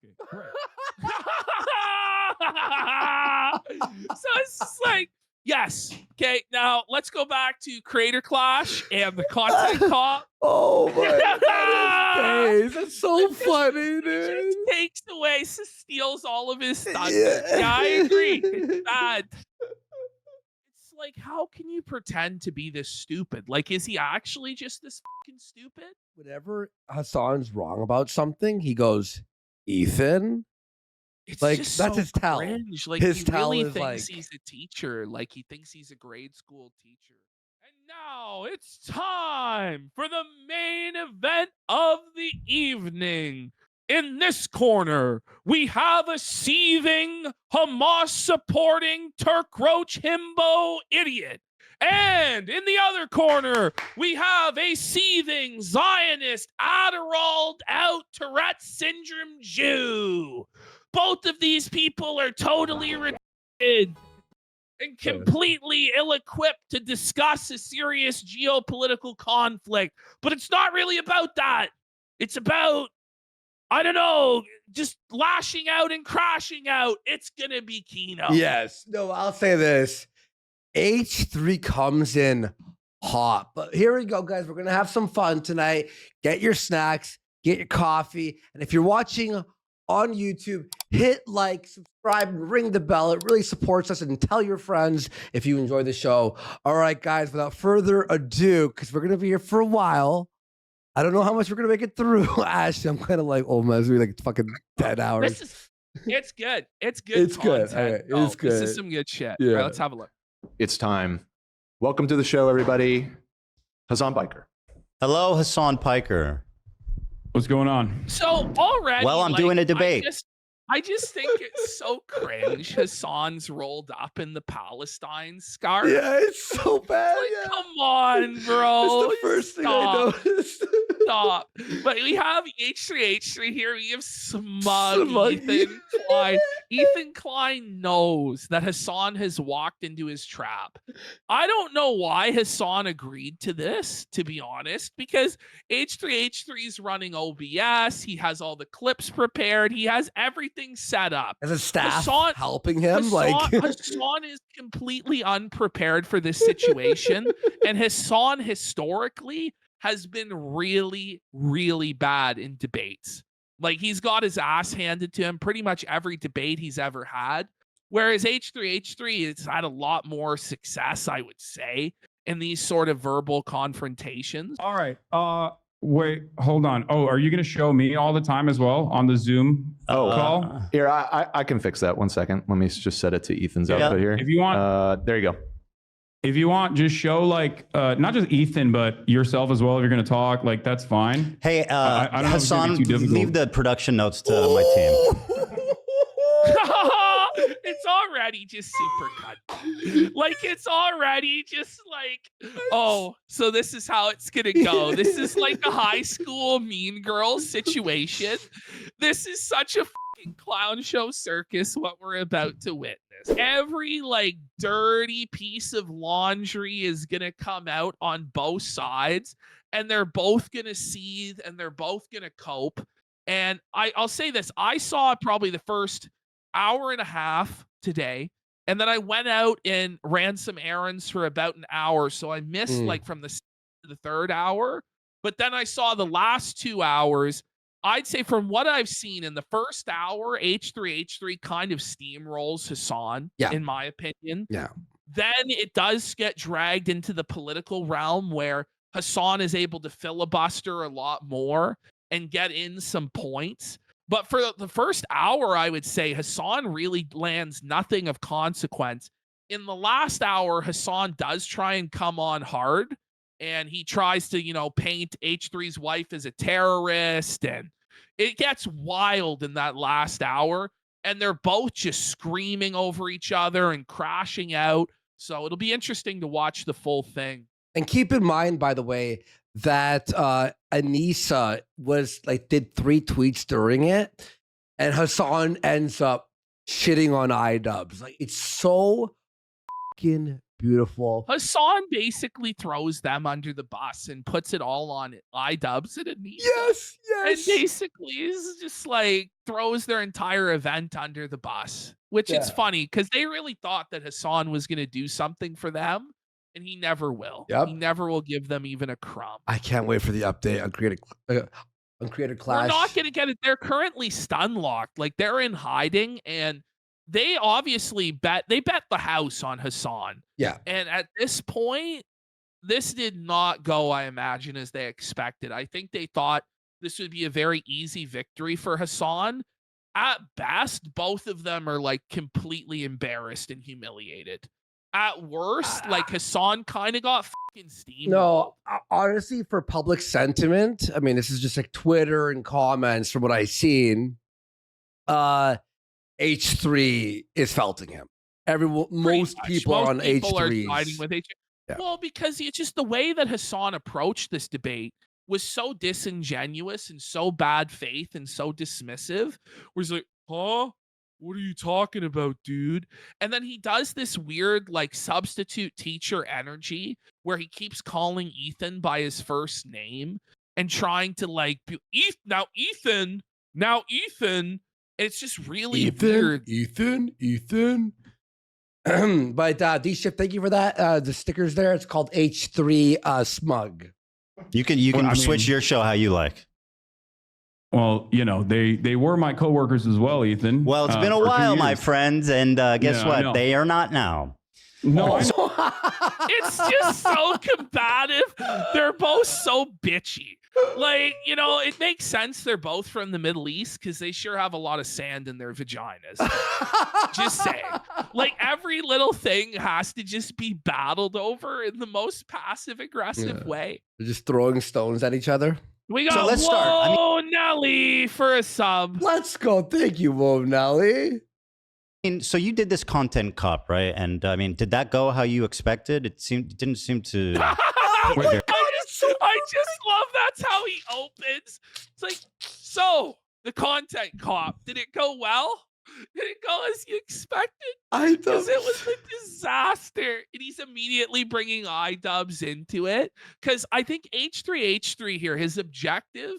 Okay, great. So it's just like, yes. Okay, now let's go back to Creator Clash and the content cop. Oh my God, that's so funny, dude. He just takes away, steals all of his thunder. Yeah, I agree. It's bad. It's like, how can you pretend to be this stupid? Like, is he actually just this fucking stupid? Whenever Hasan's wrong about something, he goes, Ethan. It's Like, just that's so his tell. cringe. Like, His he tell really is thinks like- he's a teacher. Like, he thinks he's a grade school teacher. And now it's time for the main event of the evening. In this corner, we have a seething, Hamas-supporting, Turk Roach himbo idiot. And in the other corner, we have a seething, Zionist, Adderalled out Tourette syndrome Jew. Both of these people are totally retarded and completely ill-equipped to discuss a serious geopolitical conflict. But it's not really about that. It's about, I don't know, just lashing out and crashing out. It's gonna be Kino. Yes. No, I'll say this. H3 comes in hot. But here we go, guys. We're going to have some fun tonight. Get your snacks, get your coffee. And if you're watching on YouTube, hit like, subscribe, and ring the bell. It really supports us. And tell your friends if you enjoy the show. All right, guys, without further ado, because we're going to be here for a while. I don't know how much we're going to make it through. Ashley, I'm kind of like, oh, man, it's gonna be like fucking 10 hours. It's good. It's good. It's good. Content. All right, it's good. This is some good shit. Yeah. All right, let's have a look. It's time. Welcome to the show, everybody. HASAN PIKER. Hello, Hasan PIKER. What's going on? So already, well, I'm doing a debate. I just think it's so cringe. Hasan's rolled up in the Palestine scarf. Yeah, it's so bad. Like, yeah. come on, bro. It's the first thing I noticed. Stop. But we have H3H3 here. We have smug Ethan Klein. Ethan Klein knows that Hasan has walked into his trap. I don't know why Hasan agreed to this, to be honest, because H3H3 is running OBS. He has all the clips prepared. He has everything set up. As a staff Hasan, helping him, Hasan is completely unprepared for this situation, and Hasan historically has been really, really bad in debates. Like, he's got his ass handed to him pretty much every debate he's ever had. Whereas H3H3 has had a lot more success, I would say, in these sort of verbal confrontations. All right. Wait, hold on. Oh, are you going to show me all the time as well on the Zoom call? Here, I can fix that. 1 second. Let me just set it to Ethan's output here. If you want, there you go. If you want, just show like not just Ethan, but yourself as well. If you're going to talk, like that's fine. Hey, I don't know if it's gonna Hasan, be too difficult. leave the production notes to my team. It's already just super cut. Like, it's already just like, oh, so this is how it's gonna go. This is like a high school Mean Girls situation. This is such a fucking clown show circus, what we're about to witness. Every like dirty piece of laundry is gonna come out on both sides, and they're both gonna seethe and they're both gonna cope. And I'll say this, I saw probably the first hour and a half today, and then I went out and ran some errands for about an hour, so I missed like from the third hour. But then I saw the last 2 hours. I'd say from what I've seen in the first hour, H3H3 kind of steamrolls Hasan, in my opinion. Yeah. Then it does get dragged into the political realm where Hasan is able to filibuster a lot more and get in some points. But for the first hour, I would say Hasan really lands nothing of consequence. In the last hour, Hasan does try and come on hard, and he tries to, you know, paint H3's wife as a terrorist, and it gets wild in that last hour, and they're both just screaming over each other and crashing out. So it'll be interesting to watch the full thing. And keep in mind, by the way, that Anissa was like did 3 tweets during it, and Hasan ends up shitting on iDUBBBZ. Like, it's so fucking beautiful. Hassan basically throws them under the bus and puts it all on iDUBBZ and Anissa. Yes, And yes. basically is just like throws their entire event under the bus, which it's Yeah. funny because they really thought that Hassan was going to do something for them, and he never will. Yep. He never will give them even a crumb. I can't wait for the update on Creator Clash. We're not going to get it. They're currently stun locked. Like they're in hiding, and they obviously bet the house on Hassan. Yeah. And at this point, this did not go, I imagine, as they expected. I think they thought this would be a very easy victory for Hassan. At best, both of them are like completely embarrassed and humiliated. At worst, like Hassan kind of got fucking steamed. No, honestly, for public sentiment, I mean, this is just like Twitter and comments from what I've seen. H3 is felting him. Most people are on H3. Siding with H3. Yeah. Well, because it's just the way that Hassan approached this debate was so disingenuous and so bad faith and so dismissive. Where he's like, huh? What are you talking about, dude? And then he does this weird, like, substitute teacher energy where he keeps calling Ethan by his first name and trying to, like, Ethan. It's just really weird. Ethan. But D-Shift, thank you for that. The stickers there. It's called H3 Smug. You can switch your show how you like. Well, you know, they were my coworkers as well, Ethan. Well, it's been a for 2 while, my years. friends, and guess Yeah, I what? know. They are not now. No, I It's just so combative. They're both so bitchy. Like, you know, it makes sense they're both from the Middle East because they sure have a lot of sand in their vaginas. Just saying. Like, every little thing has to just be battled over in the most passive-aggressive way. They're just throwing stones at each other. We got So let's start. Whoa, Nelly for a sub. Let's go. Thank you, Whoa, Nelly. So you did this content cop, right? And I mean, did that go how you expected? It didn't seem to. I just love that's how he opens. It's like, so the content cop, did it go well? Did it go as you expected? Because it was a disaster. And he's immediately bringing iDUBBBZ into it. Because I think H3 here, his objective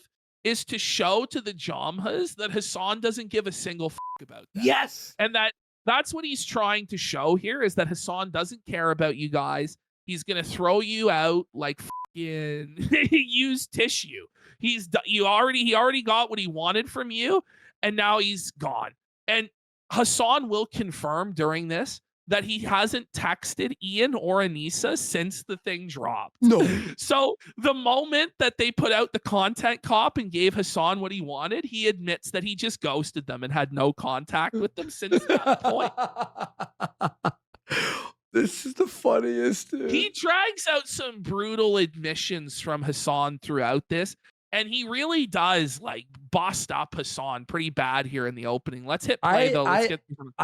is to show to the Jamhas that Hassan doesn't give a single fuck about them. Yes. And that's what he's trying to show here is that Hassan doesn't care about you guys. He's going to throw you out like fucking used tissue. He already got what he wanted from you, and now he's gone. And Hassan will confirm during this that he hasn't texted Ian or Anissa since the thing dropped. No. So the moment that they put out the content cop and gave Hassan what he wanted, he admits that he just ghosted them and had no contact with them since that point. This is the funniest. Dude. He drags out some brutal admissions from Hassan throughout this, and he really does like bust up Hassan pretty bad here in the opening. Let's hit play though. I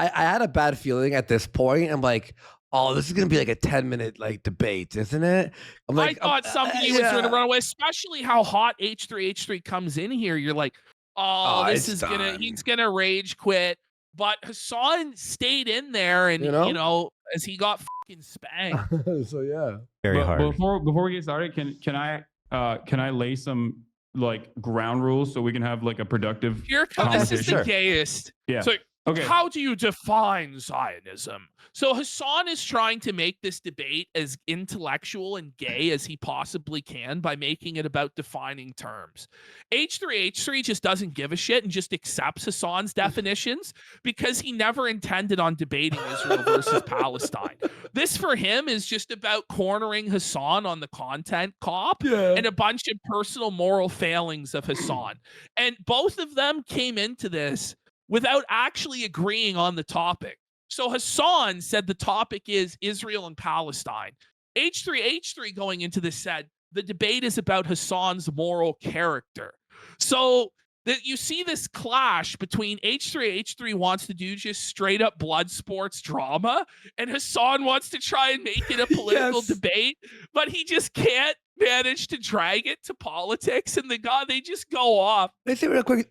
had a bad feeling at this point. I'm like, oh, this is gonna be like a 10-minute like debate, isn't it? I'm like, I thought somebody was going to run away, especially how hot H3 comes in here. You're like, he's gonna rage quit. But Hassan stayed in there, and you know as he got fucking spanked. So yeah, very hard. Before we get started, can I lay some like ground rules so we can have like a productive Here comes this is the Sure. gayest. Yeah. So Okay. how do you define Zionism? So Hassan is trying to make this debate as intellectual and gay as he possibly can by making it about defining terms. H3 just doesn't give a shit and just accepts Hassan's definitions because he never intended on debating Israel versus Palestine. This for him is just about cornering Hassan on the content cop and a bunch of personal moral failings of Hassan. And both of them came into this without actually agreeing on the topic. So Hassan said the topic is Israel and Palestine. H3 going into this said the debate is about Hassan's moral character. So that you see this clash between H3 wants to do just straight up blood sports drama, and Hassan wants to try and make it a political debate, but he just can't manage to drag it to politics, and they just go off. let's say real quick.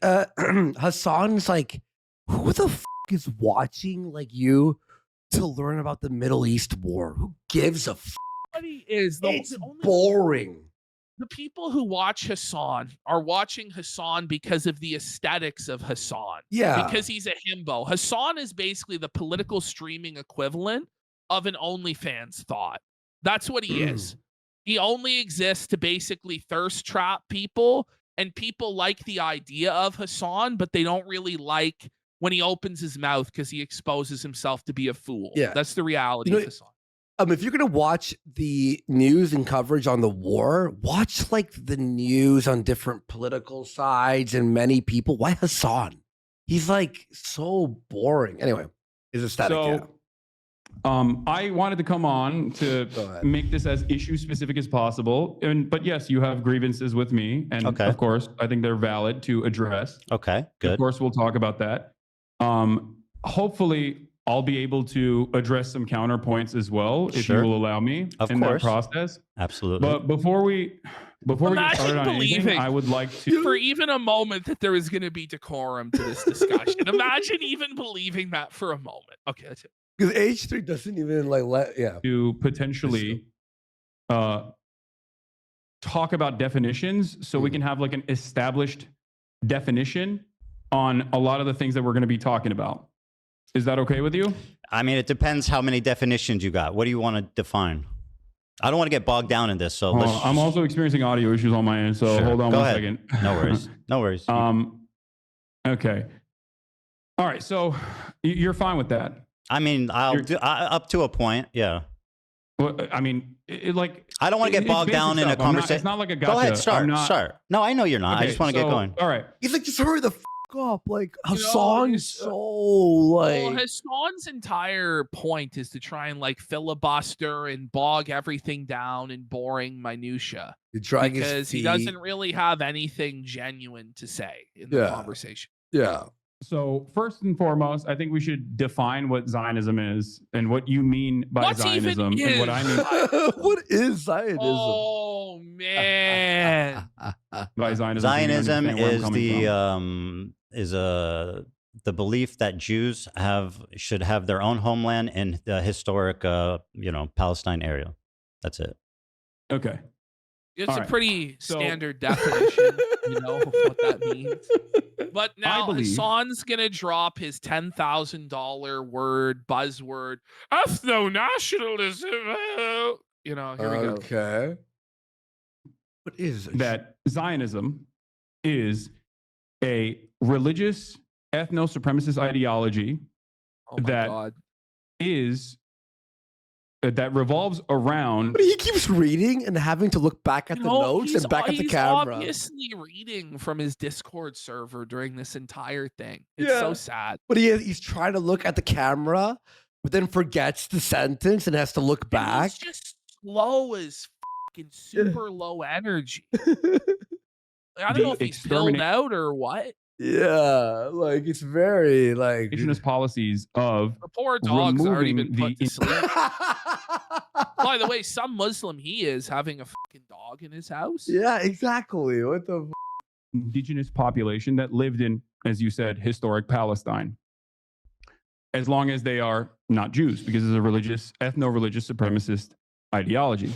Hassan's like, who the f is watching like you to learn about the Middle East war. Who gives a f? It's only boring. the people who watch Hasan are watching Hasan because of the aesthetics of Hasan. Yeah. Because he's a himbo. Hasan is basically the political streaming equivalent of an OnlyFans thought. That's what he is. He only exists to basically thirst trap people, and people like the idea of Hasan, but they don't really like when he opens his mouth because he exposes himself to be a fool. Yeah. That's the reality of Hasan. If you're gonna watch the news and coverage on the war, watch like the news on different political sides and many people. Why Hasan? He's like so boring. Anyway, his aesthetic. So, I wanted to come on to make this as issue specific as possible. But yes, you have grievances with me, and of course, I think they're valid to address. Okay, good. Of course, we'll talk about that. Hopefully, I'll be able to address some counterpoints as well, if you will allow me in that process. Absolutely. But before we get started on anything, I would like to, for even a moment, that there is going to be decorum to this discussion. Imagine even believing that for a moment. Okay, that's it. Because H3 doesn't even to potentially talk about definitions, so we can have like an established definition on a lot of the things that we're going to be talking about. Is that okay with you? I mean, it depends how many definitions you got. What do you want to define? I don't want to get bogged down in this. So I'm also experiencing audio issues on my end. So hold on one second. No worries. No worries. Okay. All right. So you're fine with that? I mean, I'll do up to a point. Yeah. Well, I mean, I don't want to get bogged down in a conversation. It's not like a gotcha. Go ahead. Start. No, I know you're not. Okay, I just want to get going. All right. He's like, just hurry the f up. Like Hasan's Hasan's entire point is to try and like filibuster and bog everything down in boring minutia. Because he doesn't really have anything genuine to say in the conversation. Yeah. So first and foremost, I think we should define what Zionism is and what you mean by Zionism and what I mean. What is Zionism? Oh man! By Zionism, Zionism is the belief that Jews should have their own homeland in the historic Palestine area. That's it. Okay. It's a pretty standard definition, of what that means. But now Hasan's gonna drop his $10,000 buzzword, ethno-nationalism. Here we go. Okay. What is that? Zionism is a religious ethno-supremacist ideology that revolves around. But he keeps reading and having to look back at the notes and back at the camera. He's obviously reading from his Discord server during this entire thing. It's so sad. But he's trying to look at the camera, but then forgets the sentence and has to look back. He's just slow as fucking super low energy. I don't know if he's filled out or what. Yeah, like it's very like policies of the poor dog's already been put to sleep. By By the way, some Muslim he is having a fucking dog in his house. Yeah, exactly. What the indigenous population that lived in, as you said, historic Palestine. As long as they are not Jews, because it's a ethno-religious supremacist ideology.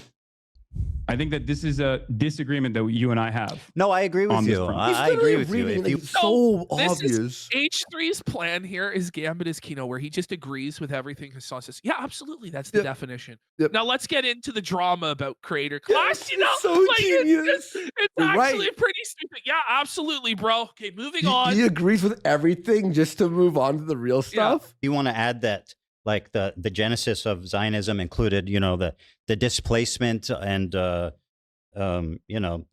I think that this is a disagreement that you and I have. No, I agree with you. I agree with you. It's so obvious. H3's plan here is Gambit is Kino, where he just agrees with everything Hasan says. Yeah, absolutely. That's the definition. Now let's get into the drama about creator class. So genius. It's actually pretty stupid. Yeah, absolutely, bro. Okay, moving on. He agrees with everything just to move on to the real stuff. You want to add that, like the genesis of Zionism included, the displacement and the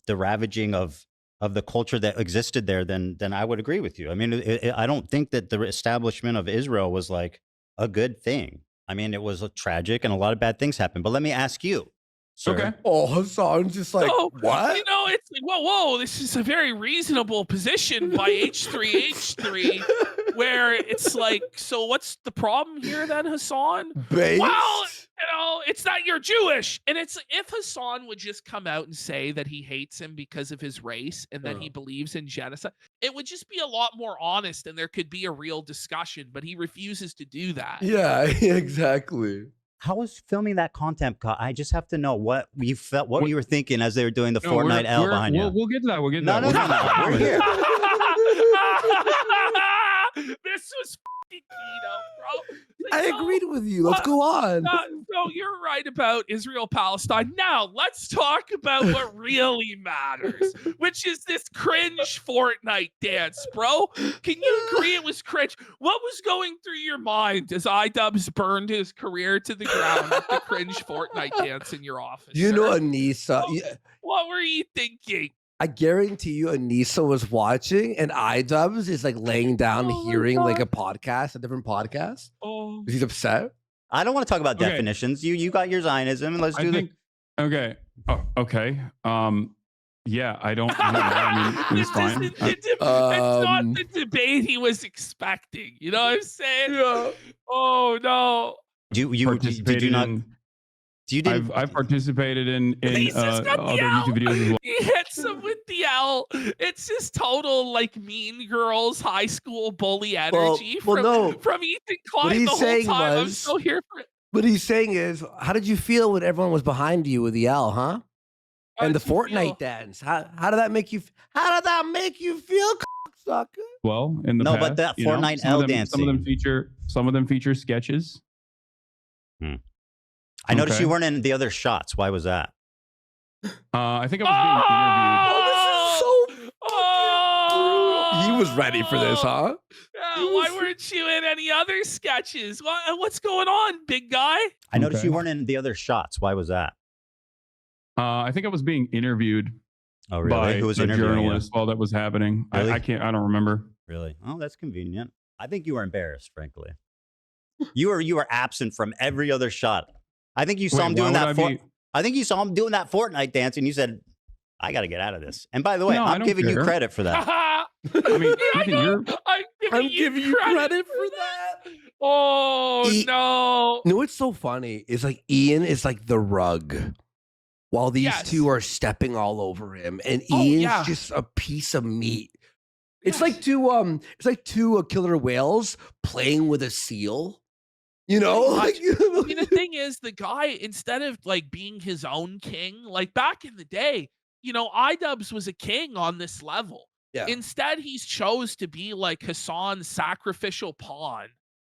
ravaging of the culture that existed there, then I would agree with you. I mean, I don't think that the establishment of Israel was like a good thing. I mean, it was tragic and a lot of bad things happened. But let me ask you. Sir. Okay. Oh, Hasan's just like, what? It's like, whoa, this is a very reasonable position by H3. where it's like, so what's the problem here then, Hasan? Based? Well, it's that you're Jewish. And it's if Hasan would just come out and say that he hates him because of his race and that he believes in genocide, it would just be a lot more honest and there could be a real discussion, but he refuses to do that. Yeah, exactly. How was filming that content? I just have to know what you felt, what you were thinking as they were doing the Fortnite L behind you. We'll get to that. We'll get to No, that. no. We're here. This was fucking Kino, bro. I agreed with you. Let's go on. No, you're right about Israel-Palestine. Now, let's talk about what really matters, which is this cringe Fortnite dance, bro. Can you agree it was cringe? What was going through your mind as iDUBBBZ burned his career to the ground with the cringe Fortnite dance in your office? You know, sir? Anissa. What were you thinking? I guarantee you, Anissa was watching, and iDUBBBZ is like laying down, hearing like a podcast, a different podcast. Oh, He's upset. I don't want to talk about Okay. definitions. You got your Zionism, and let's do the. Okay. Oh, okay. Yeah, I don't know. I mean, this it's fine. isn't it's not the debate he was expecting. You know what I'm saying? Yeah. Oh no. Did you not? You didn't. I've participated in He's just got the other L. YouTube videos as well. He hits him with the L. It's just total like Mean Girls high school bully energy no. from Ethan What Klein he's the whole saying time. I'm was- so here for it. What he's saying is, how did you feel when everyone was behind you with the L, huh? How And the did you Fortnite feel? dance. How did that make you? How did that make you feel, cocksucker? Well, in the No, past, but that you know, Fortnite some of L them- Some of them feature sketches. I noticed Okay. you weren't in the other shots. Why was that? I think I was being interviewed. Oh, this is so. Oh, He was ready for this, huh? Yeah, why weren't you in any other sketches? What's going on, big guy? I noticed Okay. you weren't in the other shots. Why was that? I think I was being interviewed Oh, really? by Who was a interviewing you? journalist while that was happening. Really? I don't remember. Really? Oh, that's convenient. I think you were embarrassed, frankly. You were absent from every other shot. I think you saw him doing that. I think you saw him doing that Fortnite dance, and you said, "I got to get out of this." And by the way, No, I I'm don't giving you care. credit for that. I mean, I Ethan, know. I'm giving you credit for that. Oh no! You know what's so funny is like Ian is like the rug, while these Yes. two are stepping all over him, and Oh, Ian's yeah. just a piece of meat. It's Yes. like two killer whales playing with a seal. You know, Pretty like, I mean, the thing is, the guy, instead of like being his own king, like back in the day, you know, iDUBBBZ was a king on this level. Yeah. Instead, he's chose to be like Hasan's sacrificial pawn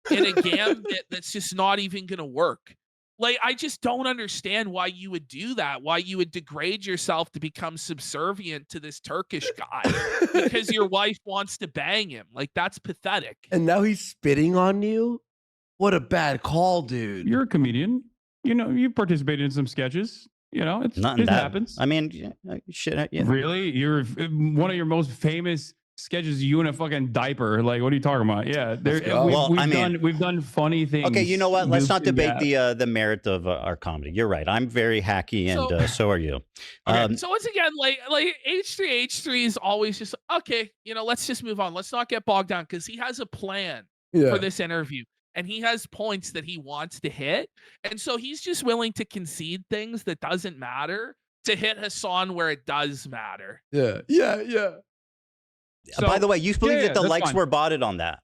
in a gambit that's just not even going to work. Like, I just don't understand why you would do that, why you would degrade yourself to become subservient to this Turkish guy because your wife wants to bang him. Like, that's pathetic. and now he's spitting on you. What a bad call, dude. You're a comedian. You know, you've participated in some sketches. You know, it happens. I mean, shit. Yeah. Really? You're one of your most famous sketches. You in a fucking diaper. Like, what are you talking about? Yeah, go. we've done funny things. Okay, you know what? Let's not debate Yeah. the merit of our comedy. You're right. I'm very hacky, and so are you. Okay, so once again, like H3 is always just okay. You know, let's just move on. Let's not get bogged down because he has a plan for this interview, and he has points that he wants to hit, and so he's just willing to concede things that doesn't matter to hit Hasan where it does matter. Yeah. So- By the way, you believe yeah, that the that's likes fine. were botted on that?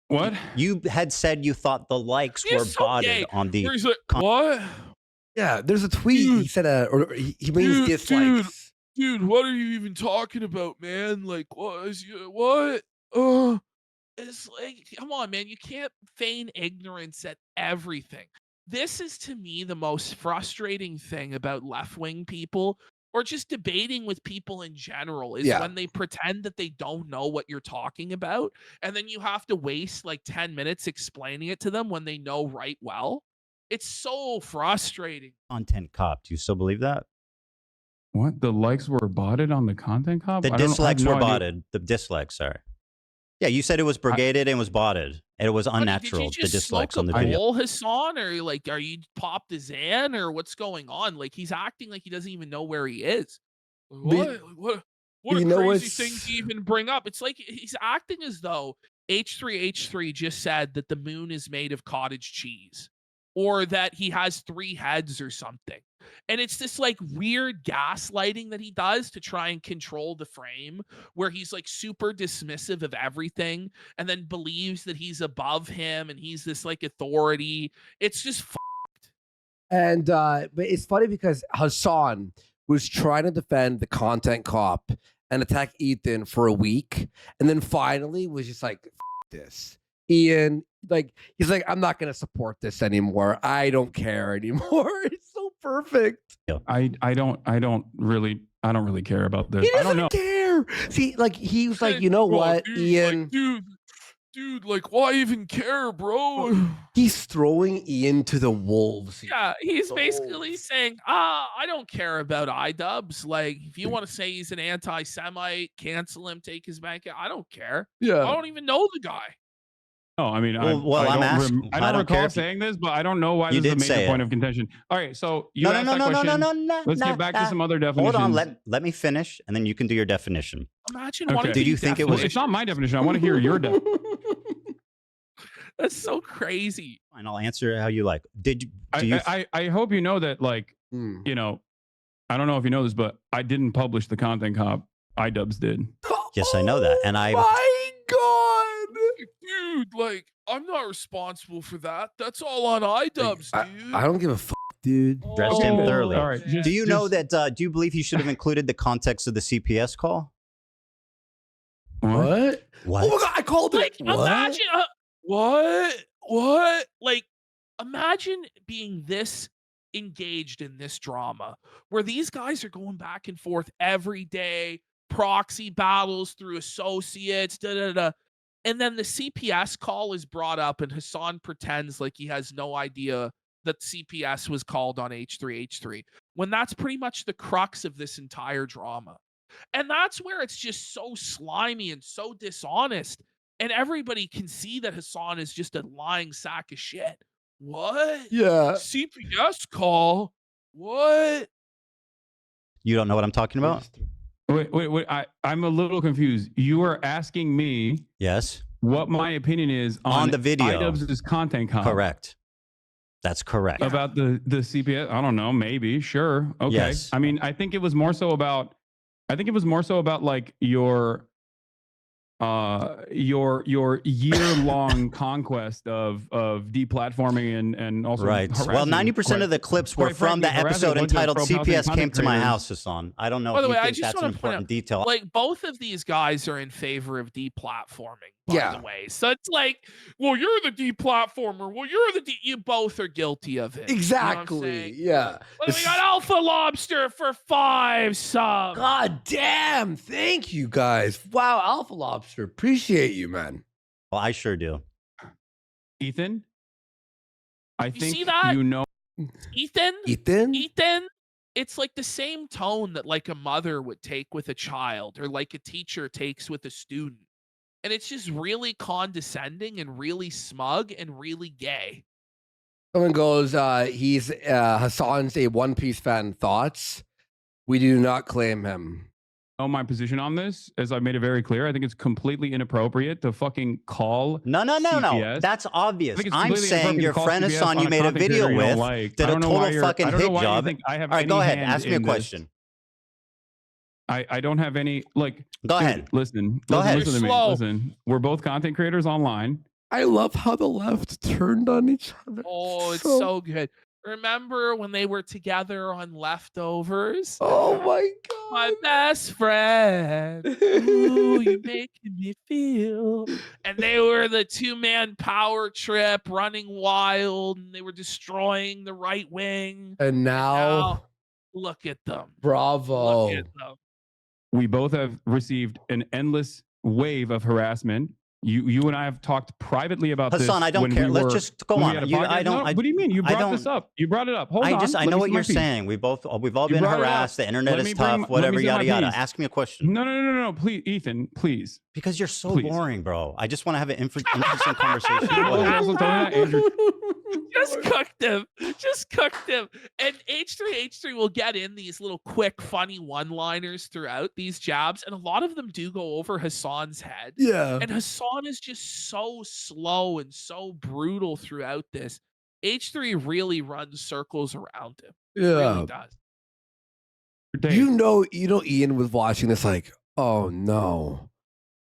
What? You had said you thought the likes You're were so botted gay. on the. Where he's like, what? Yeah. There's a tweet. Dude. He said, or he means Dude, dislikes. Dude, what are you even talking about, man? Like, what? It's like, come on, man. You can't feign ignorance at everything. This is, to me, the most frustrating thing about left-wing people or just debating with people in general is Yeah. when they pretend that they don't know what you're talking about, and then you have to waste like 10 minutes explaining it to them when they know right well. It's so frustrating. Content cop. Do you still believe that? What? The likes were botted on the content cop? The I have dislikes no were idea. botted. The dislikes, sorry. Yeah, you said it was brigaded and was botted, and it was Honey, unnatural. Did you The just dislikes smoke on a the video. bowl, Hasan, or like, are you popped a Xan, or what's going on? Like, he's acting like he doesn't even know where he is. What? What you a know crazy what's- thing to even bring up. It's like he's acting as though H3H3 just said that the moon is made of cottage cheese, or that he has 3 heads or something. And it's this like weird gaslighting that he does to try and control the frame, where he's like super dismissive of everything and then believes that he's above him and he's this like authority. It's just And but it's funny because Hasan was trying to defend the content cop and attack Ethan for a week, and then finally was just like, F this. Ian, like, he's like, I'm not gonna support this anymore. I don't care anymore. It's so perfect. I don't really care about this. He I don't doesn't know. care. See, like, he was like, you know what, dude, Ian? like, dude, like, why even care, bro? He's throwing Ian to the wolves. Yeah, he's The basically wolves. saying, I don't care about iDUBBZ. Like, if you want to say he's an anti-Semite, cancel him, take his bank. I don't care. I Yeah. don't even know the guy. No, I mean, Well, I I'm don't, asking. I I don't don't care recall if you- saying this, but I don't know why You this is a did say major point it. of contention. All right, so you No, asked that question. Let's get back to some other definitions. Hold on, let me finish, and then you can do your definition. Imagine Okay. wanting Did to you do think it Well, was- it's not my definition. I want to hear your definition. That's so crazy. Fine, I'll answer how you like. Do you? I hope you know that, like, Hmm. you know, I don't know if you know this, but I didn't publish the content cop. iDUBBZ did. Yes, I know that, and I. My God. Dude, like, I'm not responsible for that. That's all on iDUBBZ, dude. I don't give a fuck, dude. Dressed him Okay. thoroughly. All right. Do you know that? Do you believe he should have included the context of the CPS call? What? What? Oh my God, I called Like, it. What? imagine what? Like, imagine being this engaged in this drama where these guys are going back and forth every day, proxy battles through associates, and then the CPS call is brought up and Hasan pretends like he has no idea that CPS was called on H3H3, when that's pretty much the crux of this entire drama. And that's where it's just so slimy and so dishonest. And everybody can see that Hasan is just a lying sack of shit. What? Yeah. CPS call? What? You don't know what I'm talking about? Wait. I'm a little confused. You are asking me Yes. what my opinion is On the video. iDUBBZ's content cop. Correct. That's correct. About the CPS. I don't know. Maybe. Sure. Okay. Yes. I mean, I think it was more so about like your year-long conquest of deplatforming and also Right. Well, harassing 90% of the clips were quite from the frankly, harassing episode a bunch of entitled pro-Palestinian CPS Came to My content House, Hasan. I don't know By if the you way, I think just that's an want to point important out, detail. like, both of these guys are in favor of deplatforming, by Yeah. the way. So it's like, well, you're the deplatformer. Well, you're the you both are guilty of it. Exactly. Yeah. Well, we got Alpha Lobster for 5 subs. God damn. Thank you guys. Wow, Alpha Lobster. Appreciate you, man. Well, I sure do. Ethan, I think see that? you know. Ethan? Ethan, it's like the same tone that like a mother would take with a child or like a teacher takes with a student. And it's just really condescending and really smug and really gay. Someone goes, he's Hasan's a One Piece fan. Thoughts? We do not claim him. Know my position on this, as I made it very clear. I think it's completely inappropriate to fucking call. No. CPS. That's I obvious. think it's I'm completely saying inappropriate your to call friend CPS Hasan on you made a content video creator you don't with like. did I a don't know why total you're- fucking I don't know hit why you job. think I have All right, any go ahead. hand Ask me a in this. question. I don't have any like. Go dude, ahead. Listen. Go ahead. Listen to me. You're slow. Listen. We're both content creators online. I love how the left turned on each other. Oh, it's so good. Remember when they were together on Leftovers? Oh my My God. best friend. Ooh, you're making me feel. And they were the 2-man power trip running wild and they were destroying the right wing. And now, Now, look at them. bravo. Look at them. We both have received an endless wave of harassment. You and I have talked privately about this. Hasan, I don't when care. we Let's were- just go when we on. had a You- podcast. I don't- No, I- what do you mean? You I brought this don't- up. You brought it up. Hold on. I Let know me what say my you're piece. saying. We've all You been brought it up. harassed. The internet Let is me bring tough. my- let Whatever, me say yada my yada. piece. Ask me a question. No. Please, Ethan, please. Because you're so Please. boring, bro. I just want to have an interesting conversation. I Go was ahead. also telling that, Andrew. Just cooked him. Just cooked him. And H3 will get in these little quick, funny one-liners throughout these jabs, and a lot of them do go over Hasan's head. Yeah. And Hasan is just so slow and so brutal throughout this. H3 really runs circles around him. Yeah. Really does. Dave, You know, Ian was watching this like, oh no.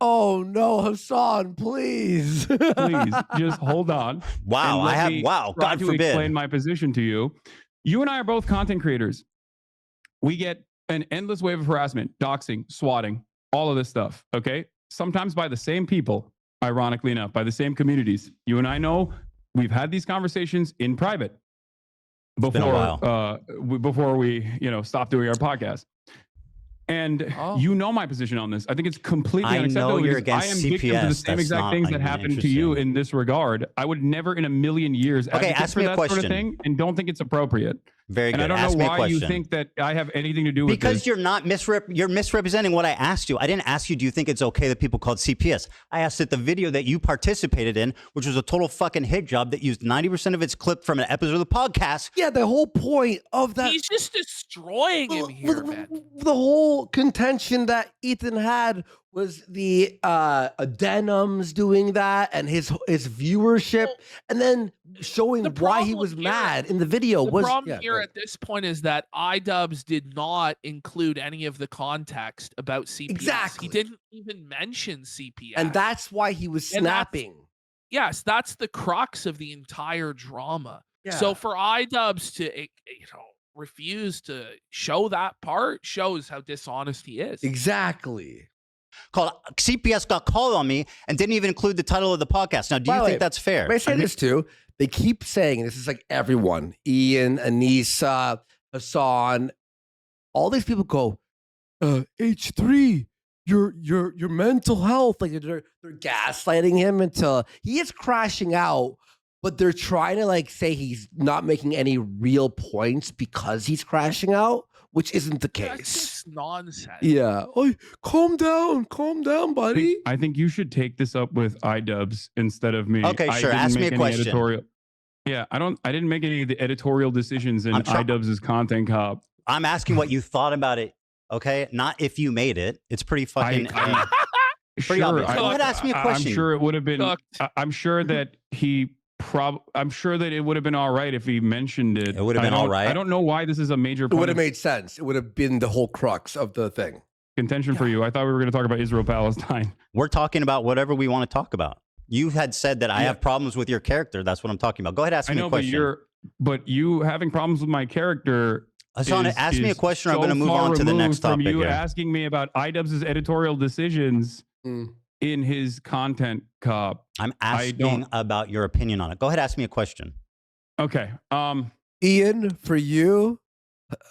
Oh no, Hasan, please. please just hold on. Wow, And let I have me wow. try God to forbid. explain my position to you. You and I are both content creators. We get an endless wave of harassment, doxing, swatting, all of this stuff. Okay, sometimes by the same people. Ironically enough, by the same communities. You and I know we've had these conversations in private been a before we stop doing our podcast. And you know my position on this. I think it's completely I unacceptable. know you're because against I am victim to the CPS. same That's exact not things that even happened to you interesting. in this regard. I would never in a million years Okay, advocate ask for me a that sort of question. thing and don't think it's appropriate. Very good. And I don't Ask know me a why you question. think that I have anything to do with Because this. you're not you're misrepresenting what I asked you. I didn't ask you, do you think it's okay that people called CPS? I asked that the video that you participated in, which was a total fucking hit job that used 90% of its clip from an episode of the podcast. Yeah, the whole point of that. He's just destroying him here, man. The whole contention that Ethan had was the Denims doing that and his viewership, Well, and then showing the why he problem was here- mad in the video The was problem yeah, here go at this point is that iDUBBZ did not include any of the context about CPS. Exactly. He didn't even mention CPS. and that's why he was And that's- snapping. yes, that's the crux of the entire drama. Yeah. So for iDUBBZ to refuse to show that part shows how dishonest he is. Exactly. Called CPS got called on me and didn't even include the title of the podcast. Now, do By you the think way, that's fair? May I say I mean, this too? They keep saying this is like everyone, Ian, Anissa, Hasan, all these people go, H3, your mental health, like they're gaslighting him until he is crashing out, but they're trying to like say he's not making any real points because he's crashing out, which isn't the That's case. just nonsense. Yeah. Oh, calm down, buddy. I think you should take this up with iDUBBZ instead of me. Okay, I sure. didn't Ask me make a any question. Editorial. Yeah, I didn't make any of the editorial decisions in I'm try- iDUBBZ's content cop. I'm asking what you thought about it. Okay, not if you made it. It's pretty fucking. I- Pretty Sure, obvious. Go ahead, ask me a question. I'm sure it would have been. Cooked. I'm sure that I'm sure that it would have been all right if he mentioned it. It would have been all right? I don't know why this is a major It point would have of made sense. It would have been the whole crux of the thing. contention for you. I thought we were going to talk about Israel-Palestine. We're talking about whatever we want to talk about. You had said that I Yeah. have problems with your character. That's what I'm talking about. Go ahead, ask I me know, a question. but you having problems with my character. Hasan, ask me a is question. I'm so going to move far on to the removed next from topic. you here. asking me about iDUBBZ's editorial decisions Mm. in his content cop. I'm I asking don't- about your opinion on it. Go ahead, ask me a question. Okay. Ian, for you,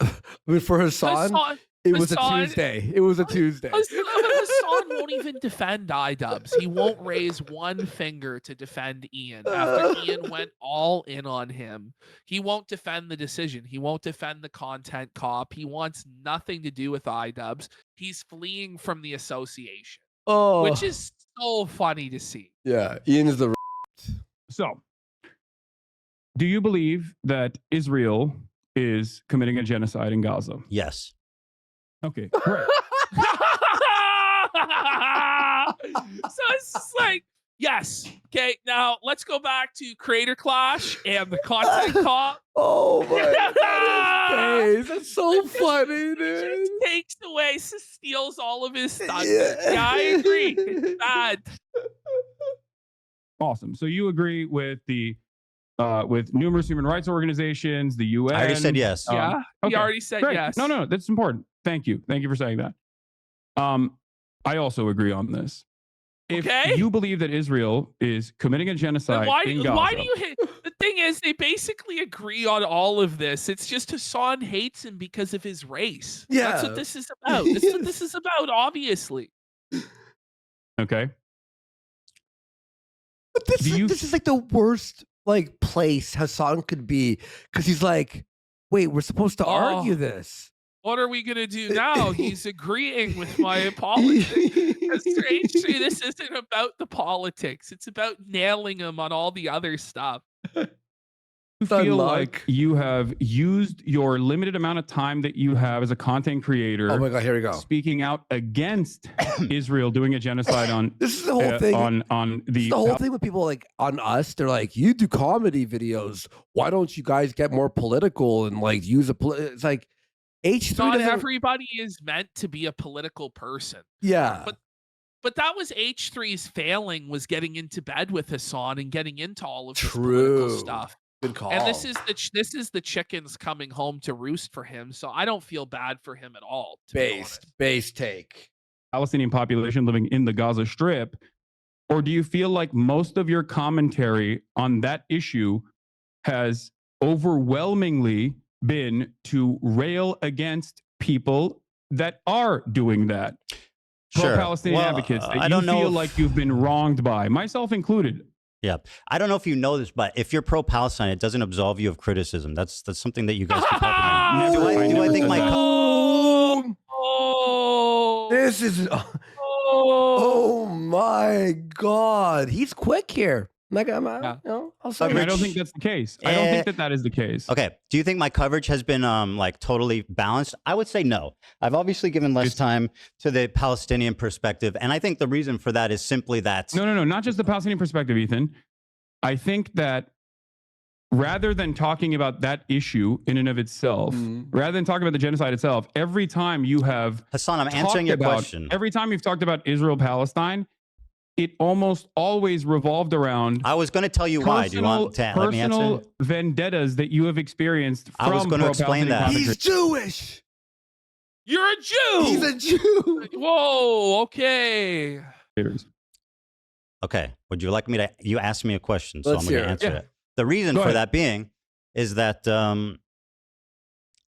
I mean, for Hasan, Hasan, it was a Hasan- Tuesday. It was a Tuesday. Hasan won't even defend iDUBBZ. He won't raise one finger to defend Ian. After Ian went all in on him, he won't defend the decision. He won't defend the content cop. He wants nothing to do with iDUBBZ. He's fleeing from the association, Oh, which is so funny to see. yeah. Ian's the So, do you believe that Israel is committing a genocide in Gaza? Yes. Okay, great. So it's just like, yes. Okay, now let's go back to Creator Clash and the content cop. Oh my days. That's so funny, He dude. just takes away, steals all of his stuff. Yeah. Yeah, I agree. It's bad. Awesome. So you agree with the with numerous human rights organizations, the UN? I already said yes. Yeah, he okay, already said great. yes. No, that's important. Thank you. Thank you for saying that. I also agree on this. If Okay. you believe that Israel is committing a Then genocide in Gaza, why do you hate? The thing is, they basically agree on all of this. It's just Hasan hates him because of his race. That's Yeah. what this is about. That's what this is about, obviously. okay? But this, Do you- this is like the worst like place Hasan could be because he's like, wait, we're supposed to argue Oh. this. What are we gonna do now? He's agreeing with my politics. Strangely, this isn't about the politics. It's about nailing him on all the other stuff. you Good feel luck. like you have used your limited amount of time that you have as a content creator Oh my God, here we go. speaking out against Israel doing a genocide on This is the whole thing. on This is the whole thing with people like on us. They're like, you do comedy videos. Why don't you guys get more political and like use a? It's like H3 Not doesn't. everybody is meant to be a political person. Yeah, But that was H3's failing, was getting into bed with Hasan and getting into all of this True. political stuff. good call. And this is the chickens coming home to roost for him. So I don't feel bad for him at all. To be honest. base take. Palestinian population living in the Gaza Strip? Or do you feel like most of your commentary on that issue has overwhelmingly been to rail against people that are doing that? Sure. Pro-Palestinian Well, advocates that I you don't know feel if- like you've been wronged by, myself included. Yeah, I don't know if you know this, but if you're pro-Palestine, it doesn't absolve you of criticism. That's something that you guys keep talking about. Never- I Do I never think said my that. Oh, This is. oh, Oh my God, he's quick here. Like I'm, Yeah. I'll say. I don't think that's the case. I don't think that is the case. Okay. Do you think my coverage has been like totally balanced? I would say no. I've obviously given less time to the Palestinian perspective, and I think the reason for that is simply that. No, not just the Palestinian perspective, Ethan. I think that rather than talking about that issue in and of itself, rather than talking about the genocide itself, every time you have Hasan, I'm answering your question. Every time you've talked about Israel-Palestine, it almost always revolved around I was going to tell you why. Do you want to let me answer? personal vendettas that you have experienced from I was gonna explain that. He's Jewish. you're a Jew. He's a Jew. Whoa. Okay. Okay. Would you like me to? You asked me a question, so Let's I'm going hear to it. answer Yeah. it. The reason Go for ahead. that being is that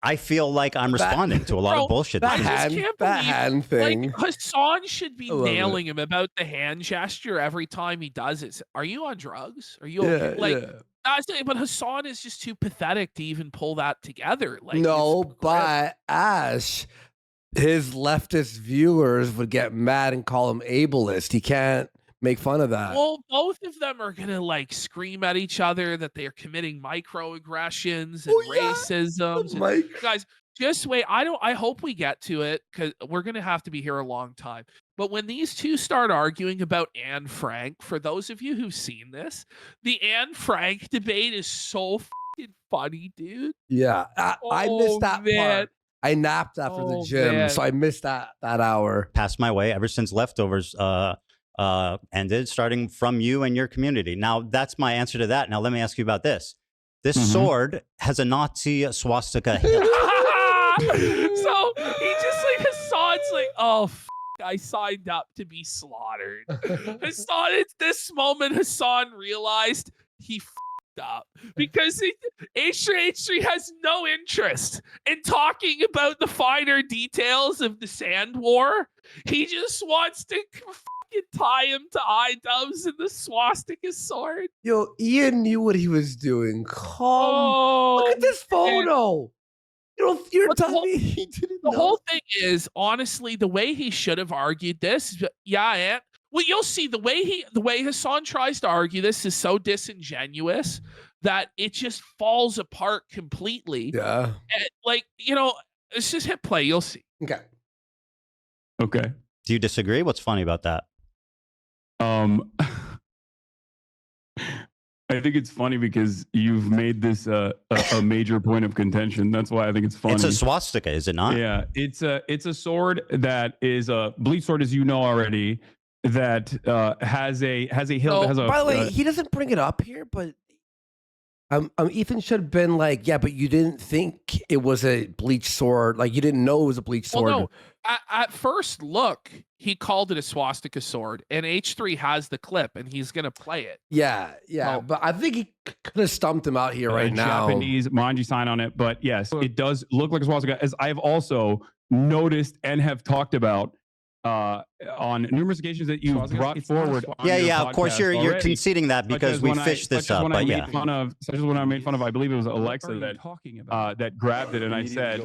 I feel like I'm responding to a lot Bro, of bullshit. I That just hand, can't that believe, hand thing. Like Hasan should be I love it. nailing him about the hand gesture every time he does it. Are you on drugs? Are you yeah, okay? Like, yeah. I was saying, but Hasan is just too pathetic to even pull that together. Like, No, it's but Ash, his leftist viewers would get mad and call him ableist. He can't make fun of that. well, both of them are gonna like scream at each other that they are committing microaggressions and Oh, yeah. racisms. And Mike. guys, just wait. I hope we get to it because we're gonna have to be here a long time. But when these two start arguing about Anne Frank, for those of you who've seen this, the Anne Frank debate is so fucking funny, dude. Yeah, I Oh, missed that man. part. I napped after the Oh, gym, man. so I missed that hour. Passed my way ever since leftovers ended, starting from you and your community. Now, that's my answer to that. Now, let me ask you about this. This sword has a Nazi swastika hilt. So he just like Hasan's like, oh, I signed up to be slaughtered. Hasan, at this moment, Hasan realized he up because H3 has no interest in talking about the finer details of the sand war. He just wants to fucking tie him to iDUBBBZ and the swastika sword. Yo, Ian knew what he was doing. Oh, Look at this photo. You're But the telling whole- me he didn't the know? whole thing is, honestly, the way he should have argued this, yeah, well, you'll see the way Hasan tries to argue this is so disingenuous that it just falls apart completely. Yeah. And, like, let's just hit play. You'll see. Okay. Okay. Do you disagree? What's funny about that? I think it's funny because you've made this a major point of contention. That's why I think it's funny. It's a swastika, is it not? Yeah, it's a sword that is a bleach sword, as you know already. That has a hilt. That has a. By the way, he doesn't bring it up here, but Ethan should have been like, yeah, but you didn't think it was a bleach sword. Like you didn't know it was a bleach sword. Well, no, at first look, he called it a swastika sword, and H3 has the clip, and he's gonna play it. Yeah, Oh. but I think he could have stumped him out here right now. Japanese manji sign on it, but yes, it does look like a swastika. As I've also noticed and have talked about on numerous occasions that you've brought forward. On your Yeah. Of course, podcast you're already. conceding that because we fished this up. But yeah, Such as when I made fun of, I believe it was Alexa that grabbed it, and I said,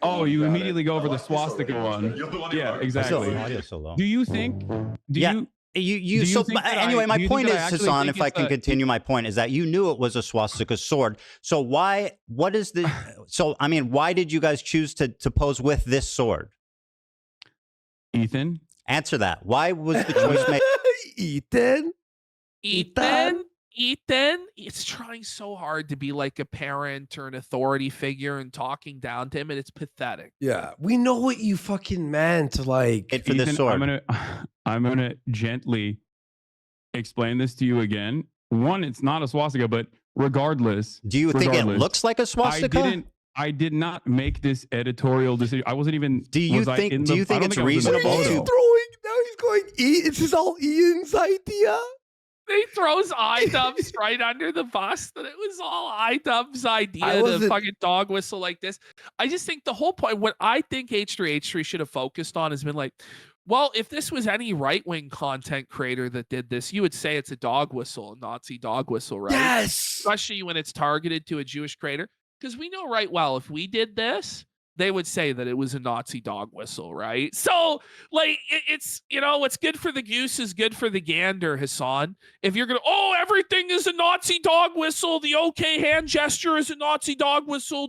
"Oh, you immediately go for the swastika one." Yeah, exactly. audio so low. Do you think? Yeah. You Do so think that anyway, my do you point think is, that I actually Hasan, think if I it's can a- continue my point, is that you knew it was a swastika sword. So what is the, so, I mean, why did you guys choose to pose with this sword? Ethan, Answer that. Why was the choice made? Ethan? Ethan, it's trying so hard to be like a parent or an authority figure and talking down to him, and it's pathetic. Yeah, we know what you fucking meant. Like, For this Ethan, sword. I'm gonna gently explain this to you again. One, it's not a swastika, but regardless, Do you think it regardless, looks like a swastika? I did not make this editorial decision. I wasn't even. Do you was I think- in do the- you think I don't it's I was in the reasonable he's to- photo. throwing, now he's going, this is all Ian's idea? He throws iDUBBBZ right under the bus that it was all iDUBBBZ idea to wasn't- fucking dog whistle like this. I just think the whole point, what I think H3H3 should have focused on has been like, well, if this was any right-wing content creator that did this, you would say it's a dog whistle, a Nazi dog whistle, right? Yes. Especially when it's targeted to a Jewish creator. Because we know right well, if we did this, they would say that it was a Nazi dog whistle, right? So, like, it's, you know, what's good for the goose is good for the gander, Hasan. If you're going to, oh, everything is a Nazi dog whistle, the okay hand gesture is a Nazi dog whistle,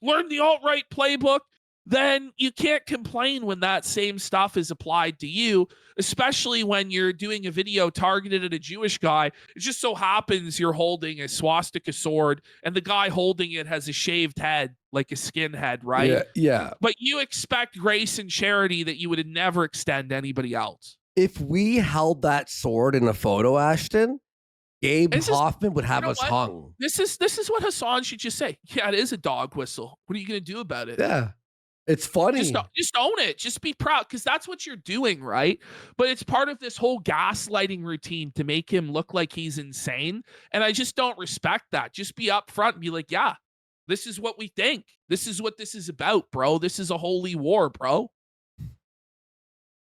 learn the alt-right playbook, then you can't complain when that same stuff is applied to you, especially when you're doing a video targeted at a Jewish guy. It just so happens you're holding a swastika sword and the guy holding it has a shaved head, like a skinhead, right? Yeah, yeah. But you expect grace and charity that you would never extend to anybody else. If we held that sword in a photo, Ashton, Gabe This is- Hoffman would have know us what? hung. This is what Hasan should just say. Yeah, it is a dog whistle. What are you going to do about it? Yeah. It's funny. Just own it. Just be proud, because that's what you're doing, right? But it's part of this whole gaslighting routine to make him look like he's insane. And I just don't respect that. Just be upfront and be like, yeah, this is what we think. This is what this is about, bro. This is a holy war, bro.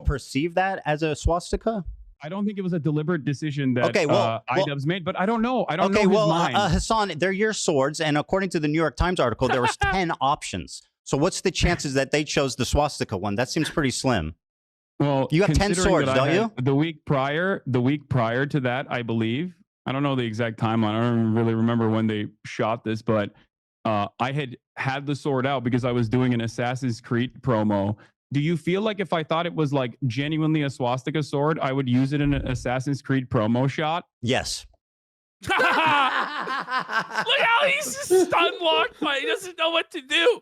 Perceive that as a swastika? I don't think it was a deliberate decision that Okay, well- iDUBBBZ made, but I don't know. I don't Okay, know his well, mind. Hasan, they're your swords, and according to the New York Times article, there was 10 options. So what's the chances that they chose the swastika one? That seems pretty slim. Well, You have 10 considering swords, that I don't had- you? The week prior to that, I believe. I don't know the exact timeline. I don't really remember when they shot this, but I had the sword out because I was doing an Assassin's Creed promo. Do you feel like if I thought it was like genuinely a swastika sword, I would use it in an Assassin's Creed promo shot? Yes. Look how he's just stun locked by, he doesn't know what to do.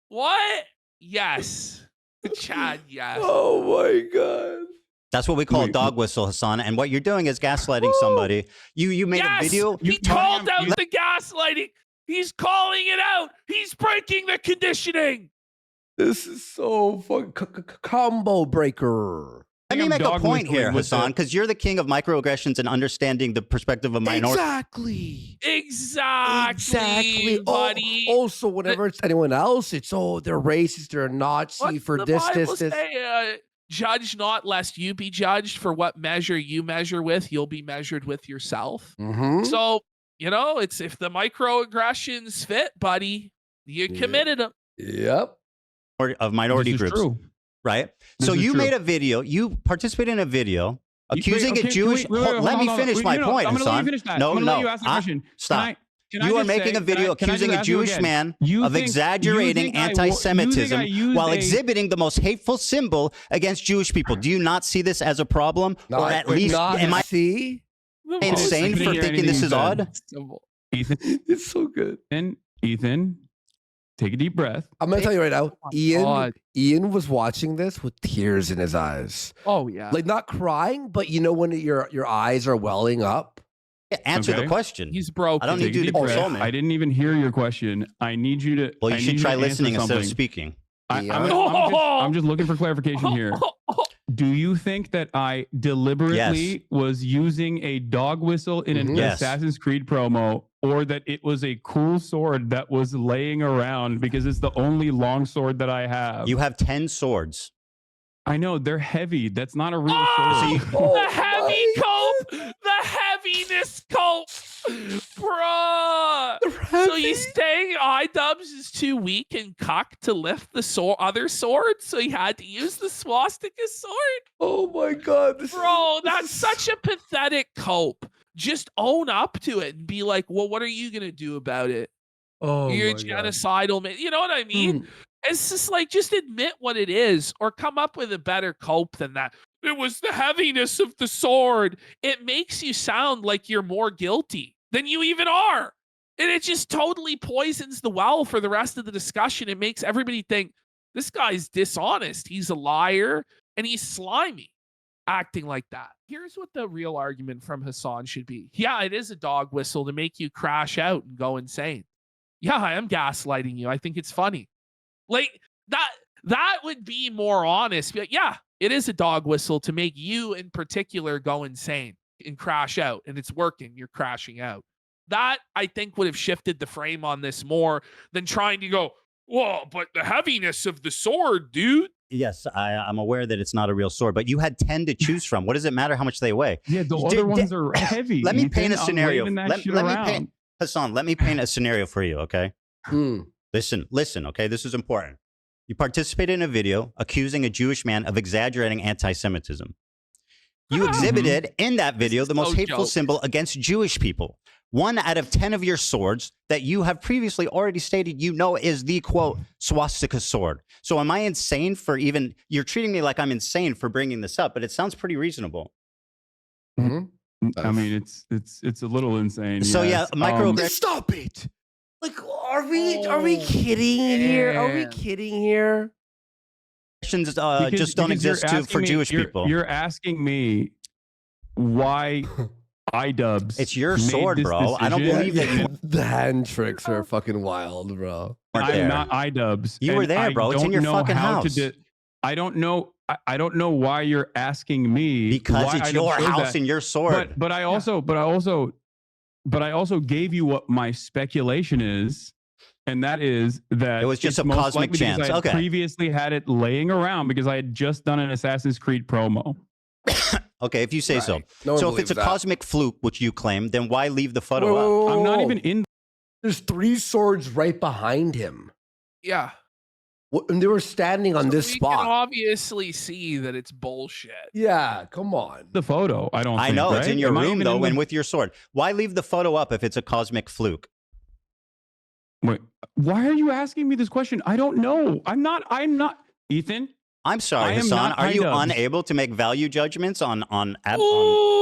What? Yes. Chad, yes. Oh my God. That's what we call a Wait, dog whistle, Hasan. And what you're doing is gaslighting somebody. You made Yes, a video. he You- called you- out the gaslighting. He's calling it out. He's breaking the conditioning. This is so fucking combo breaker. Let me I'm make a dog point whistling here, with Hasan, because you're the king of microaggressions and understanding the perspective of minorities. Exactly, buddy. Also, whenever it's anyone else, it's they're racist, they're a Nazi What's for the this. Bible say? Judge not, lest you be judged. For what measure you measure with, you'll be measured with yourself. Mm-hmm. So, you know, it's if the microaggressions fit, buddy, you Yeah. committed them. Yep. Of minority This is groups, true. right? This So is you true. made a video. You participated in a video accusing Wait, a Jewish. Let me finish my point, I'm going to let you Hasan. finish that. No, I'm going to let you no. ask the question. Stop. Can I You are just making say- a video can I just accusing a ask you Jewish again? man You of think- exaggerating you think I anti-Semitism used while a- exhibiting the most hateful symbol against Jewish people. Do you not see this as a problem? Or at least, am I see? The insane most for hear thinking this is anything odd? symbol. Ethan, It's so good. Ethan, take a deep breath. I'm gonna tell you right now, my Ian. God. Ian was watching this with tears in his eyes, Oh yeah. like not crying, but you know when your eyes are welling up. answer the Okay. question? He's broken. I don't need Take a you to deep breath. console me. I didn't even hear your question. I need you to. Well, I you need should try to answer listening instead of something. speaking. I'm just looking for clarification here. Do you think that I deliberately was using a dog whistle in an Mhm. Yes. Assassin's Creed promo, or that it was a cool sword that was laying around because it's the only long sword that I have? You have 10 swords. I know they're heavy. That's not a real Oh! sword. Oh The heavy cope, the heaviness cope, bruh. So you He's saying iDUBBZ is too weak and cuck to lift the other sword, so he had to use the swastika sword. Oh my god, Bro, that's such a pathetic cope. Just own up to it and be like, well, what are you gonna do about it? You're genocidal, man. You know what I mean? It's just like, just admit what it is, or come up with a better cope than that. It was the heaviness of the sword. It makes you sound like you're more guilty than you even are. And it just totally poisons the well for the rest of the discussion. It makes everybody think this guy's dishonest. He's a liar and he's slimy acting like that. Here's what the real argument from Hasan should be. Yeah, it is a dog whistle to make you crash out and go insane. Yeah, I am gaslighting you. I think it's funny. Like that would be more honest. Be like, yeah, it is a dog whistle to make you in particular go insane and crash out, and it's working. You're crashing out. That, I think, would have shifted the frame on this more than trying to go, whoa, but the heaviness of the sword, dude. Yes, I'm aware that it's not a real sword, but you had 10 to choose from. What does it matter how much they weigh? Yeah, the other ones are heavy. Let me paint a scenario. Hassan, let me paint a scenario for you, okay? Listen, okay? This is important. You participated in a video accusing a Jewish man of exaggerating anti-Semitism. You exhibited in that video the most hateful symbol against Jewish people. 1 out of 10 of your swords that you have previously already stated you know is the, quote, swastika sword. So am I insane for even, you're treating me like I'm insane for bringing this up, but it sounds pretty reasonable. I mean, it's a little insane. So yes. Stop it! Like, are we kidding here? Are we kidding here? Questions just don't exist for Jewish people. You're asking me why iDUBBZ. It's your sword, bro. Decision. I don't believe that you. The hand tricks are fucking wild, bro. I'm not iDUBBZ. You were there, bro. It's in your fucking house. I don't know. I don't know why you're asking me. Because it's your house and your sword. But I also gave you what my speculation is, and that is that it was just a cosmic chance. I previously had it laying around because I had just done an Assassin's Creed promo. Okay, if you say so. So if it's a cosmic fluke, which you claim, then why leave the photo up? I'm not even in. There's 3 swords right behind him. Yeah. And they were standing on this spot. You can obviously see that it's bullshit. Yeah, come on. The photo, I don't. I think, know right? it's in your room though, and with your sword. Why leave the photo up if it's a cosmic fluke? Wait, why are you asking me this question? I don't know. I'm not. Ethan. I'm sorry, Hasan. Are you unable to make value judgments on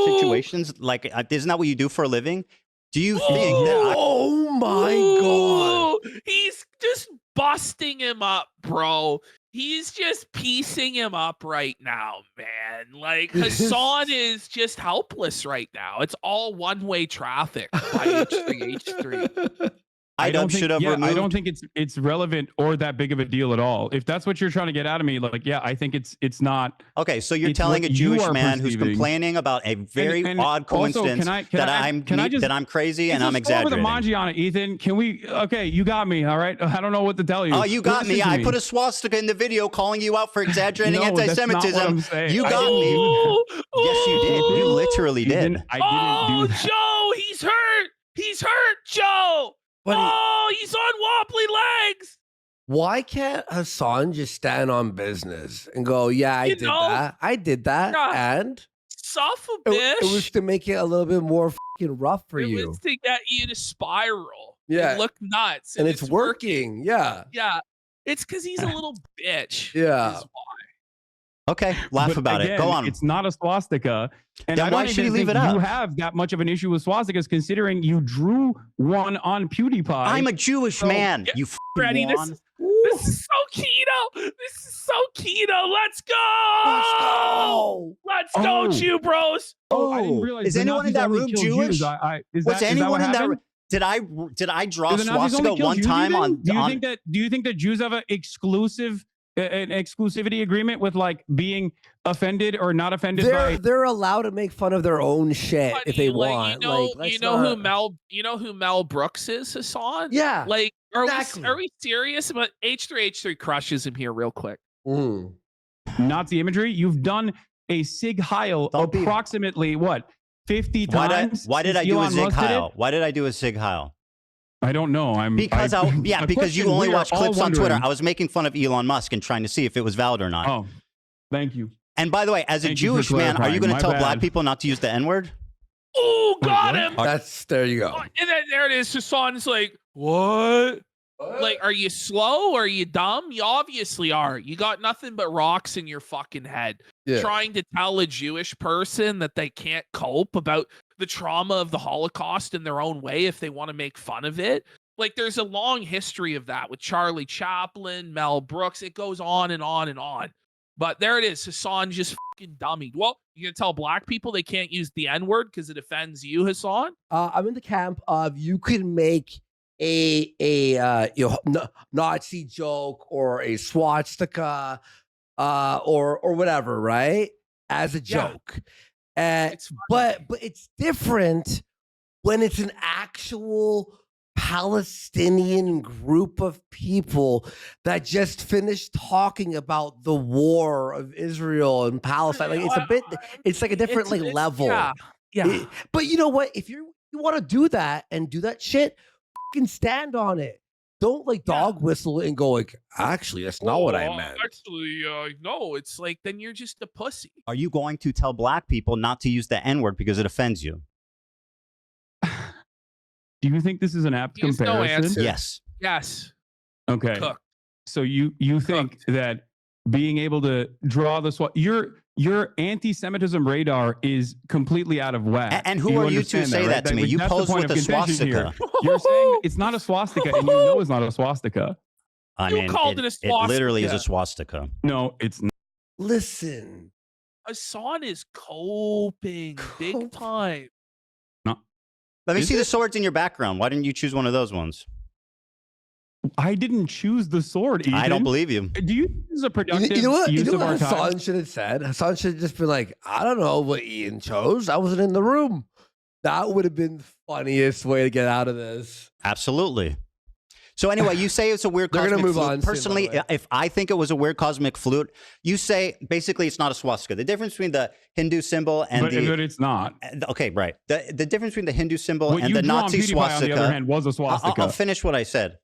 situations? Like, isn't that what you do for a living? Do you think that? Oh my god! He's just busting him up, bro. He's just piecing him up right now, man. Like, Hasan is just helpless right now. It's all one-way traffic by H3H3. I don't think it's relevant or that big of a deal at all. If that's what you're trying to get out of me, like, yeah, I think it's not. Okay, so you're telling a Jewish man who's complaining about a very odd coincidence that I'm crazy and I'm exaggerating. Over the Manji on it, Ethan. Can we? Okay, you got me. All right. I don't know what to tell you. Oh, you got me. I put a swastika in the video calling you out for exaggerating anti-Semitism. You got me. Yes, you did. You literally did. I didn't do that. Joe, he's hurt. He's hurt, Joe. He's on wobbly legs. Why can't Hasan just stand on business and go, yeah, I did that. Yeah. And Suffer, bitch. It was to make it a little bit more fucking rough for you. It was to get you to spiral. Yeah. And look nuts. And it's working. Yeah. Yeah. It's because he's a little bitch. Yeah. Okay, laugh about it. Go on. It's not a swastika. And then why should you leave it up? You have that much of an issue with swastikas, considering you drew one on PewDiePie. I'm a Jewish man. You ready? This is so Kino. This is so Kino. Let's go. Let's go, Jew bros. I didn't realize. Is anyone in that room Jewish? Was anyone in that room? Did I draw swastika one time on? Do you think that Jews have an exclusivity agreement with like being offended or not offended they're allowed to make fun of their own shit if they want. You know who Mel Brooks is, Hasan? Yeah. Like, are we serious about H3H3 crushes him here real quick? Nazi imagery? You've done a Sig Heil approximately what 50 times? Why did I do a Sig Heil? Why did I do a Sig Heil? I don't know. Because a because you question only we are watch all clips on Twitter. wondering- I was making fun of Elon Musk and trying to see if it was valid or not. Oh, thank you. And by the way, as a Thank you for Jewish man, are you clarifying. going to My tell black bad. people not to use the N-word? Oh, got what? him. There you go. Oh, and then there it is. Hassan's like, what? Like, are you slow? Are you dumb? You obviously are. You got nothing but rocks in your fucking head. Yeah. Trying to tell a Jewish person that they can't cope about the trauma of the Holocaust in their own way if they want to make fun of it. Like, there's a long history of that with Charlie Chaplin, Mel Brooks. It goes on and on and on. But there it is. Hassan just fucking dummied. Well, you gonna tell black people they can't use the N-word because it offends you, Hassan? I'm in the camp of you can make a Nazi joke or a swastika or whatever, right? As a Yeah. joke. It's funny. But it's different when it's an actual Palestinian group of people that just finished talking about the war of Israel and Palestine. Like it's like a different It's- level. Yeah. But you know what? If you want to do that and do that shit, fucking stand on it. Don't like dog whistle and go like, actually, that's not what I meant. Actually, no, it's like, then you're just a pussy. Are you going to tell black people not to use the N-word because it offends you? Do you think this is an apt He has no comparison? answer. Yes. Yes. Okay. Cooked. So you think that being able to draw the your anti-Semitism radar is completely out of whack. And who are you to understand say that to me? Like, You that's the pose point with of a contention swastika. here. You're saying it's not a swastika, and you know it's not a swastika. I You mean, called it a it literally is a swastika. swastika. No, it's not. Listen, Hassan is coping big time. Let me Is see the it? swords in your background. Why didn't you choose one of those ones? I didn't choose the sword. I don't Ethan. believe you. Do you think this is a productive you know what? You use know of our what time? Hassan should have said? Hassan should have just been like, I don't know what Ian chose. I wasn't in the room. That would have been the funniest way to get out of this. Absolutely. So anyway, you say it's a weird They're cosmic gonna move flute. on soon, by the Personally, way. if I think it was a weird cosmic flute, you say basically it's not a swastika. The difference between the Hindu symbol and but it's not. okay, right. The difference between the Hindu symbol What and you the drew on Nazi PewDiePie, on the other swastika. hand, was a swastika. I'll finish what I said.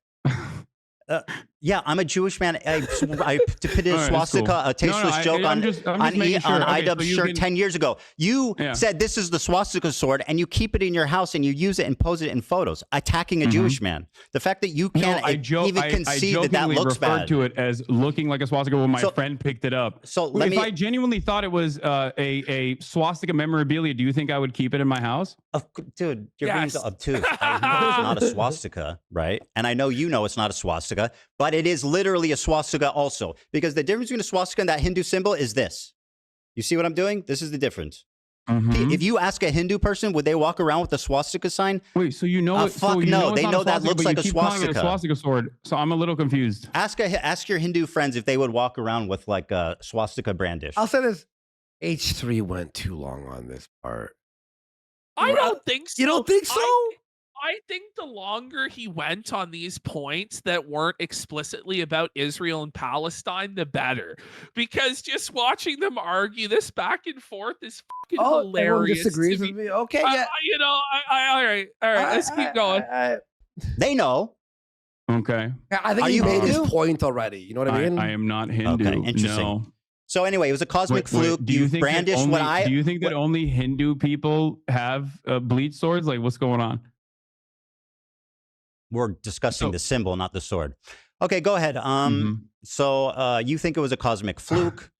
Yeah, I'm a Jewish man. I depicted a All right, that's swastika, cool. a tasteless joke I'm on just on making sure. Okay, iDUBBZ so you shirt can- 10 years ago. You Yeah. said this is the swastika sword, and you keep it in your house and you use it and pose it in photos, attacking a Jewish man. The fact that you can't even concede that jokingly looks referred bad. to it as looking like a swastika when my So- friend picked it up. So let If me. I genuinely thought it was a swastika memorabilia, do you think I would keep it in my house? Dude, you're Yes. being obtuse. I know it's not a swastika, right? And I know you know it's not a swastika, but it is literally a swastika also. Because the difference between a swastika and that Hindu symbol is this. You see what I'm doing? This is the difference. Mhm. If you ask a Hindu person, would they walk around with a swastika sign? Wait, so you know? fuck so you no, it's they not know a that swastika, looks but like you a keep calling it swastika. swastika sword. So I'm a little confused. Ask your Hindu friends if they would walk around with like a swastika brandish. I'll say this. H3 went too long on this part. I don't think so. You don't think so? I think the longer he went on these points that weren't explicitly about Israel and Palestine, the better. Because just watching them argue this back and forth is fucking Everyone hilarious. disagrees to with me. me. Okay, yeah. All right, let's keep going. They know. Okay. I think Are he you made his Hindu? point already. You know what I mean? I am not Hindu. Okay, interesting. No. So anyway, it was a cosmic Wait, fluke. do you think that brandished only, what I. do you think that what- only Hindu people have bleed swords? Like, what's going on? We're discussing So- the symbol, not the sword. Okay, go ahead. Mhm. So you think it was a cosmic fluke?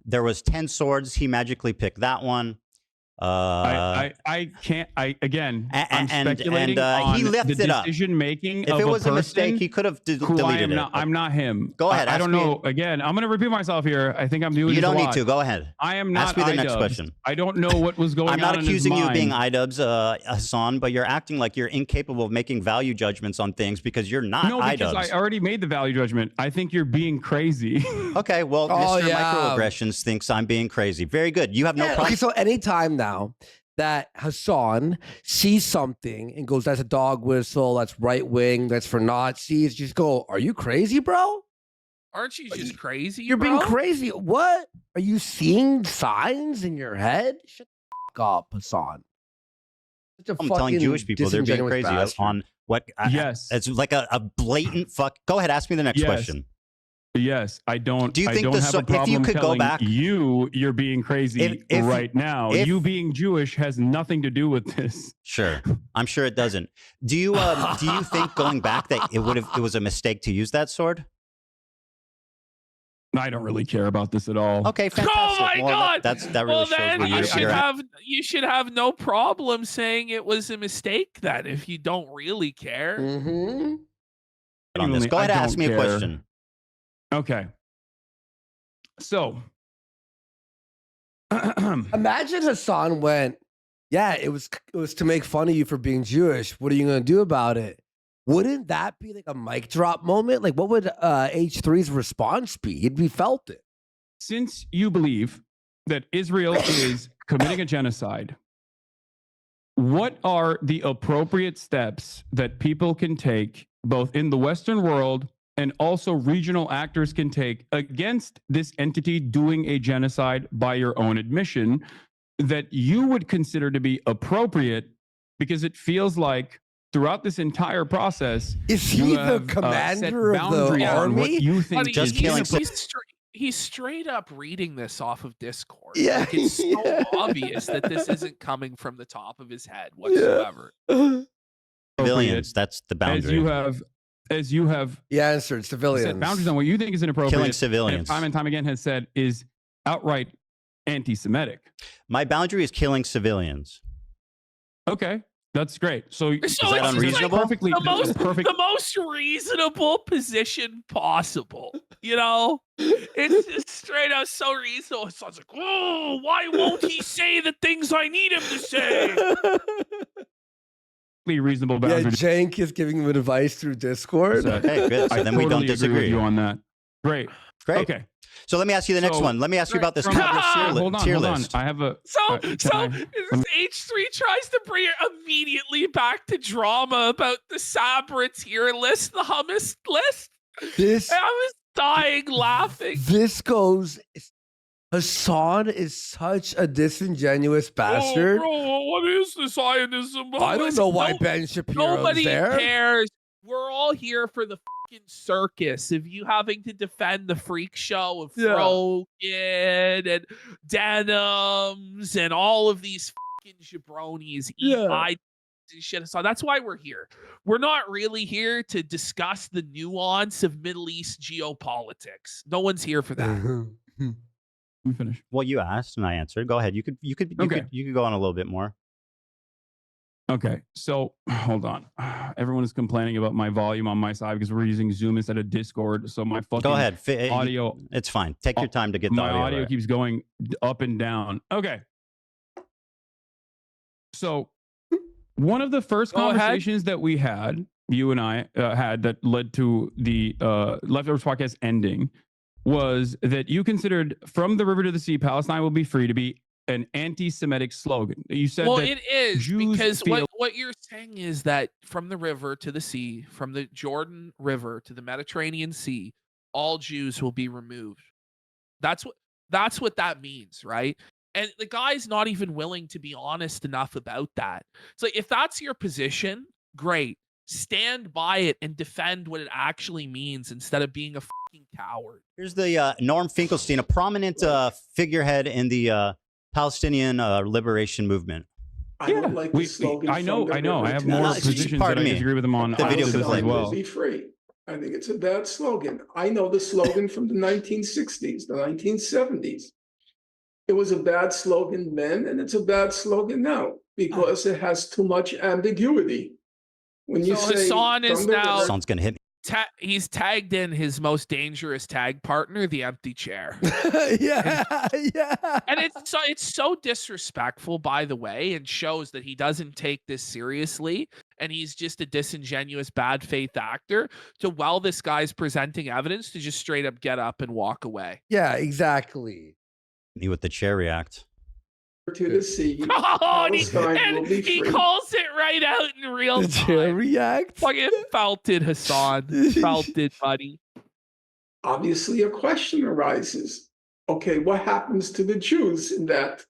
There was 10 swords. He magically picked that one. I can't. I'm and speculating he on left the it up. decision making If of it was a person mistake, he could have who I deleted am it. not. I'm not him. Go ahead, I ask don't me- know. Again, I'm going to repeat myself here. I think I'm doing. You this don't a need lot. to. Go ahead. I am not. Ask me the next iDUBBZ. question. I don't know what was going on. I'm not in his accusing you of being mind. iDUBBZ, Hassan, but you're acting like you're incapable of making value judgments on things because you're not No, because iDUBBZ. I already made the value judgment. I think you're being crazy. Okay, well, Oh, Mr. yeah. Microaggressions thinks I'm being crazy. Very good. You have no Yeah, problem. okay, so anytime now that Hassan sees something and goes, that's a dog whistle, that's right wing, that's for Nazis, just go, are you crazy, bro? Aren't you just crazy? You're being bro? crazy. What? Are you seeing signs in your head? Shut the fuck up, Hassan. Such a I'm telling fucking Jewish people they're being disingenuous crazy bastard. on what. Yes. It's like a blatant fuck. Go ahead, ask me the next Yes. question. Yes, I don't. Do you I think don't the have so- a problem if you could go telling back, you're being crazy if right now. if- You being Jewish has nothing to do with this. Sure, I'm sure it doesn't. Do you think going back that it was a mistake to use that sword? I don't really care about this at all. Okay, fantastic. Oh my Well, God! that really Well, shows then where you should have no problem saying it was a mistake. Then, if you don't really care. Mm-hmm. on this. Go I ahead, and ask don't me a care. question. Okay. So, Imagine Hassan went, yeah, it was to make fun of you for being Jewish. What are you gonna do about it? Wouldn't that be like a mic drop moment? Like, what would H3's response be? He'd be felt it. since you believe that Israel is committing a genocide, what are the appropriate steps that people can take, both in the Western world and also regional actors can take against this entity doing a genocide by your own admission, that you would consider to be appropriate? Because it feels like throughout this entire process, Is he you the have, commander set of the boundaries on what army? you think Buddy, Just is killing he's straight up reading this off of Discord. Yeah, Like, it's so yeah. obvious that this isn't coming from the top of his head whatsoever. Civilians, that's the boundary. as you have He answered civilians. set boundaries on what you think is inappropriate, Killing and civilians. time and time again has said is outright anti-Semitic. My boundary is killing civilians. Okay, that's great. So So that it's just, like, unreasonable? Perfectly, the most reasonable position possible. You know, it's just straight out so reasonable. So it's like, oh, why won't he say the things I need him to say? reasonable Yeah, boundary. Jank is giving him advice through Discord. So- Okay, good. So I then we don't totally agree with disagree. you on that. Great. Great. Okay. So let me ask you the next So- one. Let me ask you about this From- Congress tier hold on. list. I have a. So can so I- H3 tries to bring it immediately back to drama about the Sabra tier list, the hummus list. This And I was dying laughing. this goes. Hassan is such a disingenuous bastard. Oh, bro, what is the Zionism? I don't know why Ben Shapiro's Nobody there. cares. We're all here for the fucking circus of you having to defend the freak show of Yeah. Frokin and Denims and all of these fucking jabronis. Yeah. And shit. So that's why we're here. We're not really here to discuss the nuance of Middle East geopolitics. No one's here for that. Let me finish. Well, you asked and I answered. Go ahead. You could go on a little bit more. Okay, so hold on. Everyone is complaining about my volume on my side because we're using Zoom instead of Discord. So my fucking Go ahead. audio, It's fine. Take your time to get the my audio. audio right. keeps going up and down. Okay. So one of the first Go ahead. conversations that we had, you and I had, that led to the Leftovers podcast ending, was that you considered "From the River to the Sea, Palestine will be free" to be an anti-Semitic slogan. You said Well, that it is Jews because feel- what you're saying is that from the river to the sea, from the Jordan River to the Mediterranean Sea, all Jews will be removed. That's what that means, right? And the guy's not even willing to be honest enough about that. So if that's your position, great. Stand by it and defend what it actually means instead of being a fucking coward. Here's the Norm Finkelstein, a prominent figurehead in the Palestinian liberation movement. I don't like the slogan. I know. from the I river have to more the no, sea. positions that pardon I me. disagree with them on. The I video don't this like as it well. to be free. I think it's a bad slogan. I know the slogan from the 1960s, the 1970s. It was a bad slogan then, and it's a bad slogan now because it has too much ambiguity. When you So say Hassan is from the now- river- Someone's gonna hit me. He's tagged in his most dangerous tag partner, the empty chair. yeah, yeah. And it's so disrespectful, by the way, and shows that he doesn't take this seriously, and he's just a disingenuous, bad faith actor. To while this guy's presenting evidence, to just straight up get up and walk away. Yeah, exactly. Me with the chair react. to the sea, Oh, and Palestine will be he free. calls it right out in real The chair time. react. Fucking felt it, Hassan. Felt it, buddy. Obviously, a question arises. Okay, what happens to the Jews in that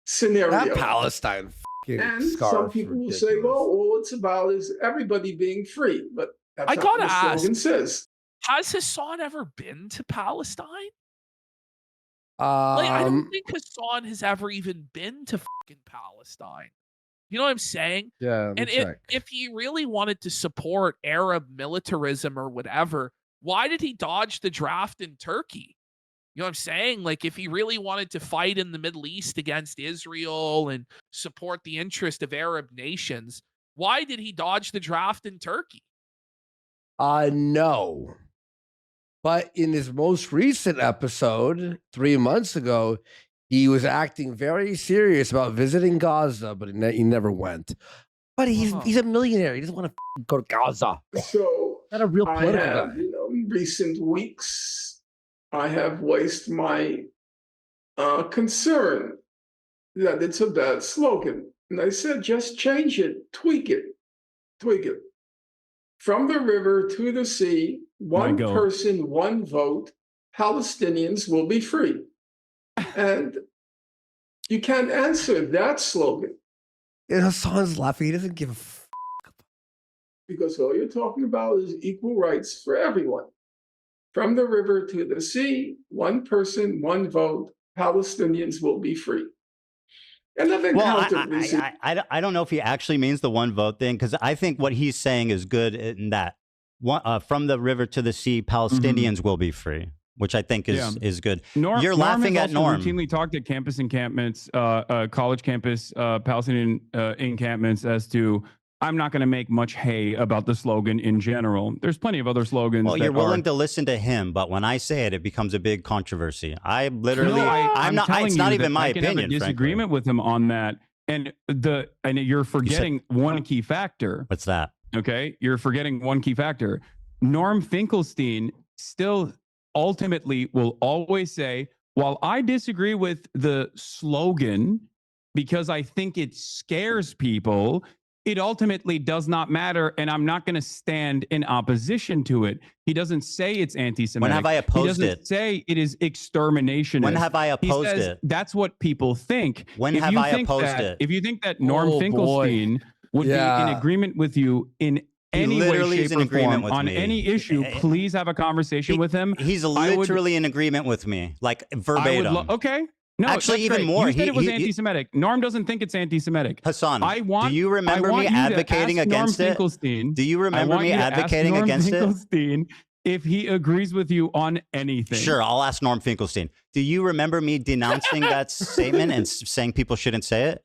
scenario? That Palestine fucking And some scarf. people will say, Ridiculous. well, all it's about is everybody being free. But that's I not what gotta the slogan ask. says. Has Hassan ever been to Palestine? Like, I don't think Hassan has ever even been to fucking Palestine. You know what I'm saying? Yeah, let me And check. if he really wanted to support Arab militarism or whatever, why did he dodge the draft in Turkey? You know what I'm saying? Like, if he really wanted to fight in the Middle East against Israel and support the interest of Arab nations, why did he dodge the draft in Turkey? No. But in his most recent episode, 3 months ago, he was acting very serious about visiting Gaza, but he never went. But he's a millionaire. He doesn't want to go to Gaza. So Not a real I political have, guy. in recent weeks, I have voiced my concern that it's a bad slogan. And I said, just change it, tweak it. From the river to the sea, one God. person, one vote, Palestinians will be free. And you can't answer that slogan And Hassan's laughing. He doesn't give a because all you're talking about is equal rights for everyone. From the river to the sea, one person, one vote, Palestinians will be free. And I've encountered recently. I don't know if he actually means the one vote thing, because I think what he's saying is good in that from the river to the sea, Palestinians will be free, which I think is good. You're laughing at Norm. Routinely talked at campus encampments, college campus, Palestinian encampments as to, I'm not going to make much hay about the slogan in general. There's plenty of other slogans. Well, you're willing to listen to him, but when I say it, it becomes a big controversy. I literally, I'm not. It's not even my opinion. I have a disagreement with him on that, and you're forgetting one key factor. What's that? Okay, you're forgetting one key factor. Norm Finkelstein still ultimately will always say, while I disagree with the slogan because I think it scares people, it ultimately does not matter, and I'm not going to stand in opposition to it. He doesn't say it's anti-Semitic. When have I opposed it? He doesn't say it is exterminationist. When have I opposed he says it? That's what people think. When have I opposed it? If you think that Norm Finkelstein would be in agreement with you in any way, shape, or form on any issue, please have a conversation with him. He's literally in agreement with me, like verbatim. Okay. No, actually, even more. You said it was anti-Semitic. Norm doesn't think it's anti-Semitic. Hassan, do you remember me advocating against it? Do you remember me advocating against it? If he agrees with you on anything. Sure, I'll ask Norm Finkelstein. Do you remember me denouncing that statement and saying people shouldn't say it?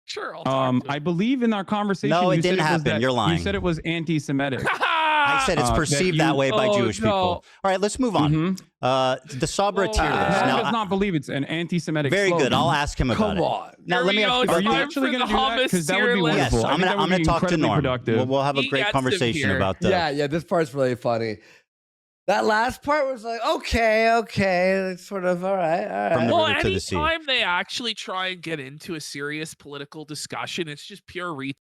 Sure. I believe in our conversation. No, it didn't happen. You're lying. You said it was anti-Semitic. I said it's perceived that way by Jewish people. All right, let's move on. The Sabra tier list. Now, does not believe it's an anti-Semitic Very slogan. good. I'll ask him about it. Now, let me ask you. Are you actually going to do that? Because that would be wonderful. Yes, I'm going to talk to Norm. We'll have a great conversation about that. Yeah, this part's really funny. That last part was like, okay, it's sort of all right. From the well, river to the sea. anytime they actually try and get into a serious political discussion, it's just pure retardation.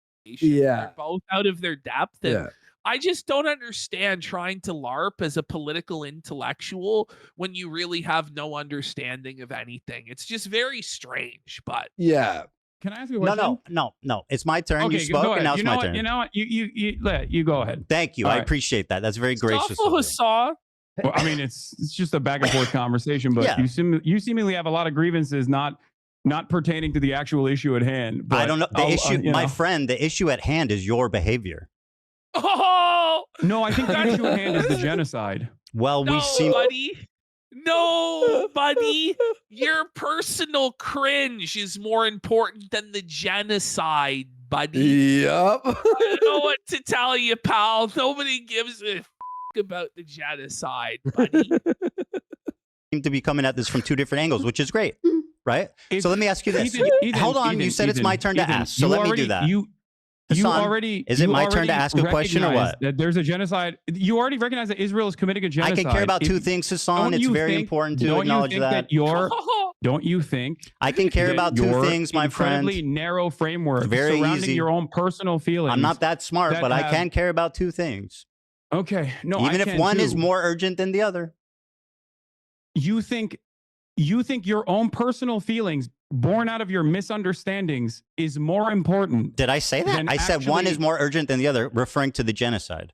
Yeah. They're both out of their depth. And I just don't understand trying to LARP as a political intellectual when you really have no understanding of anything. It's just very strange, but yeah. Can I ask you a question? No. It's my turn. Okay, you spoke, and now it's my turn. You know what? You go ahead. Thank you. I appreciate that. That's very gracious. Well, I mean, it's just a back and forth conversation, but you seemingly have a lot of grievances not pertaining to the actual issue at hand. But I don't know. The issue, my friend, the issue at hand is your behavior. Oh no, I think the issue at hand is the genocide. Well, we see. No, buddy. Your personal cringe is more important than the genocide, buddy. Yep. I don't know what to tell you, pal. Nobody gives a about the genocide, buddy. Seem to be coming at this from two different angles, which is great, right? So let me ask you this. Hold on, you said it's my turn to ask, so let me do that. Is it my turn to ask a question or what? That there's a genocide. You already recognize that Israel is committing a genocide. I can care about two things, Hassan. It's very important to acknowledge that. Don't you think? I can care about two things, my friend. Incredibly narrow framework surrounding your own personal feelings. I'm not that smart, but I can care about two things. Okay, no, even if one is more urgent than the other. You think your own personal feelings born out of your misunderstandings is more important. Did I say that? Then I said one is actually- more urgent than the other, referring to the genocide.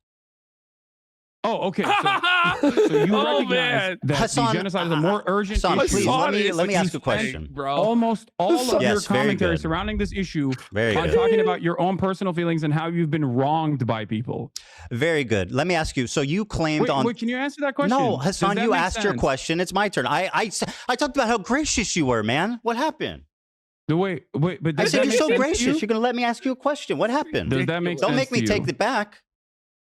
Oh, okay. So you Oh, recognize man. that Hassan, the genocide is a more urgent Hassan, issue. please Hassan let is me like ask a you question. think, bro. Almost all of your Yes, very commentary good. surrounding this issue Very on good. talking about your own personal feelings and how you've been wronged by people. Very good. Let me ask you. So you claimed on. Wait, can you answer that question? No, Does Hassan, that you make asked your sense? question. It's my turn. I talked about how gracious you were, man. What happened? Wait, but I does said that you're make so sense to gracious. you? You're going to let me ask you a question. What happened? Does that make Ridiculous. sense? Don't make me to take you? it back.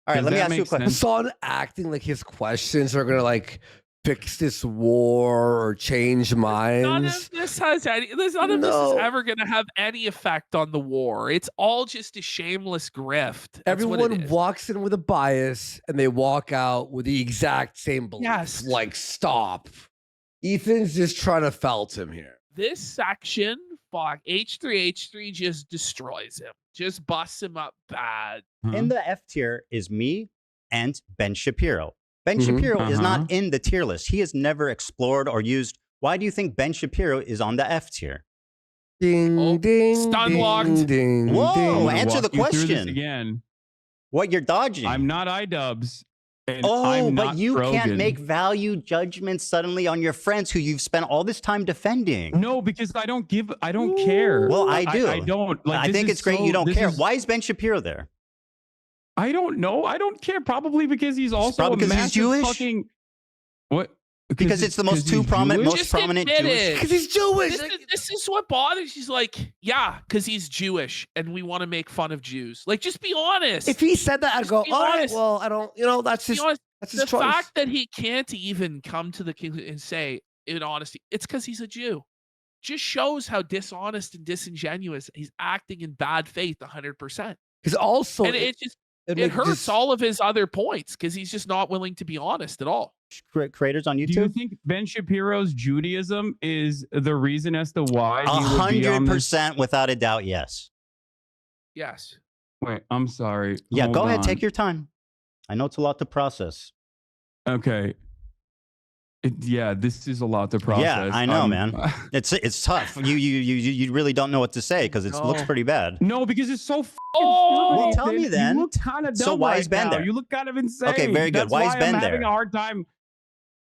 All right, Does let me that ask you a make question. sense? Hassan acting like his questions are gonna like fix this war or change None minds. of this has any. None of this is No. ever going to have any effect on the war. It's all just a shameless grift. That's what it Everyone is. walks in with a bias and they walk out with the exact same belief. Yes. Like, stop. Ethan's just trying to felt him here. This section, fuck, H3 just destroys him. Just busts him up bad. In the F tier is me and Ben Shapiro. Ben Mhm. Shapiro is Uh-huh. not in the tier list. He has never explored or used. Why do you think Ben Shapiro is on the F tier? Ding, Oh, ding, stun ding, locked. ding, Whoa, ding. I'm gonna answer walk the you through this question. again. What you're dodging? I'm not iDUBBZ. And Oh, I'm but not you can't Trojan. make value judgments suddenly on your friends who you've spent all this time defending. No, because I don't care. Well, I do. I don't. Like, I this think is it's great so- you don't this care. is- Why is Ben Shapiro there? I don't know. I don't care. Probably because he's also probably a because he's massive Jewish? fucking. What? Because it's the most two prominent, Jewish? most Just prominent admit Jewish. it. Because he's Jewish. This is what bothers. She's like, yeah, because he's Jewish and we want to make fun of Jews. Like, just be honest. If he said that, I'd Just go, be all right, honest. well, I don't, that's Be his, honest. that's his The choice. fact that he can't even come to the king and say, in honesty, it's because he's a Jew. Just shows how dishonest and disingenuous he's acting in bad faith 100%. Because also, And it makes hurts this- all of his other points because he's just not willing to be honest at all. Creators on Do you YouTube. think Ben Shapiro's Judaism is the reason as to why he would be on this? 100% without a doubt, yes. Yes. Wait, I'm sorry. Yeah, Hold go ahead, on. take your time. I know it's a lot to process. Okay. Yeah, this is a lot to process. Yeah, I know, man. It's tough. You really don't know what to say because it looks No. pretty bad. No, because it's so fucking Oh! stupid, Well, tell Ethan. me then. You look kind of dumb So why right is Ben now. there? You look kind of insane. Okay, very good. That's Why is Ben I'm having there? a hard time.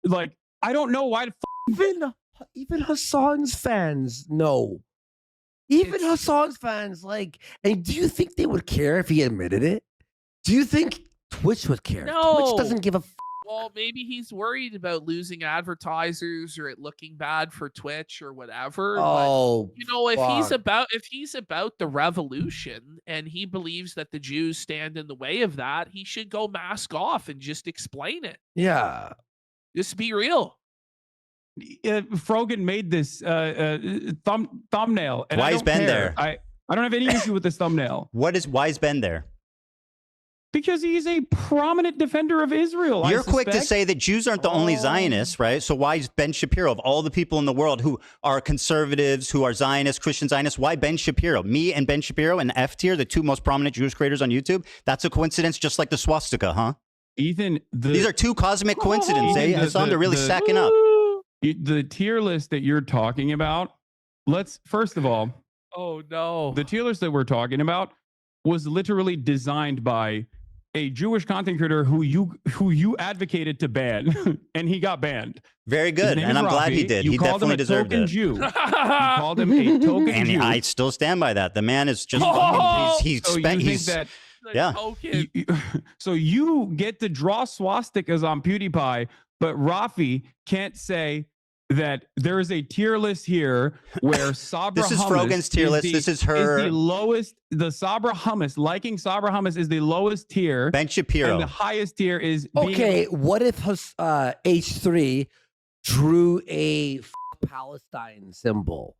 Like, I don't know why. even Hassan's fans know. Even It's- Hassan's fans, like, and do you think they would care if he admitted it? Do you think Twitch would care? No. Twitch doesn't give a Well, maybe he's worried about losing advertisers or it looking bad for Twitch or whatever. but, Oh, you know, if he's fuck. about the revolution and he believes that the Jews stand in the way of that, he should go mask off and just explain it. Yeah. Just be real. Frogan made this thumbnail. And Why I is don't Ben care. there? I don't have any issue with this thumbnail Why is Ben there? because he's a prominent defender of Israel. You're I quick to suspect. say that Jews aren't the only Oh. Zionists, right? So why is Ben Shapiro, of all the people in the world who are conservatives, who are Zionists, Christian Zionists, why Ben Shapiro? Me and Ben Shapiro and F tier, the two most prominent Jewish creators on YouTube. That's a coincidence, just like the swastika, huh? Ethan, These are two cosmic coincidences. Eh? Ethan, Hassan, they're really the- stacking up. the tier list that you're talking about. First of all, Oh no. the tier list that we're talking about was literally designed by a Jewish content creator who you advocated to ban, and he got banned. Very His good, name and is I'm glad he Rafi. did. You He called definitely him a deserved token it. Jew. You called him a token And Jew. I still stand by that. The man is just Oh! he's so spent. you think He's that yeah. Token. so you get to draw swastikas on PewDiePie, but Rafi can't say that there is a tier list here where Sabra This is hummus Frogan's tier list. This is her- the lowest. The Sabra hummus, liking Sabra hummus is the lowest tier, Ben Shapiro. and the highest tier is being Okay, what if H3 drew a Palestine symbol?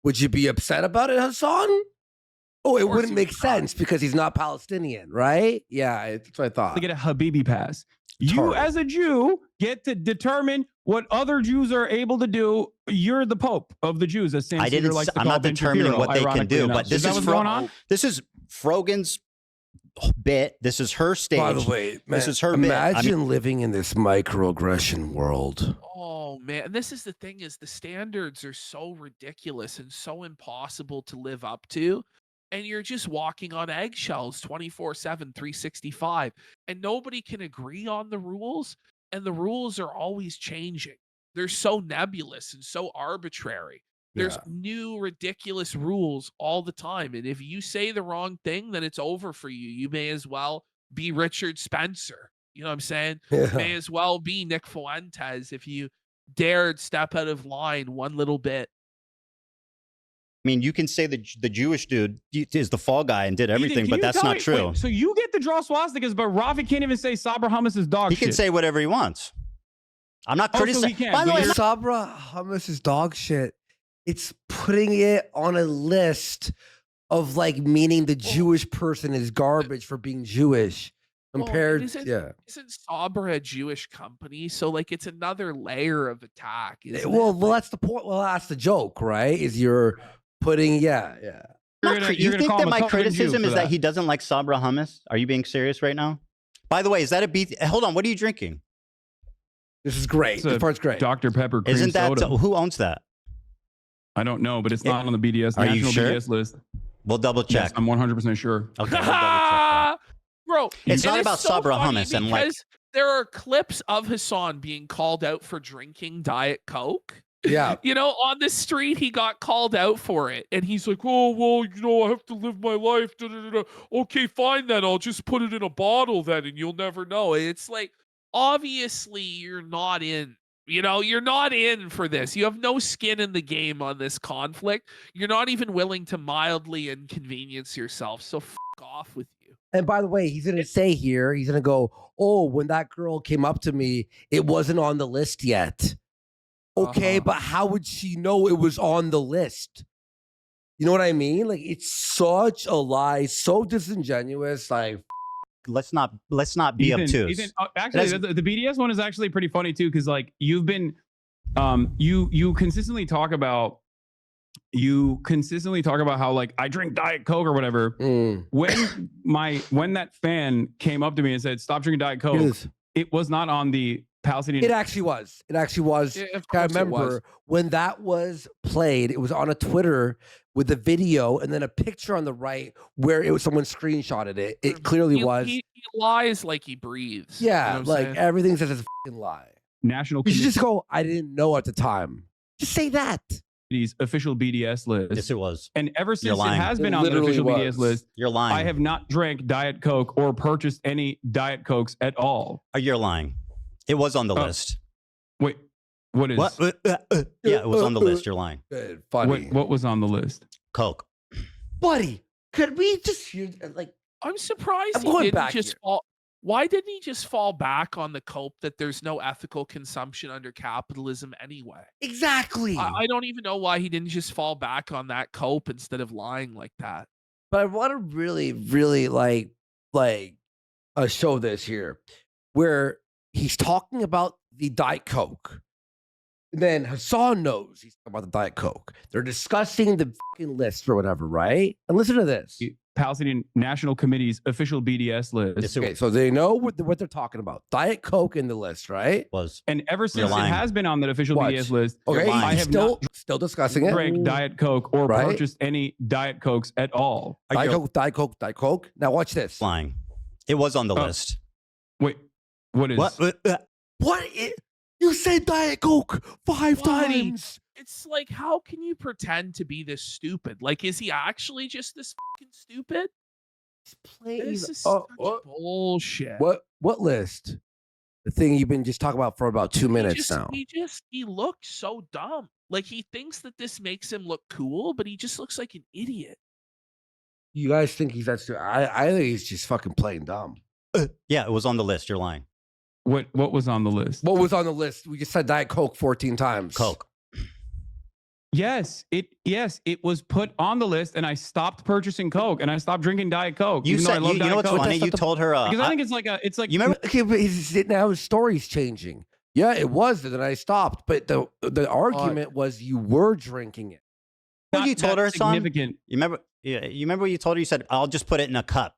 Would you be upset about it, Hassan? Oh, it course wouldn't he make would not. sense because he's not Palestinian, right? Yeah, that's what I thought. to get a Habibi pass. You, horrible. as a Jew, get to determine what other Jews are able to do. You're the Pope of the Jews, as Sam I Seeger didn't. likes to I'm call not Ben determining Shapiro, what they can ironically do, enough. but this that is what's going on? This is Frogan's bit. This is her stage. By the way, this is her bit. imagine I mean, living in this microaggression world. Oh man, this is the thing is the standards are so ridiculous and so impossible to live up to. And you're just walking on eggshells 24/7, 365. And nobody can agree on the rules. And the rules are always changing. They're so nebulous and so arbitrary. There's Yeah. new ridiculous rules all the time. And if you say the wrong thing, then it's over for you. You may as well be Richard Spencer. You know what I'm saying? May Yeah. as well be Nick Fuentes if you dared step out of line one little bit. I mean, you can say the Jewish dude is the fall guy and did Ethan, everything, can but you that's tell not me- true. wait, so you get to draw swastikas, but Rafi can't even say Sabra hummus is dog He shit. can say whatever he wants. I'm not Oh, so criticizing. he can, By the but way, you're- Sabra hummus is dog shit. It's putting it on a list of like meaning the Jewish person is garbage for being Jewish Well, compared. isn't Yeah. Sabra a Jewish company? So like it's another layer of attack. Isn't Well, it? well, that's the point. Well, that's the joke, right? Is you're putting, yeah. You're not gonna- cri- you're you gonna think call that him a my covenant Jew criticism for is that he doesn't like Sabra hummus? Are you being serious right now? By the way, is that a beat? Hold on, what are you drinking? This is great. It's This a part's great. Dr. Pepper cream Isn't that soda. who owns that? I don't know, but it's not on the BDS Are you national sure? BDS list. We'll double check. Yes, I'm 100% sure. Okay, we'll double check that. Bro, It's and not about so Sabra funny hummus and, like- because there are clips of Hassan being called out for drinking Diet Coke. Yeah. You know, on the street, he got called out for it. And he's like, oh, well, you know, I have to live my life. Da, da, da, da. Okay, fine then. I'll just put it in a bottle then and you'll never know. And it's like, obviously, you're not in. You know, you're not in for this. You have no skin in the game on this conflict. You're not even willing to mildly inconvenience yourself. So off with you. And by the way, he's going to say here, he's going to go, oh, when that girl came up to me, it wasn't on the list yet. Okay, Uh-huh. but how would she know it was on the list? You know what I mean? Like, it's such a lie, so disingenuous. Like, Let's not be obtuse. Actually, That's- the BDS one is actually pretty funny too, because like you've been, you consistently talk about how like I drink Diet Coke or whatever. When that fan came up to me and said stop drinking Diet Coke, yes. it was not on the Palestinian. It actually was. It actually was. Yeah, of I course it was. remember when that was played, it was on a Twitter with a video and then a picture on the right where it was someone screenshotted it. It clearly was. He lies like he breathes. You Yeah, know what I'm like saying? everything says it's a fucking lie. National You should just go, I didn't know at the time. Just say that. Committee's official BDS list. Yes, it was. And ever since it lying. has It been on the literally official was. BDS list, You're lying. I have not drank Diet Coke or purchased any Diet Cokes at all. You're lying. It was on the Oh. list. Wait, what is What? Yeah, it was on the list. You're lying. Good, funny. what was on the list? Coke. Buddy, could we just hear, like, I'm surprised I'm he going didn't back just here. fall. Why didn't he just fall back on the cope that there's no ethical consumption under capitalism anyway? exactly. I don't even know why he didn't just fall back on that cope instead of lying like that. But I want to really, really like show this here, where he's talking about the Diet Coke. And then Hassan knows he's talking about the Diet Coke. They're discussing the fucking list or whatever, right? And listen to this. Palestinian National Committee's official BDS list. Yes, it Okay, so they know what they're talking about. Diet Coke in the list, right? was. And ever since it lying. has been on the official What? BDS list, Okay, lying. I he's have still discussing it. drank Diet Coke or Right. purchased any Diet Cokes at all. Diet Coke, Diet Coke, Diet Coke. Now watch this. Lying. It was on the Oh. list. Wait, what is? What? You said Diet Coke 5 Buddy. times. It's like, how can you pretend to be this stupid? Like, is he actually just this fucking stupid? This is such bullshit. What list? The thing you've been just talking about for about 2 minutes now. He looks so dumb. Like he thinks that this makes him look cool, but he just looks like an idiot. You guys think he's that stupid? I think he's just fucking plain dumb. Yeah, it was on the list. You're lying. What was on the list? What was on the list? We just said Diet Coke 14 times. Coke. Yes, it was put on the list, and I stopped purchasing Coke, and I stopped drinking Diet Coke. You even though I said love you Diet know what's Coke. funny? That's not You the- told her. Because I think it's like you remember? Okay, but now his story's changing. Yeah, it was, and then I stopped. But the argument was you were drinking it. What you told that her, son? significant. You remember? Yeah, you remember what you told her? You said, "I'll just put it in a cup."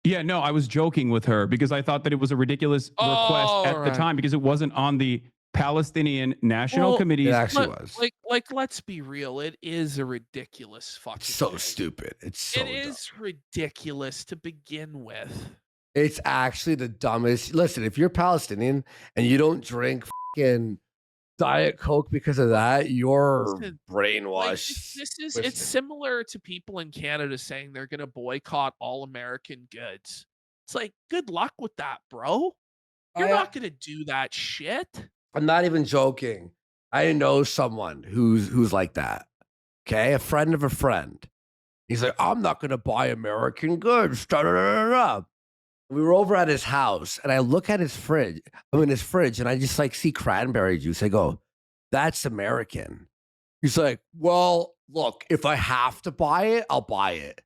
Yeah, no, I was joking with her because I thought that it was a ridiculous request Oh, at the right. time because it wasn't on the Palestinian National Well, It Committee's. actually But, was. let's be real. It is a ridiculous fucking It's so thing. stupid. It's so It dumb. is ridiculous to begin with. It's actually the dumbest. Listen, if you're Palestinian and you don't drink fucking Diet Coke because of that, you're Listen, brainwashed. It's Listen. similar to people in Canada saying they're going to boycott all American goods. It's like, good luck with that, bro. You're not going to do that shit. I'm not even joking. I know someone who's like that. Okay, a friend of a friend. He's like, I'm not going to buy American goods. Da, da, da, da, da. We were over at his house, and I look at his fridge. And I just like see cranberry juice. I go, "That's American." He's like, "Well, look, if I have to buy it, I'll buy it."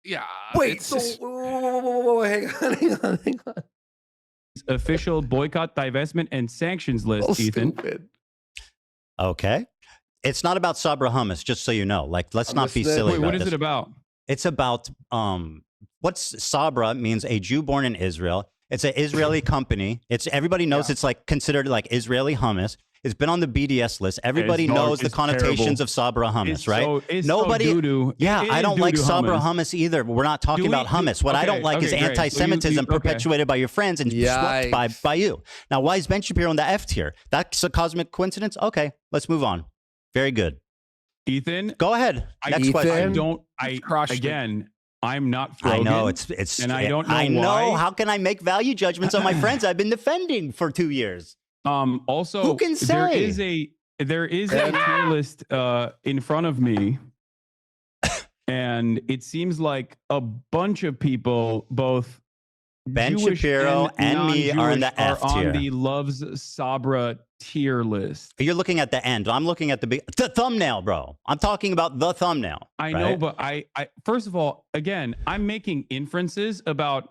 Yeah. Wait, it's so just- hang on. Official boycott, divestment, and sanctions list, So Ethan. stupid. Okay. It's not about Sabra hummus, just so you know. Like, let's I'm not be listening. silly Wait, about what is this. it about? It's about what's Sabra means a Jew born in Israel. It's an Israeli company. It's everybody knows it's like considered like Israeli hummus. It's been on the BDS list. Everybody knows the it's connotations terrible. of Sabra hummus, It's right? so- it's Nobody. so doo-doo. Yeah, It I is don't like doo-doo Sabra hummus either. We're not talking Do we- about hummus. What I don't okay, like is okay, great. So anti-Semitism okay. perpetuated by your friends and swept Yikes. by you. Now, why is Ben Shapiro in the F tier? That's a cosmic coincidence? Okay, let's move on. Very good. Ethan, Go ahead. Next Ethan? question. crushed it. again, I'm not I Frogan. know it's and I don't know I know. why. How can I make value judgments on my friends I've been defending for 2 years? Also, Who can say? there is a tier list in front of me, and it seems like a bunch of people, both Ben Jewish Shapiro and me are in the non-Jewish, F tier. on the Loves Sabra tier list. You're looking at the end. I'm looking at the thumbnail, bro. I'm talking about the thumbnail. I know, but I first of all, again, I'm making inferences about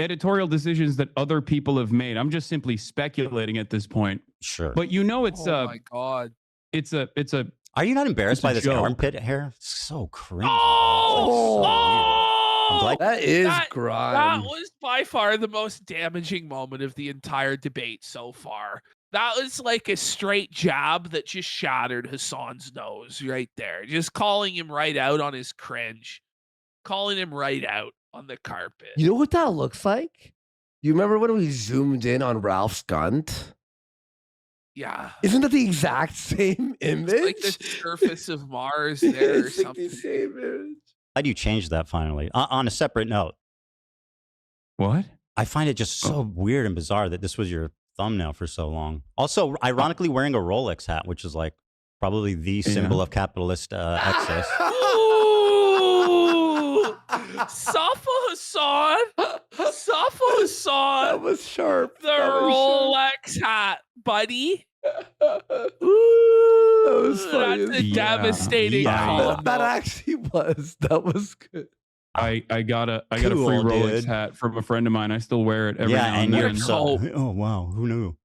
editorial decisions that other people have made. I'm just simply speculating at this point. Sure. But you know, it's oh my God. it's a Are you not embarrassed It's a by this joke. armpit hair? It's so cringy. Oh! It's like so weird. I'm Oh! like, That is That grime. was by far the most damaging moment of the entire debate so far. That was like a straight jab that just shattered Hassan's nose right there. Just calling him right out on his cringe. Calling him right out on the carpet. You know what that looks like? You remember when we zoomed in on Ralph's Gunt? Yeah. Isn't that the exact same image? It's like the surface of Mars there or It's like something. the same image. how do you change that finally? On a separate note, what? I find it just so weird and bizarre that this was your thumbnail for so long. Also, ironically, wearing a Rolex hat, which is like probably the symbol of capitalist excess. Ooh! Safa Hassan. Safa That Hassan. was sharp. The That was Rolex hat, buddy. sharp. That was funny. That's a Yeah. devastating Yeah. call. That actually was. That was good. I got a free Cool, Rolex dude. hat from a friend of mine. I still wear it every Yeah, now and and you're then. so. Oh wow, who knew?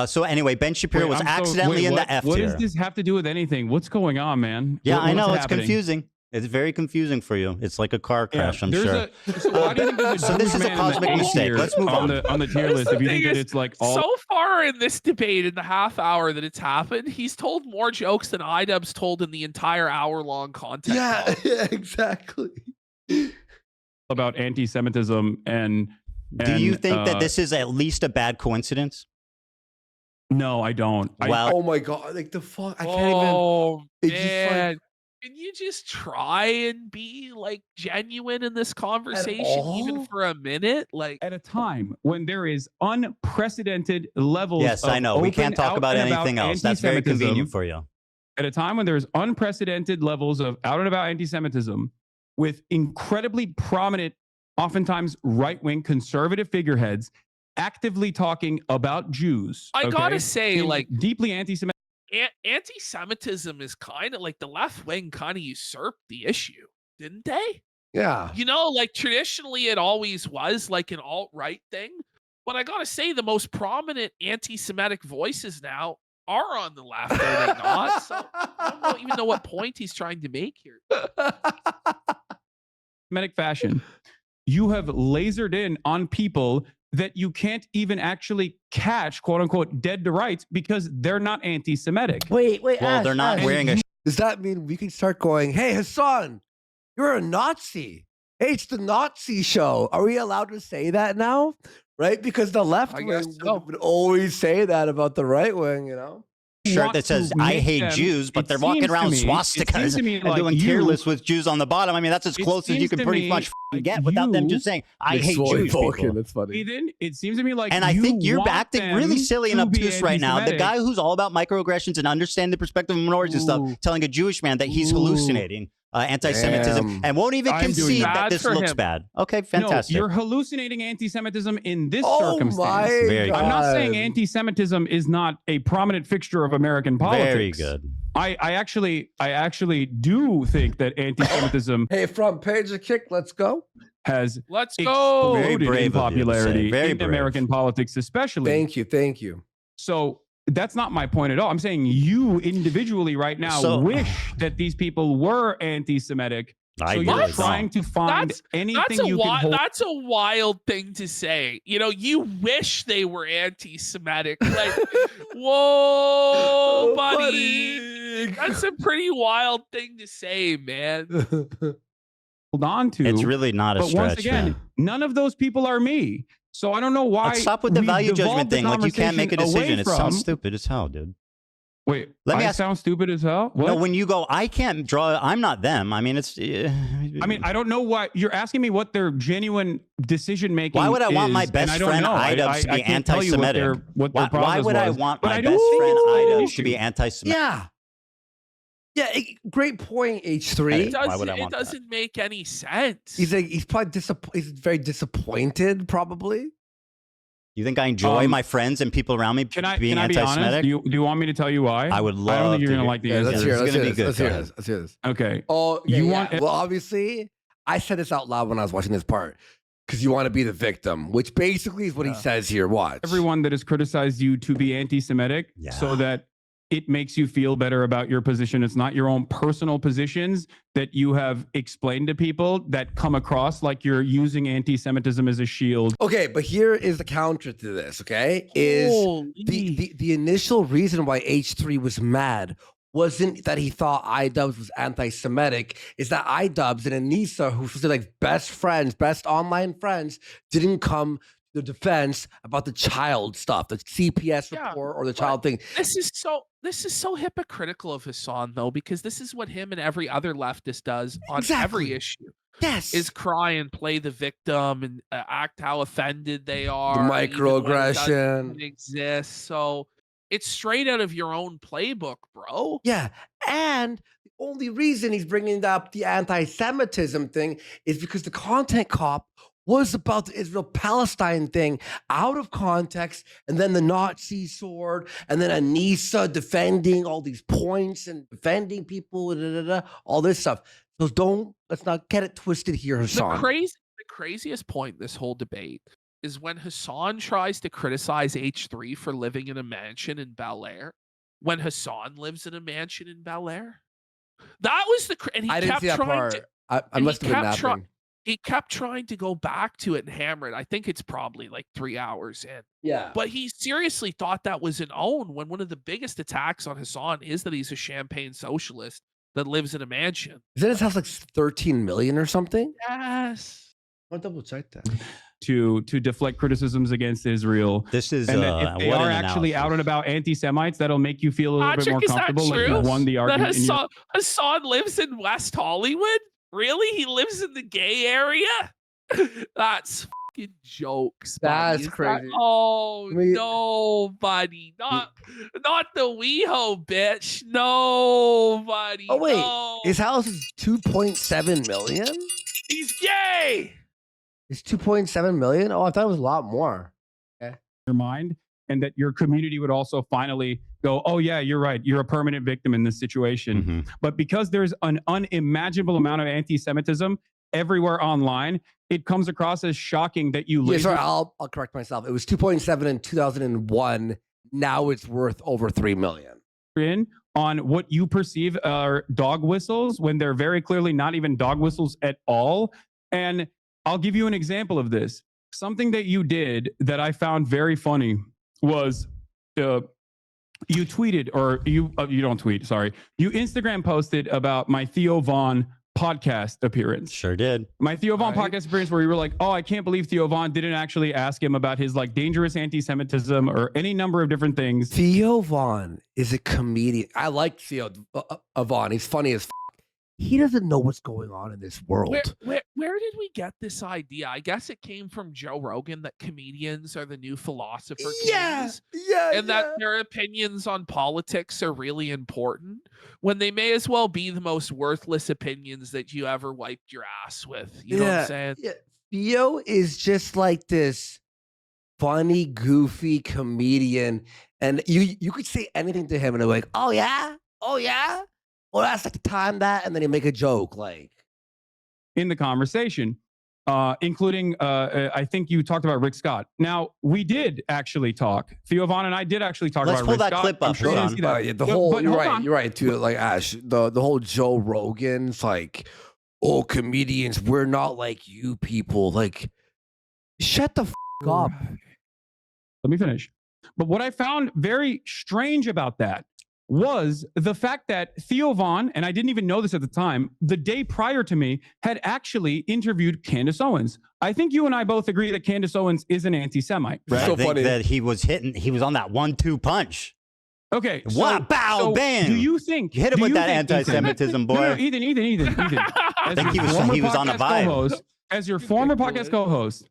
So anyway, Ben Shapiro Wait, was I'm so- accidentally wait, in what- the F What tier. does this have to do with anything? What's going on, man? Yeah, I What's know it's happening? confusing. It's very confusing for you. It's like a car Yeah, crash, I'm there's sure. So why do you think there's a So this Jewish is a man in the cosmic A mistake. tier Let's move on. on the tier That's list. the If you think thing that is, it's like all So far in this debate, in the half hour that it's happened, he's told more jokes than iDUBBBZ told in the entire hour-long content. Yeah, call. yeah, exactly. about anti-Semitism and Do you think that uh, this is at least a bad coincidence? No, I don't. Well, Oh my god! Like the fuck, I can't even. Oh It's just like- man, can you just try and be like genuine in this conversation, even all? for a minute? Like, at a time when there is unprecedented levels yes, of I know. We open, can't talk out about and anything else. That's very anti-Semitism, convenient for you. at a time when there's unprecedented levels of out and about anti-Semitism with incredibly prominent, oftentimes right-wing conservative figureheads actively talking about Jews. I gotta say, in like, deeply anti-Semitic. anti-Semitism is kind of like the left wing kind of usurped the issue, didn't they? Yeah. You know, like traditionally it always was like an alt-right thing. But I gotta say, the most prominent anti-Semitic voices now are on the left, are they not? So I don't even know what point he's trying to make here. Semitic fashion. you have lasered in on people that you can't even actually catch, quote unquote, dead to rights because they're not anti-Semitic. Wait, Well, Ash, they're not Ash, wearing a. does that mean we can start going, hey, Hassan, you're a Nazi? Hey, it's the Nazi show. Are we allowed to say that now? Right? Because the left I wing guess so. would always say that about the right wing, you know? Shirt Want that says to "I make hate them- Jews," but it they're walking seems to around me- it seems swastikas to me and like doing you- careless with Jews on the bottom. I mean, that's as It close as you seems can to pretty me much like get without them you- just saying "I Big hate Sloy Jewish Vulcan, people." that's funny. Eden, it seems to me like And I think you're want acting them really silly and to be obtuse right now. The anti-Semitic. guy who's all about microaggressions and understanding the perspective of minorities and stuff, Ooh. telling a Jewish man that he's Ooh. hallucinating anti-Semitism Damn. and won't even I'm doing concede that. that Bad this for looks him. bad. Okay, fantastic. No, you're hallucinating anti-Semitism in this Oh circumstance. my Very God. I'm not saying anti-Semitism is not a prominent fixture of American politics. Very good. I actually do think that anti-Semitism Hey, front page of Kick, let's go. has Let's go. Very exploded brave in of you to say. popularity Very in brave. American politics, especially. Thank you. So that's not my point at all. I'm saying you individually right now So- wish that these people were anti-Semitic. I So really you're don't. trying to find That's anything you can hold. that's a wild thing to say. You know, you wish they were anti-Semitic. Like, whoa, buddy. That's a pretty wild thing to say, man. Hold on to. It's really not a But stretch. once again, man. none of those people are me. So I don't know why. Let's stop with the we've value devolved judgment the thing. Like you can't make a conversation decision. away It sounds from- stupid as hell, dude. Wait, Let me I ask- sound stupid as hell? What? No, when you go, I can't draw. I'm not them. I mean, it's. I mean, I don't know what you're asking me. What their genuine decision making? Why would I want my is, best and I don't friend know. iDUBBZ to be I can't tell you what their- anti-Semitic? What their Why process would I was. want But my I best don't think friend it's an iDUBBZ to issue. be anti-Semitic? Yeah, great point, H3. It Why would I doesn't, it want that? doesn't make any sense. He's probably he's very disappointed, probably. You think I enjoy my friends and people around me Can I being be honest? anti-Semitic? Do you want me to tell you why? I would I don't love think you're to gonna hear- like the Yeah, answer. let's this hear is it. Let's gonna hear be this. good. Let's Go hear ahead. this. Let's hear this. Okay. Oh, You yeah, want- yeah. Well, obviously, I said this out loud when I was watching this part because you want to be the victim, which basically is what he says here. Watch. Everyone that has criticized you to be anti-Semitic, Yeah. so that it makes you feel better about your position. It's not your own personal positions that you have explained to people that come across like you're using anti-Semitism as a shield. Okay, but here is the counter to this. Okay, is Holy. the initial reason why H3 was mad wasn't that he thought iDUBBZ was anti-Semitic. Is that iDUBBZ and Anissa, who was like best friends, best online friends, didn't come to the defense about the child stuff, the CPS Yeah, report or the but child thing. This is so hypocritical of Hassan, though, because this is what him and every other leftist does on Exactly. every issue: Yes, is cry and play the victim and act how offended they are. the even when it microaggression. doesn't exist. So it's straight out of your own playbook, bro. Yeah, and the only reason he's bringing up the anti-Semitism thing is because the content cop was about the Israel-Palestine thing out of context, and then the Nazi sword, and then Anissa defending all these points and defending people, all this stuff. So let's not get it twisted here, Hassan. The craziest point in this whole debate is when Hassan tries to criticize H3 for living in a mansion in Bel Air, when Hassan lives in a mansion in Bel Air. That was and he I didn't kept see that trying part. to. I and must he have been kept try- napping. He kept trying to go back to it and hammer it. I think it's probably like 3 hours in. Yeah. But he seriously thought that was an own when one of the biggest attacks on Hassan is that he's a champagne socialist that lives in a mansion. Isn't his house like 13 million or something? Yes. I'll double check that. to deflect criticisms against Israel. This is And that if they what are an actually out analysis. and about anti-Semites, that'll make you feel a little bit Patrick, more is that comfortable. Like true? you won the That argument. in your- Hassan lives in West Hollywood? Really? He lives in the gay area? That's fucking jokes. buddy. That's Is that- crazy. oh I mean- no, buddy. Not the WeHo, bitch. No, buddy. Oh wait, no. his house is 2.7 million. He's gay. It's 2.7 million. Oh, I thought it was a lot more. your mind, and that your community would also finally go, oh yeah, you're right, you're a permanent victim in this situation. Mhm. But because there's an unimaginable amount of anti-Semitism everywhere online, it comes across as shocking that you Yeah, live sorry, I'll correct myself. It was 2.7 in 2001. Now it's worth over 3 million. in on what you perceive are dog whistles when they're very clearly not even dog whistles at all. And I'll give you an example of this. Something that you did that I found very funny was you tweeted, or you don't tweet, sorry. You Instagram posted about my Theo Von podcast appearance. Sure did. My Theo Von podcast appearance where you were like, oh, I can't believe Theo Von didn't actually ask him about his like dangerous anti-Semitism or any number of different things. Theo Von is a comedian. I like Theo Von. He's funny as f. He doesn't know what's going on in this world. Where did we get this idea? I guess it came from Joe Rogan that comedians are the new philosopher kings, and that their opinions on politics are really important when they may as well be the most worthless opinions that you ever wiped your ass with. You know what I'm saying? Yeah. Theo is just like this funny, goofy comedian, and you could say anything to him, and they're like, "Oh yeah, oh yeah." Well, that's like the time that, and then you make a joke like in the conversation, including I think you talked about Rick Scott. Now we did actually talk. Theo Von and I did actually talk Let's about pull Rick that Scott. clip up, I'm sure you didn't Hasan. see that. yeah, the No, whole. but You're hold right. on. You're right too. Like Ash, the whole Joe Rogan's like, oh, comedians, we're not like you people. Like, shut the f up. Let me finish. But what I found very strange about that was the fact that Theo Von, and I didn't even know this at the time, the day prior to me, had actually interviewed Candace Owens. I think you and I both agree that Candace Owens is an anti-Semite, right? So I think funny. that he was on that 1-2 punch. Okay. What? Bow, bang. Do you think You hit him do with you that think, anti-Semitism, boy. No, Ethan. As think your he was former on a podcast vibe. co-host, as your former podcast co-host,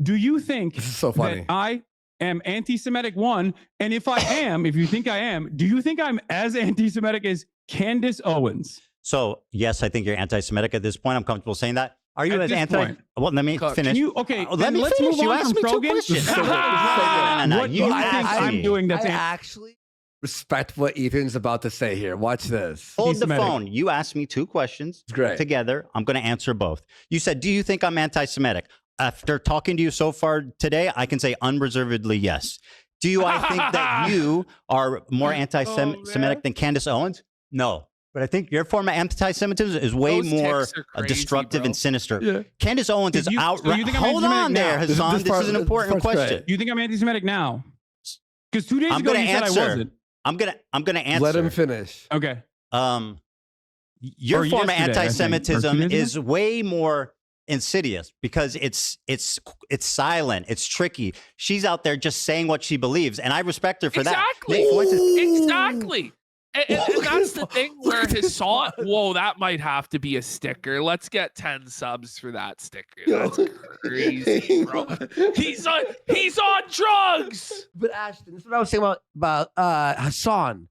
do you think This is so funny. that I am anti-Semitic, one? And if I am, if you think I am, do you think I'm as anti-Semitic as Candace Owens? So, yes, I think you're anti-Semitic at this point. I'm comfortable saying that. Are you At as this anti? point. Well, let me Can finish. Okay, let then me let's finish. move You on asked from me two Trogan. questions. So good. No, What you do you asked think I'm me. doing that's I actually respect what Ethan's about to say here. Watch this. Hold the anti-Semitic. phone. You asked me two questions It's great. together. I'm going to answer both. You said, do you think I'm anti-Semitic? After talking to you so far today, I can say unreservedly yes. Do I think that you are more anti-Semitic than Candace Owens? No. But I think your form of anti-Semitism is way Those more ticks are crazy, destructive bro. and sinister. Yeah. Candace Owens is So you outright. think I'm Hold on anti-Semitic there, now? Hasan. This This is an part- important this part's question. great. You think I'm anti-Semitic now? Because 2 days I'm ago gonna you said I answer. wasn't. I'm gonna answer. Let him finish. Okay. Your Or form of yesterday, I think. Or 2 anti-Semitism days ago? is way more insidious because it's silent, it's tricky. She's out there just saying what she believes, and I respect her for Exactly. that. Exactly. And that's the thing where Hasan, whoa, that might have to be a sticker. Let's get 10 subs for that sticker. That's crazy, bro. He's on drugs. But Ashton, this is what I was saying about Hasan.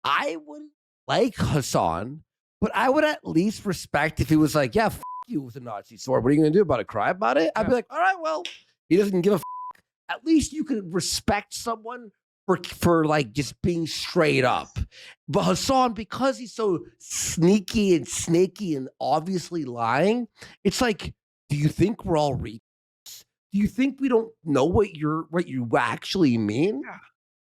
I wouldn't like Hasan, but I would at least respect if he was like, yeah, f you with a Nazi sword. What are you going to do about it? Cry about it? I'd be like, all right, well, he doesn't give a f. At least you can respect someone for like just being straight up. But Hasan, because he's so sneaky and snaky and obviously lying, it's like, do you think we're all retards? Do you think we don't know what you actually mean?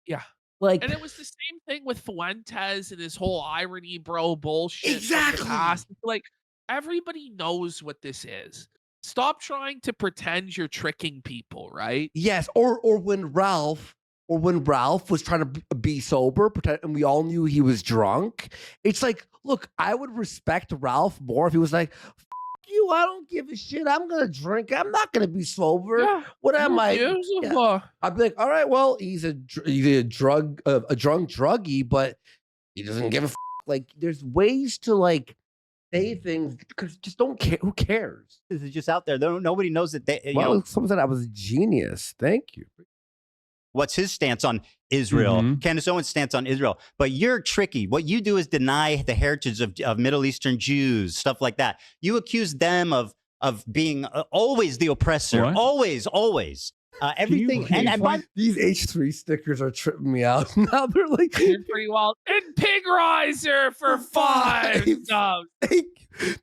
Yeah. Like, And it was the same thing with Fuentes and his whole irony, bro, bullshit. from the Exactly. past. Like, everybody knows what this is. Stop trying to pretend you're tricking people, right? yes, or when Ralph was trying to be sober, pretend, and we all knew he was drunk. It's like, look, I would respect Ralph more if he was like, "F you, I don't give a shit. I'm gonna drink. I'm not gonna be sober. Yeah. What am Who I?" gives a Yeah. fuck? I'd be like, all right, well, he's a drunk druggie, but he doesn't give a f. Like, there's ways to like say things because just don't care. Who cares? This is just out there. Nobody knows that they. Well, someone said I was a genius. Thank you. What's his stance on Israel? Mhm. Candace Owens' stance on Israel. But you're tricky. What you do is deny the heritage of Middle Eastern Jews, stuff like that. You accuse them of being always the oppressor, What? always. Everything. can you And by These H3 stickers are tripping me out. Now they're like, You're pretty well. And Pig Riser for 5 subs.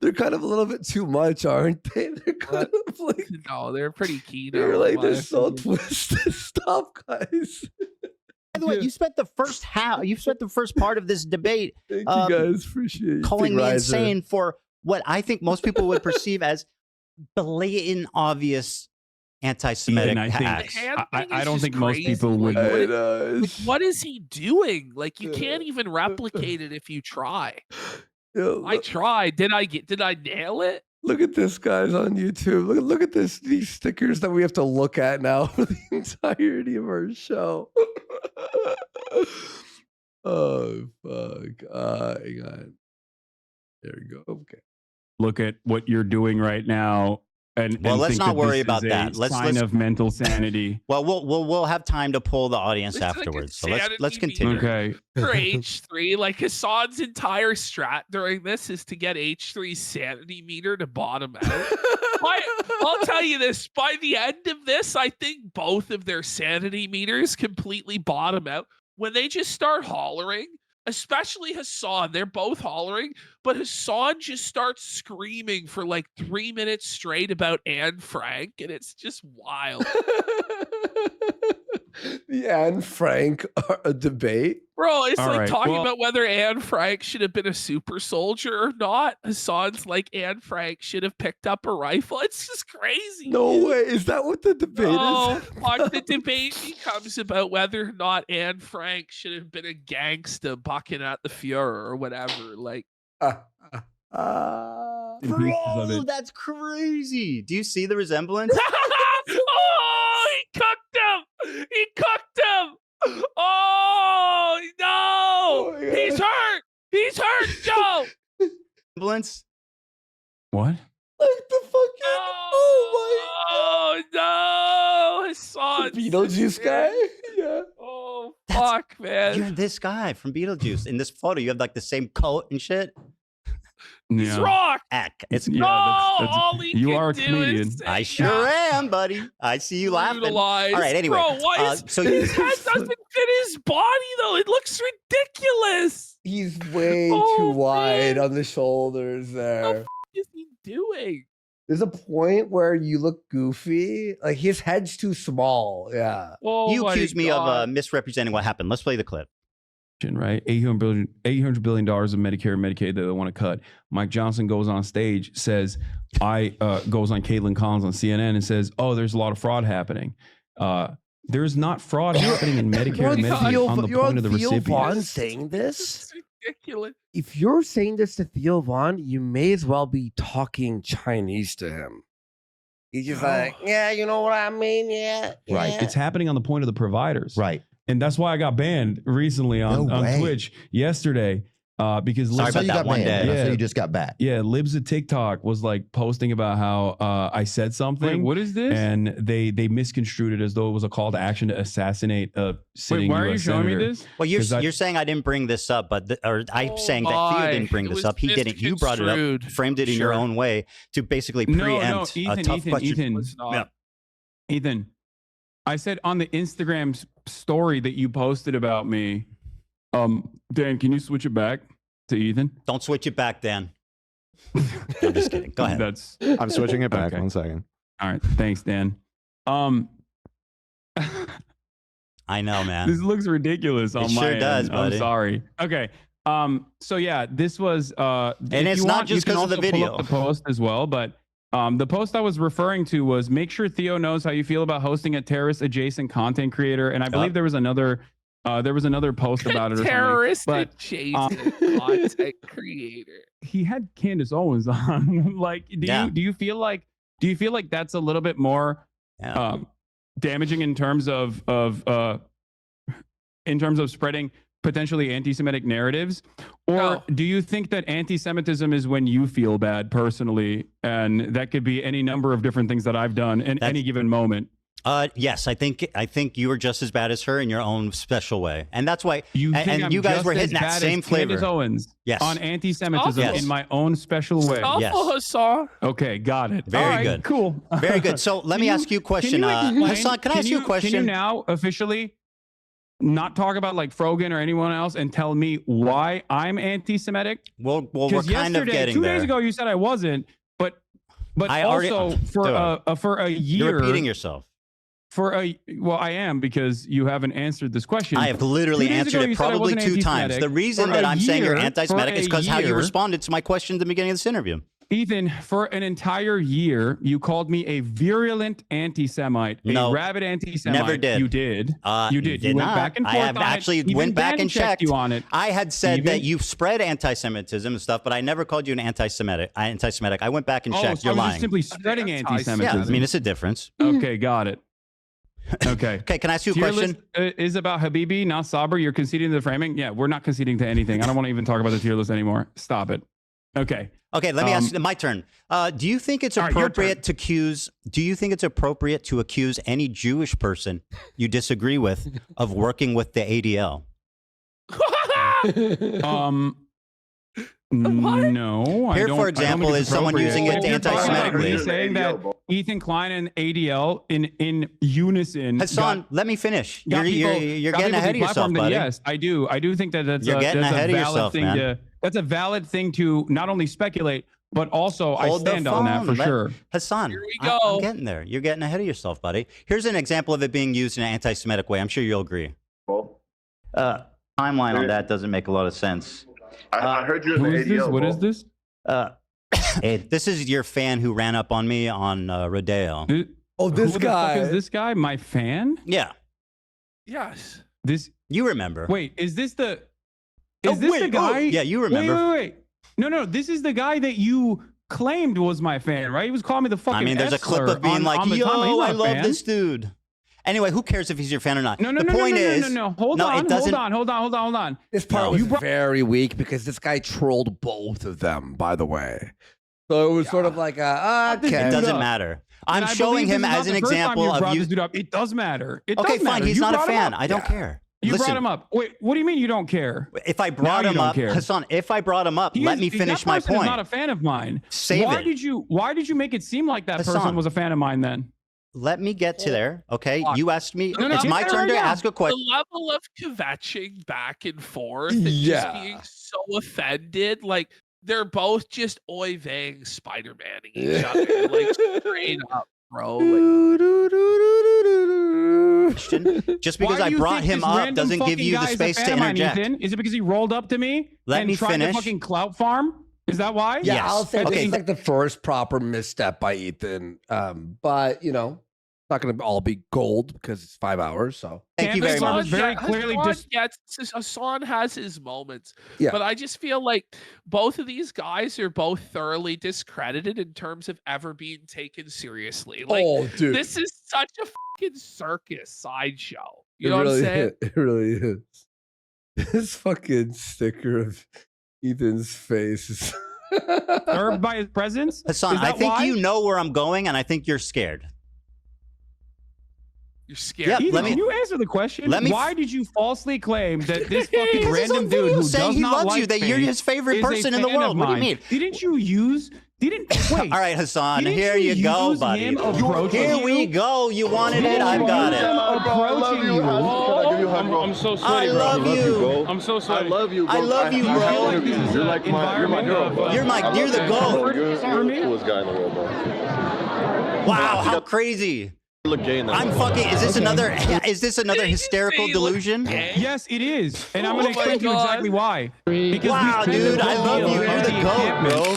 they're kind of a little bit too much, aren't they? They're kind of like, No, they're pretty Kino. they're like, in they're my so opinion. twisted. Stop, guys. the way, you spent the first part of this debate Thank Um, you guys. Appreciate it. calling Big me riser. insane for what I think most people would perceive as blatant, obvious anti-Semitic I think- acts. I don't think most people would. Like, what is he doing? Like, you can't even replicate it if you try. I tried. Did I nail it? Look at this, guys, on YouTube. Look at this. These stickers that we have to look at now for the entirety of our show. Oh fuck! Hang on. There we go. Okay. Look at what you're doing right now. And Let's think not that worry this about is a that. sign of mental sanity. Well, we'll have time to pull the audience It's like a afterwards. So let's sanity continue. meter. Okay. For H3, like Hassan's entire strat during this is to get H3's sanity meter to bottom out. I'll tell you this, by the end of this, I think both of their sanity meters completely bottom out. When they just start hollering, especially Hasan, they're both hollering, but Hasan just starts screaming for like 3 minutes straight about Anne Frank, and it's just wild. The Anne Frank debate. Bro, it's All like right, talking well- about whether Anne Frank should have been a super soldier or not. Hassan's like, Anne Frank should have picked up a rifle. It's just crazy. No way. Is that what the debate No, is? fuck, the debate becomes about whether or not Anne Frank should have been a gangster bucking at the Fuhrer or whatever. Like, In pieces of Bro, it. that's crazy. Do you see the resemblance? oh, he cooked him. He cooked him. Oh no, Oh, my he's God. hurt. He's hurt, Joe. Resemblance? What? Like the fucking. Oh no, Hassan. Oh my. Beetlejuice guy? Yeah. Oh That's- fuck, man. You're this guy from Beetlejuice. In this photo, you have like the same coat and shit. He's Yeah. rock. Heck, it's Yeah, No, that's- all he you can are a do comedian. is say, I sure am, buddy. I see you laughing. brutalized. All right, anyway, Bro, why is so his head doesn't fit his body though? It looks ridiculous. He's way Oh, too wide man. on the shoulders there. What is he doing? There's a point where you look goofy. Like his head's too small. Yeah. Oh you my accused me God. of misrepresenting what happened. Let's play the clip. Right? $800 billion of Medicare and Medicaid that they want to cut. Mike Johnson goes on stage, says, goes on Caitlin Collins on CNN and says, oh, there's a lot of fraud happening. There's not fraud happening in Medicare and Medicaid on the point of the Theo Vaughn recipients. saying this. It's ridiculous. If you're saying this to Theo Vaughn, you may as well be talking Chinese to him. He's just like, yeah, you know what I mean? Yeah. Right. yeah." It's happening on the point of the providers. Right. And that's why I got banned recently on, No on way. Twitch yesterday because Sorry I saw about you that got one banned. day. I saw Yeah. you just got back. yeah, Libs of TikTok was like posting about how I said something. Wait, what is this? And they misconstrued it as though it was a call to action to assassinate a Wait, sitting why are you US showing me senator. this? Well, you're 'Cause I- you're saying I didn't bring this up, but I'm Oh saying that Theo my, didn't bring it this was up. He didn't. You brought it up, misconstrued. framed it in your Sure. own way to basically No, preempt Ethan, a tough question. Ethan, It's not. Yeah. Ethan, I said on the Instagram story that you posted about me, Dan, can you switch it back to Ethan? Don't switch it back, Dan. I'm just kidding. Go ahead. That's I'm switching it back. Okay. 1 second. all right. Thanks, Dan. I know, man. This looks ridiculous on It my sure end. does, buddy. I'm sorry. Okay. So yeah, this was and it's not just 'cause of the video. The post as well, but the post I was referring to was make sure Theo knows how you feel about hosting a terrorist adjacent content creator, and I believe there was another post about it or something. Terrorist But, adjacent content creator. He had Candace Owens on. Like, Yeah. do you feel like that's a little bit more Yeah. damaging in terms of spreading potentially anti-Semitic narratives, or No. do you think that anti-Semitism is when you feel bad personally, and that could be any number of different things that I've done in any given moment? Yes, I think you were just as bad as her in your own special way, and that's why. You and think I'm you guys just were as hitting that bad same as Candace flavor. Owens Yes. on anti-Semitism Yes. in my own special way? Awful, Yes. Hassan. Okay, got it. Very All right, good. Cool. Very good. So let me ask you a question. Hassan, can I ask you a question? Can you now officially not talk about like Frogan or anyone else and tell me why I'm anti-Semitic? Well, we're Because kind of yesterday, getting 2 there. days ago, you said I wasn't, but I already- also for a You're year, repeating yourself. well, I am, because you haven't answered this question. I have literally 2 days answered ago, it you said I probably wasn't 2 times. anti-Semitic. The reason For that a I'm saying you're year- anti-Semitic for is a because how you year- responded to my question at the beginning of this interview. Ethan, for an entire year, you called me a virulent anti-Semite, No, a rabid anti-Semite. never did. You did. You did. Did You went not. back and I forth have on actually it. Even went back Ben and checked. you on it. I had said Even- that you've spread anti-Semitism and stuff, but I never called you an anti-Semitic. I went back and checked. So You're I was lying. just simply spreading Anti-Semitism. anti-Semitism. Yeah, I mean, it's a difference. Okay, got it. Okay. Okay, can I ask you a Tier question? list is about Habibi, not Saber. You're conceding to the framing. Yeah, we're not conceding to anything. I don't want to even talk about the tier list anymore. Stop it. Okay. Okay, let me ask you, my turn. Do you think it's all right, your appropriate to accuse? Do you think it's appropriate to accuse any Jewish person you disagree with of working with the ADL? No. Here, I don't, for I don't example, think is it's someone using it appropriate. anti-Semitically. Are you saying that Ethan Klein and ADL in unison? Hassan, let me finish. got You're got getting people ahead of yourself, deplatformed, then buddy. yes, I do. I do think that that's You're a, getting that's ahead a of valid yourself, thing man. to. That's a valid thing to not only speculate, but also Hold I the stand on that for phone. sure. Hassan, Here we I'm go. getting there. You're getting ahead of yourself, buddy. Here's an example of it being used in an anti-Semitic way. I'm sure you'll agree. Timeline on that doesn't make a lot of sense. I heard you in Who the is this? ADL. What is this? This is your fan who ran up on me on Rodeo. Oh, this Who the guy. fuck is this guy? My fan? Yeah, Yes. This you remember. wait, is this the the Oh, guy? yeah, you remember. Wait. No, this is the guy that you claimed was my fan, right? He was calling me the fucking I mean, there's a clip S-slur of being on like, the time. He's yo, not I a love fan. this dude. Anyway, who cares if he's your fan or not? No. The point is, Hold no, on, it doesn't. hold on. This part No. was You brought- very weak because this guy trolled both of them, by the way. So it was sort of like, this okay. It dude doesn't up. matter. And I'm I showing believe him this is as not an the first time example you of brought you. this dude up. It does matter. It Okay, does fine. matter. He's You not a brought him fan. up. I don't care. You Listen, brought him up. Wait, what do you mean you don't care? if I brought Now him you don't up, care. Hassan, if I brought him up, let me finish my That person point. is not a fan of mine. Save why it. did you make it seem like that Hassan. person was a fan of mine then? Let me get to there. Okay, Fuck. you asked me. No, It's get my there turn right to now. ask a question. The level of kvetching back and forth and Yeah. just being so offended, like they're both just oy veying Spider-Man-ing each other, like straight up, bro. Like, Just because Why I do you brought think him this up random doesn't give fucking you the guy is a space fan to of mine, interject. Ethan? Is it because he rolled up to me Let and me tried finish. to fucking clout farm? Is that why? Yeah, Yes. I'll say Okay. this is like the first proper misstep by Ethan. But, you know, it's not going to all be gold because it's 5 hours. So, Thank you very Hassan much. was very clearly Hassan has his moments, Yeah. but I just feel like both of these guys are both thoroughly discredited in terms of ever being taken seriously. Like, oh, dude. this is such a fucking circus sideshow. You It know really what I'm saying? is. It really is. This fucking sticker of Ethan's face is. Disturbed by his presence? Hassan, Is I that think why? you know where I'm going, and I think you're scared. You're scared. Yeah, Ethan, let me- can you answer the question? let me- Why did you falsely claim that this fucking Because it's random on dude video who saying does he not loves like you, that you're me his favorite is a person in the fan world. of What do you mine? mean? Wait. All right, Hassan, Didn't here you go, use buddy. him approaching Here we you? go. You wanted it. Didn't I've you got use it. him Bro, I love approaching you. you? Can I give you a hug, bro? I'm so I sweaty, bro. love you. I'm so I sweaty. love you, bro. I love you, I bro. feel like this is you're an like you're my hero, bro. environment You're the I love GOAT. you, bro. You're For me? the coolest guy in the world, bro. Wow, how crazy. You look gay in that. I'm bro. fucking. Is this another Did he hysterical say he looked delusion? gay? Yes, it is. And I'm Oh going to my explain to you God. exactly why. Because Wow, we spent a dude, I good love deal you. of You're the the GOAT, encampment. bro.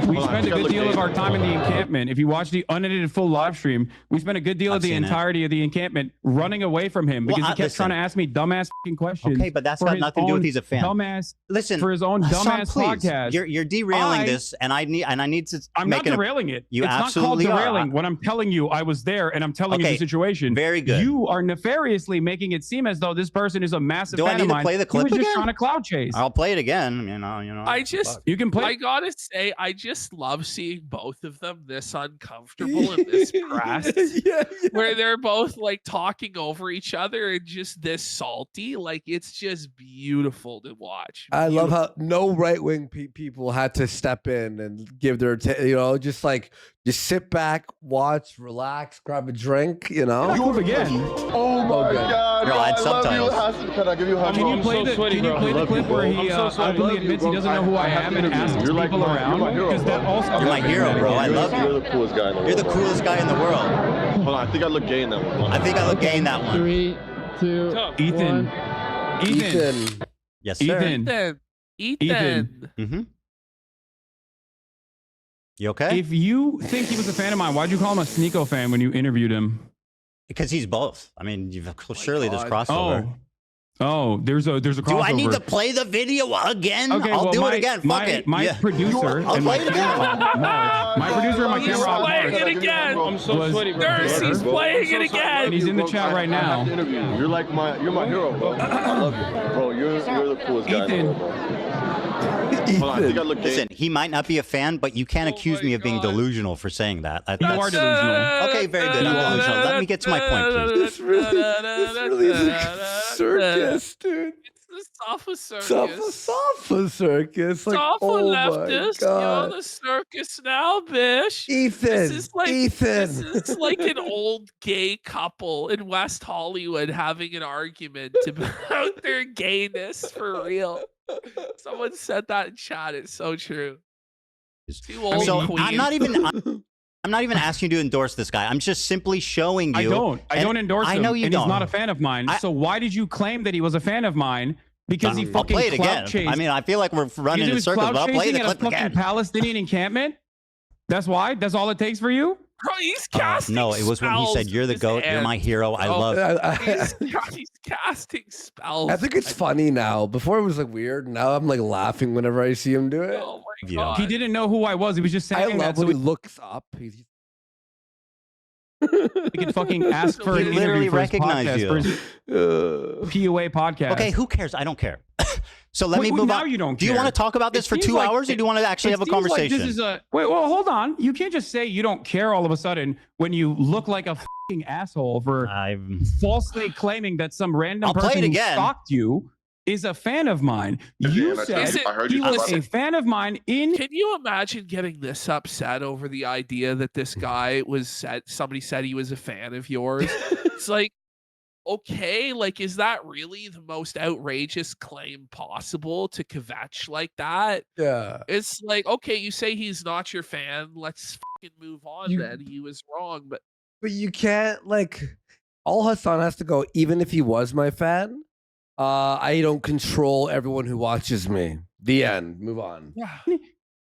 We Hold on, spent a you gotta good deal look of our gay. time in the encampment. If you watch the unedited full live stream, we spent a good deal I've of the seen it. entirety of the encampment running away from him Well, because he kept listen. trying to ask me dumbass fucking questions. Okay, but that's for got his nothing to do with own he's a fan. Dumbass Listen, for his own Hassan, dumbass please. podcast. You're derailing I- this, and I need to I'm make not an. derailing it. You it's not called absolutely are. derailing when I'm telling you I was there and I'm telling you Okay, the situation. very good. You are nefariously making it seem as though this person is a massive Do I fan need of to mine. play the clip He was just again? trying to cloud chase. I'll play it again. You know. I just, You can play. I gotta say, I just love seeing both of them this uncomfortable and this pressed, yeah. where they're both like talking over each other and just this salty. Like, it's just beautiful to watch. I love how no right wing people had to step in and give their, just sit back, watch, relax, grab a drink, Can I clip again? Oh my God, Yo, bro, I had I love you. subtitles. Hassan, can I give you a hug? Can you I'm play so the sweaty, Can you bro. play I the love clip you, where bro. he I'm so sweaty. openly admits he doesn't know who I am and asks You're people like around? my hero, Because that bro. also You're my hero, bro. I love you. You're the coolest guy in the world. You're the bro. coolest guy in the world. Hold on, I think I look gay in that one. I think I look gay in that one. 3, 2, Ethan. 1. Ethan. Yes, sir. Ethan. Ethan. Ethan. Mm-hmm. You okay? If you think he was a fan of mine, why'd you call him a Sneeko fan when you interviewed him? Because he's both. I mean, surely there's God. crossover. There's a crossover. Do I need to play the video again? Okay, I'll well, do my, it again. My, Fuck it. my Yeah. producer I'll and my play it camera, again. my producer and my He's camera on playing Mars it again. I'm so sweaty, bro. Nurse, he's playing it again. And he's in the chat right I have now. to interview you. You're like you're my hero, bro. I love you, bro. You're the coolest guy in the world, bro. Hold on, I think I look gay. Listen, he might not be a fan, but you can't Oh accuse my me of being God. delusional for saying that. You are delusional. Okay, very good. I'm delusional. Let me get to my point, please. This really is a circus, dude. It's the Safa circus. Safa circus. Like, Safa oh leftist. my You're God. the circus now, bish. Ethan, This is like Ethan. This is like an old gay couple in West Hollywood having an argument about their gayness for real. Someone said that in chat. It's so true. Two old So queens. I'm not even asking you to endorse this guy. I'm just simply showing you. I don't endorse him. I know you and don't. He's not a fan of mine. So why did you claim that he was a fan of mine? Because he I'll fucking play it clout again. chased. I mean, I feel like we're running in was circles, clout but I'll play chasing the at a clip fucking again. Palestinian encampment. That's why. That's all it takes for you. Bro, he's casting No, it was when he said, spells "You're the with his goat. You're my hands. hero. I Oh, love." He's casting spells. I think it's funny now. Before it was like weird. Now I'm like laughing whenever I see him do it. Oh my Yeah. God. He didn't know who I was. He was just I saying love that so when he looks up. He's he could fucking ask for He an literally interview for his recognized podcast, you. for his PUA podcast. Okay, who cares? I don't care. So let me Wait, move now on. you don't Do you care. want to talk about this It for seems 2 like- hours, or do you want to actually It have a seems like conversation? this is a wait. Well, hold on. You can't just say you don't care all of a sudden when you look like a fucking asshole for I'm falsely claiming that some random I'll play person it who again. stalked you is a fan of mine. Yeah, You that's said right. I heard he you was talk a about fan of mine in. Can you imagine getting this upset over the idea that this guy somebody said he was a fan of yours? It's like, okay, like, is that really the most outrageous claim possible to kvetch like that? yeah. It's like, okay, you say he's not your fan. Let's fucking move on then. He was wrong, but But you can't like all Hassan has to go, even if he was my fan, I don't control everyone who watches me. The end. Move on.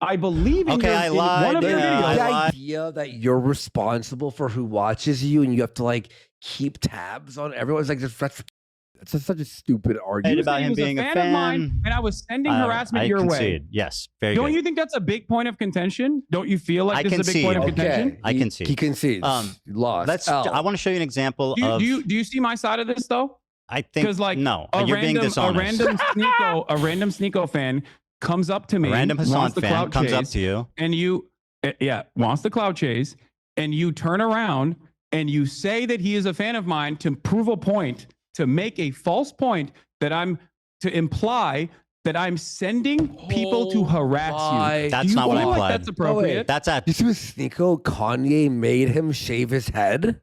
I believe in Okay, your, I in lied, one of your yeah, I videos. The lied. idea that you're responsible for who watches you and you have to like keep tabs on everyone is like that's just such a stupid Right argument. about He him was being a of fan. mine, and I was sending harassment I your way. concede. Yes, very Don't good. you think that's a big point of contention? Don't you feel like I this is a big point of concede. contention? Okay, I concede. He concedes. Lost. I want to show you an example of. Do you see my side of this though? I think Because like no, a you're being dishonest. a random Sneeko fan comes up to me, A random Hassan wants the fan clout comes up chase, to you. and you, wants the clout chase, and you turn around and you say that he is a fan of mine to prove a point, to make a false point that to imply that I'm sending people to harass you. That's Do you not what I feel like implied. that's appropriate? That's at You see with Sneeko, Kanye made him shave his head.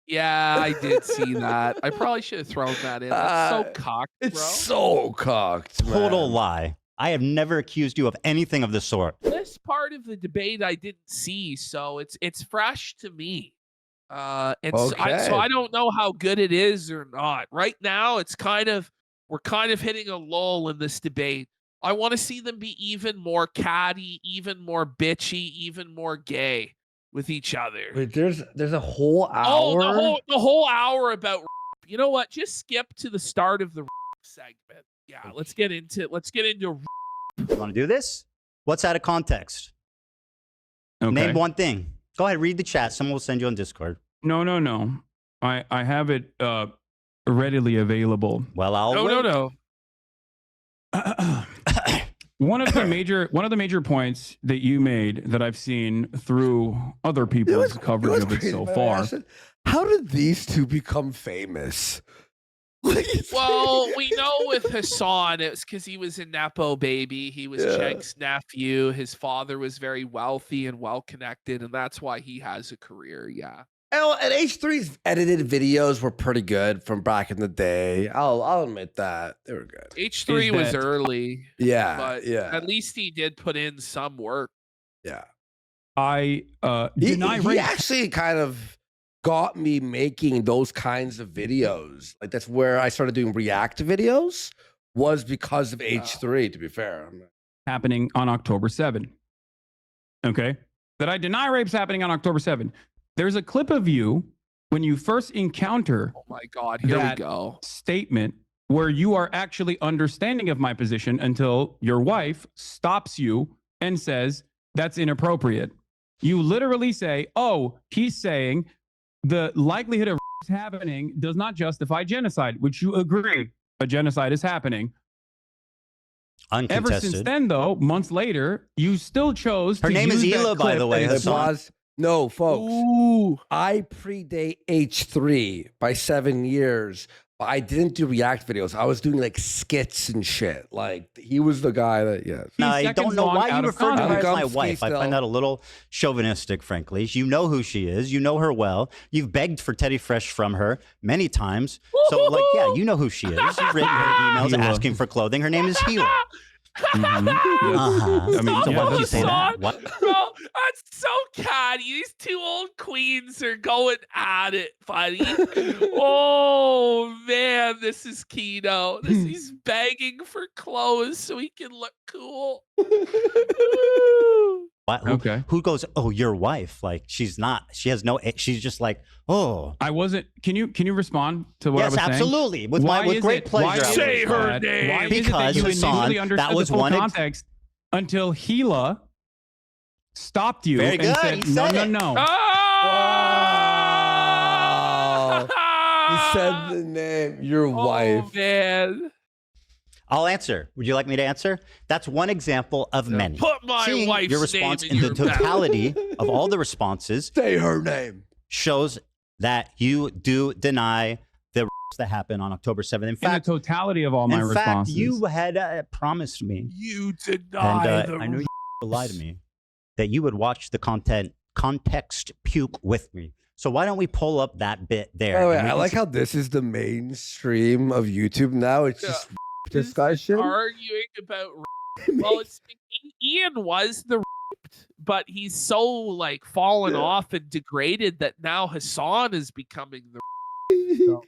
yeah, I did see that. I probably should have thrown that in. That's so cocked, bro. It's so cocked. total man. lie. I have never accused you of anything of the sort. This part of the debate I didn't see, so it's fresh to me. And so Okay. I don't know how good it is or not. Right now, we're kind of hitting a lull in this debate. I want to see them be even more catty, even more bitchy, even more gay with each other. Wait, there's a whole hour. Oh, the whole hour about. You know what? Just skip to the start of the segment. Yeah, let's get into. You want to do this? What's out of context? Okay. Name one thing. Go ahead, read the chat. Someone will send you on Discord. No. I have it readily available. Well, I'll No. One of the major points that you made that I've seen through other It people's was- coverage it of was it crazy, so man. I far. said, how did these two become famous? Like, it's- Well, we know with Hassan, it was because he was a Nepo baby. He was Yeah. Chenk's nephew. His father was very wealthy and well connected, and that's why he has a career. Yeah. And H3's edited videos were pretty good from back in the day. I'll admit that they were good. H3 was that- early, Yeah, but yeah, at least he did put in some work. yeah. I He deny rape. actually kind of got me making those kinds of videos. Like that's where I started doing react videos. Was because of H3. To be fair, happening on October 7. Okay. that I deny rapes happening on October 7th. There's a clip of you when you first encounter Oh my God, here we that go. statement where you are actually understanding of my position until your wife stops you and says, that's inappropriate. You literally say, oh, he's saying the likelihood of happening does not justify genocide, which you agree a genocide is happening. Uncontested. Ever since then, though, months later, you still chose Her to name is use that Hila, by clip the way, and- Hassan. Pause. No, folks. Ooh. I predate H3 by 7 years. But I didn't do react videos. I was doing like skits and shit. Like he was the guy that, yes. No, I seconds don't know long why out you of refer to her as my context. wife. I find that a little chauvinistic, frankly. You know who she is. You know her well. You've begged for Teddy Fresh from her many times. So, like, yeah, you know who she is. You've written her emails Hila. asking for clothing. Her name is Hila. Mhm. Uh-huh. I mean, So yeah, why don't that's you say fine. that? What? Bro, that's so catty. These two old queens are going at it, buddy. Oh man, this is Kino. He's begging for clothes so he can look cool. Ooh. Okay. Who goes, oh, your wife? Like, she's not. She has no. She's just like, oh. I wasn't. Can you respond to what I Yes, was saying? absolutely. With Why is great it- why pleasure. is I it Say will her respond. name. Why is it that Because, you Hassan, initially understood that was the full one context until Hila stopped you Very and good, said, he no, said no, it. no. Oh! He said the name. Your wife. Oh man. I'll answer. Would you like me to answer? That's one example of many. Put my Seeing wife's your response name in in the your mouth. totality of all the responses Say her name. shows that you do deny the rapes that happened on October 7th. In In the fact, totality of all my responses. you had promised me, You and deny the I know you lied to me, that you would watch the context puke with me. So why don't we pull up that bit there? Oh, and wait, we I can like see- how this is the mainstream of YouTube now. It's just discussion. arguing about well, it's Ian was the raped, but he's so like fallen off and degraded that now Hassan is becoming the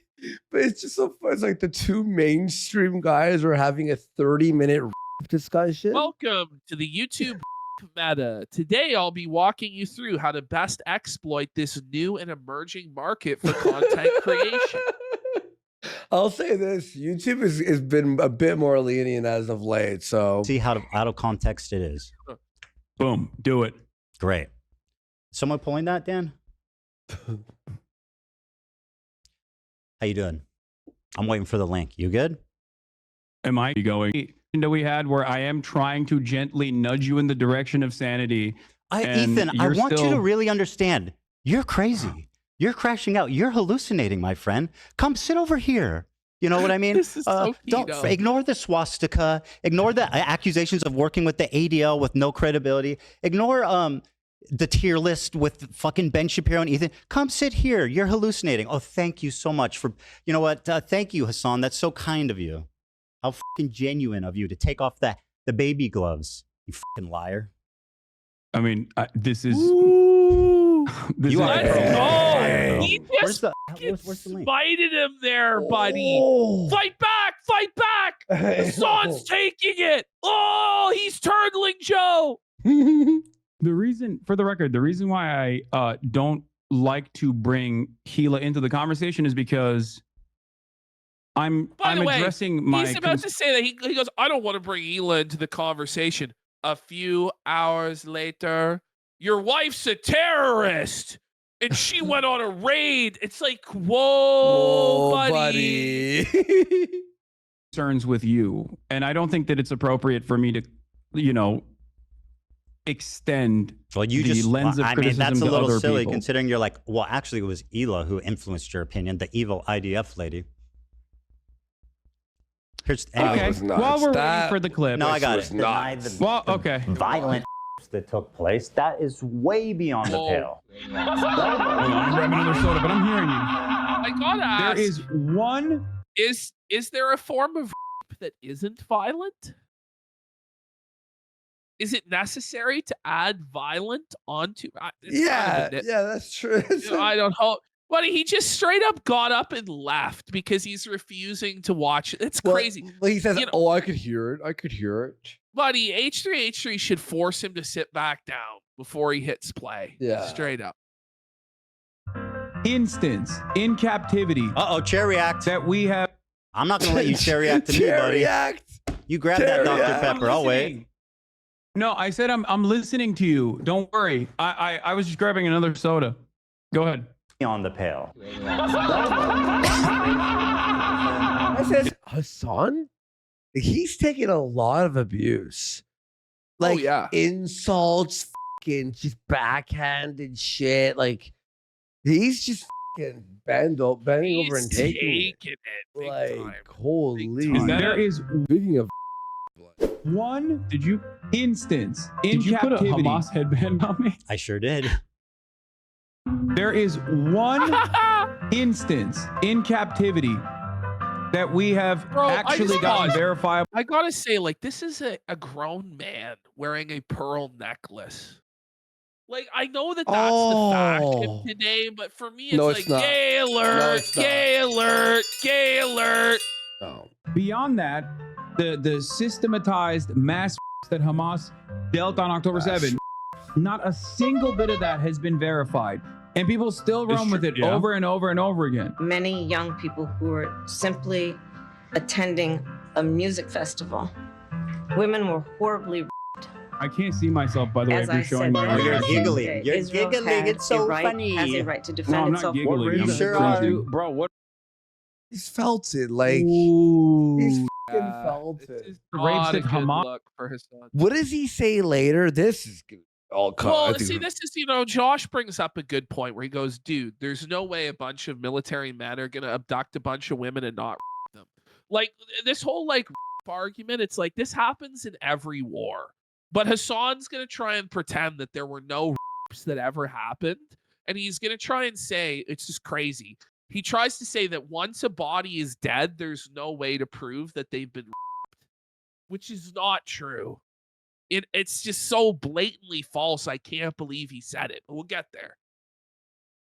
But it's just so fun. It's like the two mainstream guys are having a 30-minute discussion. Welcome to the YouTube meta. Today I'll be walking you through how to best exploit this new and emerging market for content creation. I'll say this: YouTube has been a bit more lenient as of late. So see how out of context it is. Boom. Do it. Great. Someone pulling that, Dan? How you doing? I'm waiting for the link. You good? Am I going? That we had where I am trying to gently nudge you in the direction of sanity. And Ethan, I you're want you to still- really understand. You're crazy. You're crashing out. You're hallucinating, my friend. Come sit over here. You know what I mean? This is so don't Kino. ignore the swastika. Ignore the accusations of working with the ADL with no credibility. Ignore the tier list with fucking Ben Shapiro and Ethan. Come sit here. You're hallucinating. Oh, thank you so much for. You know what? Thank you, Hassan. That's so kind of you. How fucking genuine of you to take off the baby gloves. You fucking liar. I mean, this is. Ooh. This You is are Let's pro. go. He Where's just the fucking where's the link? spited him there, buddy. Oh. Fight back! Fight back! Hassan's taking it. Oh, he's turtling Joe. The reason, for the record, the reason why I don't like to bring Gila into the conversation is because I'm By the way, addressing my. He's about to say that he goes, I don't want to bring Hila into the conversation. A few hours later, your wife's a terrorist and she went on a raid. It's like, whoa, buddy. concerns with you, and I don't think that it's appropriate for me to, extend Well, you the just, lens of I mean, criticism that's a to little other silly people. considering you're like, well, actually, it was Hila who influenced your opinion, the evil IDF lady. Here's, anyway, Okay, was nuts. while we're That- waiting for the clip. no, I got was it. Deny nuts. the, Well, the okay. violent that took place. That is way beyond the Whoa. pale. Hold on, I'm grabbing another soda, but I'm hearing you. I gotta ask, There is one. is there a form of rape that isn't violent? Is it necessary to add violent onto? It's Yeah, kind of yeah, that's true. I don't know. Buddy, he just straight up got up and left because he's refusing to watch it. It's Well, crazy. Well, he says, You know- "Oh, I could hear it. I could hear it." Buddy, H3 should force him to sit back down before he hits play. Yeah. Straight up. Instance in captivity Chair react. that we have. I'm not going to let you chair react to me, Chair buddy. react. You grab that Chair Dr. react. Pepper. I'll wait. No, I said I'm listening to you. Don't worry. I was just grabbing another soda. Go ahead. On the pail. I said, Hasan, he's taking a lot of abuse. Like, yeah. insults, fucking just backhanded shit. Like, he's just fucking bending over and He's taking it. Big like, time. holy. Big time. There is Speaking of one instance in Did you put a captivity. Hamas headband on me? I sure did. There is one instance in captivity that we have Bro, I actually just gotten paused. verifiable. I gotta say, like, this is a grown man wearing a pearl necklace. Like, I know that that's the fashion today, but for me, it's No, like it's not. gay No, alert, it's not. gay alert, gay alert. no. Beyond that, the systematized mass that Hamas dealt on October 7, not a single bit of that has been verified. And people still run with it yeah. over and over and over again. Many young people who were simply attending a music festival. Women were horribly I can't see myself, by the way, as if you're I showing said, my very You're reaction. giggling. today, You're Israel giggling. had It's so a right, funny. has a right to No, defend I'm not itself. giggling. I'm sure freezing. Bro, what? He's felt it. Like, Ooh. he's fucking felt This it. is The not rapes a that good Hamas- look for his son. What does he say later? This is good. All Well, see, this is, Josh brings up a good point where he goes, dude, there's no way a bunch of military men are going to abduct a bunch of women and not them. Like, this whole, like, argument, it's like, this happens in every war. But Hasan's going to try and pretend that there were no rapes that ever happened. And he's going to try and say, it's just crazy. He tries to say that once a body is dead, there's no way to prove that they've been raped, which is not true. It's just so blatantly false. I can't believe he said it. But we'll get there.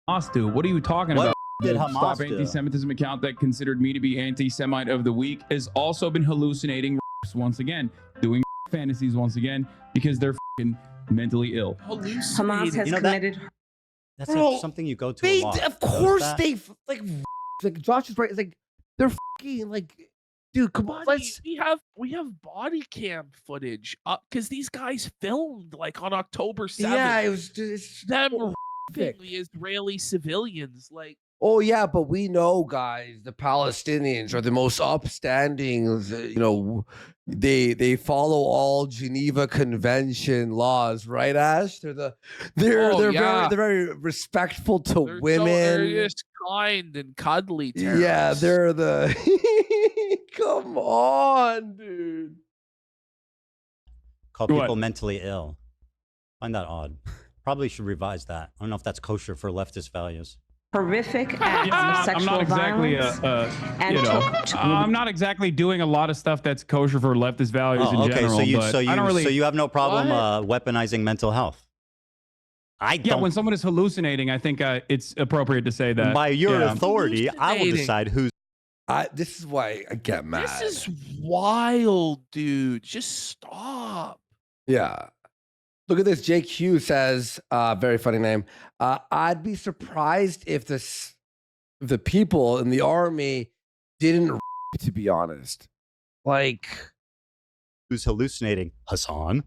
Hamas do? What are you talking What about? did The Hamas Stop do? Anti-Semitism account that considered me to be anti-Semite of the week has also been hallucinating rapes once again, doing fantasies once again because they're fucking mentally ill. Hamas has You know that- committed That's Bro, something you go to They, a lot. of Notice course, that? they like Josh is right. It's like they're fucking like, dude, come on, Buddy, let's. we have body cam footage up because these guys filmed like on October 7th. Yeah, it was just them horrific. raping the Israeli civilians. Like, Oh yeah, but we know, guys, the Palestinians are the most upstanding. They follow all Geneva Convention laws, right, Ash? They're yeah. very respectful to they're women. they're just kind and cuddly. Yeah, terrorists. they're the. Come on, dude. Call What? people mentally ill. Find that odd. Probably should revise that. I don't know if that's kosher for leftist values. horrific acts Yeah, of sexual I'm not exactly violence. you know, I'm not exactly doing a lot of stuff that's kosher for leftist values in general. but I don't really. So you have no problem weaponizing mental health. I Yeah, don't. when someone is hallucinating, I think it's appropriate to say that. By your yeah. authority, I will Hallucinating. decide who's. This is why I get mad. This is wild, dude. Just stop. Yeah. Look at this. JQ says, very funny name. I'd be surprised if the people in the army didn't, to be honest. Like, Who's hallucinating? Hasan.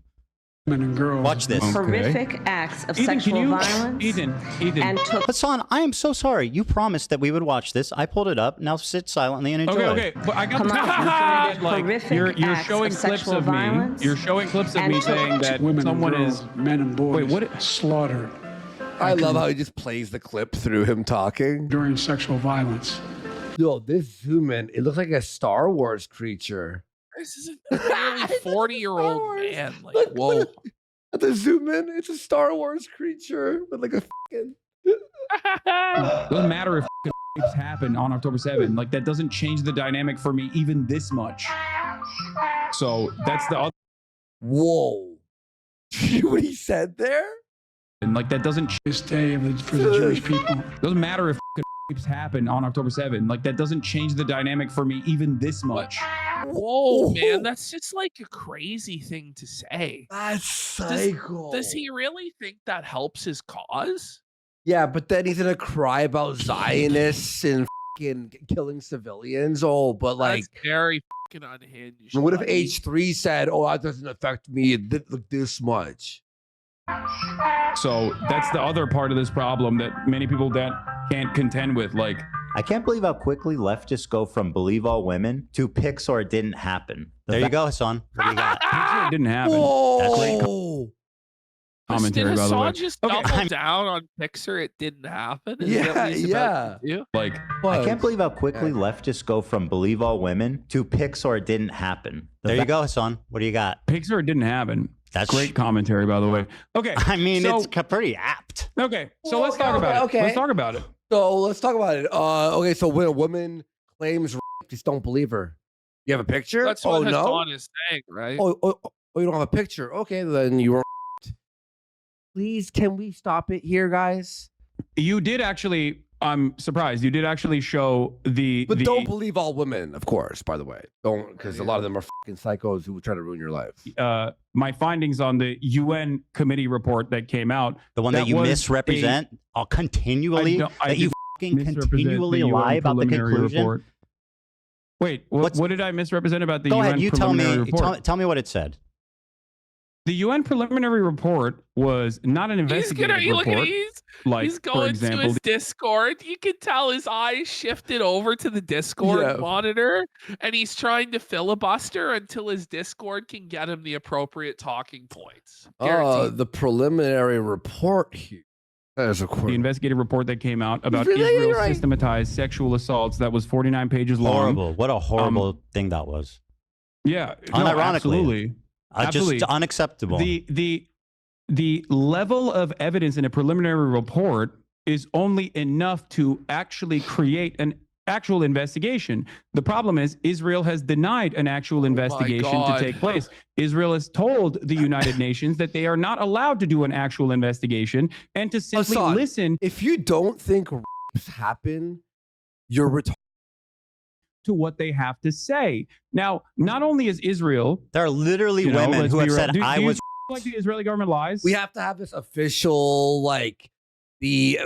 Men and girls. Watch this. Okay. Horrific acts of Ethan, sexual can you, violence Ethan, and took Hasan, I am so sorry. You promised that we would watch this. I pulled it up. Now sit silently and enjoy. Okay, but I got the Hamas feeling that, like, horrific you're acts showing of clips sexual of me. violence You're showing clips of and me took saying that Women someone and girls, is. men and boys Wait, what? slaughtered I love how he just plays the clip through him talking. during sexual violence. Yo, this zoom in, it looks like a Star Wars creature. This is a nearly 40-year-old man. Like, Look, whoa. look. At the zoom in, it's a Star Wars creature with like a fucking. Doesn't matter if rapes happen on October 7. Like, that doesn't change the dynamic for me even this much. So that's the other. Whoa. What he said there? And like, that doesn't This day for the Jewish people. doesn't matter if rapes happen on October 7. Like, that doesn't change the dynamic for me even this much. Whoa, man, that's just like a crazy thing to say. That's psycho. Does he really think that helps his cause? Yeah, but then he's gonna cry about Zionists and fucking killing civilians. Oh, but like, That's very fucking unhinged. what if buddy. H3 said, "Oh, that doesn't affect me this much"? So that's the other part of this problem that many people that can't contend with. Like, I can't believe how quickly leftists go from believe all women to PIKER it didn't happen. There you go, Hassan. What do you got? it didn't happen. Whoa. Commentary, Did by the way. Hassan just Okay. double down on PIKER? It didn't happen. Is that Yeah, what he's about to do? Like, I can't believe how quickly leftists go from believe all women to PIKER it didn't happen. There you go, Hassan. What do you got? PIKER didn't happen. That's Great commentary, by the way. Okay. I mean, so- it's pretty apt. Okay. So let's Okay, talk about okay, it. okay. Let's talk about it. So let's talk about it. Okay, so when a woman claims rape, just don't believe her. You have a picture? That's oh what no. Hassan is saying, right? Oh, you don't have a picture. Okay, then you were. Please, can we stop it here, guys? You did actually. I'm surprised. You did actually show the. But the, don't believe all women, of course. By the way, don't, because a lot of them are fucking psychos who try to ruin your life. My findings on the UN committee report that came out. The one that you was misrepresent continually, I that you did fucking misrepresent continually the UN lie about the preliminary conclusion. report. Wait, what did I misrepresent about the Go UN ahead, you tell preliminary me. report? Tell me what it said. The UN preliminary report was not an investigative report. He's for going to example, his Discord. You can tell his eyes shifted over to the Discord monitor, and he's trying to filibuster until his Discord can get him the appropriate talking points. Guaranteed. The preliminary report here. That is a the investigative report that came out about Really? Israel's Right. systematized sexual assaults that was 49 pages long. Horrible. What a horrible thing that was. Yeah, no, Unironically. absolutely. Absolutely. Just unacceptable. The level of evidence in a preliminary report is only enough to actually create an actual investigation. The problem is Israel has denied an actual investigation to God. take place. Israel has told the United Nations that they are not allowed to do an actual investigation and to simply Hassan, listen If you don't think rapes happen, you're retarded. to what they have to say. Now, not only is Israel, there are literally you know, women let's who be have real. said, Do I you was. like the Israeli government lies. We have to have this official, like the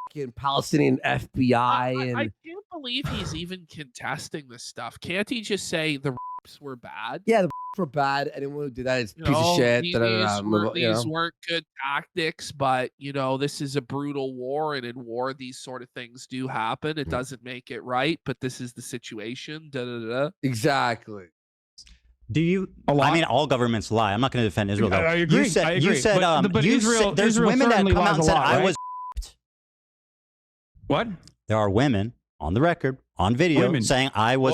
fucking Palestinian FBI and I can't believe he's even contesting this stuff. Can't he just say the rapes were bad? yeah, the were bad. Anyone who did that is a You piece know, of shit. These, You know? weren't good tactics, but this is a brutal war, and in war, these sort of things do happen. It doesn't make it right, but this is the situation. Da, da, da. Exactly. Do you? I mean, all governments lie. I'm not going to defend Israel. Though. I agree. You said, I agree. You said, but you Israel, said there's Israel women that certainly come out lies and a said, lot, I right? was. What? There are women on the record, on video, Women. saying I was.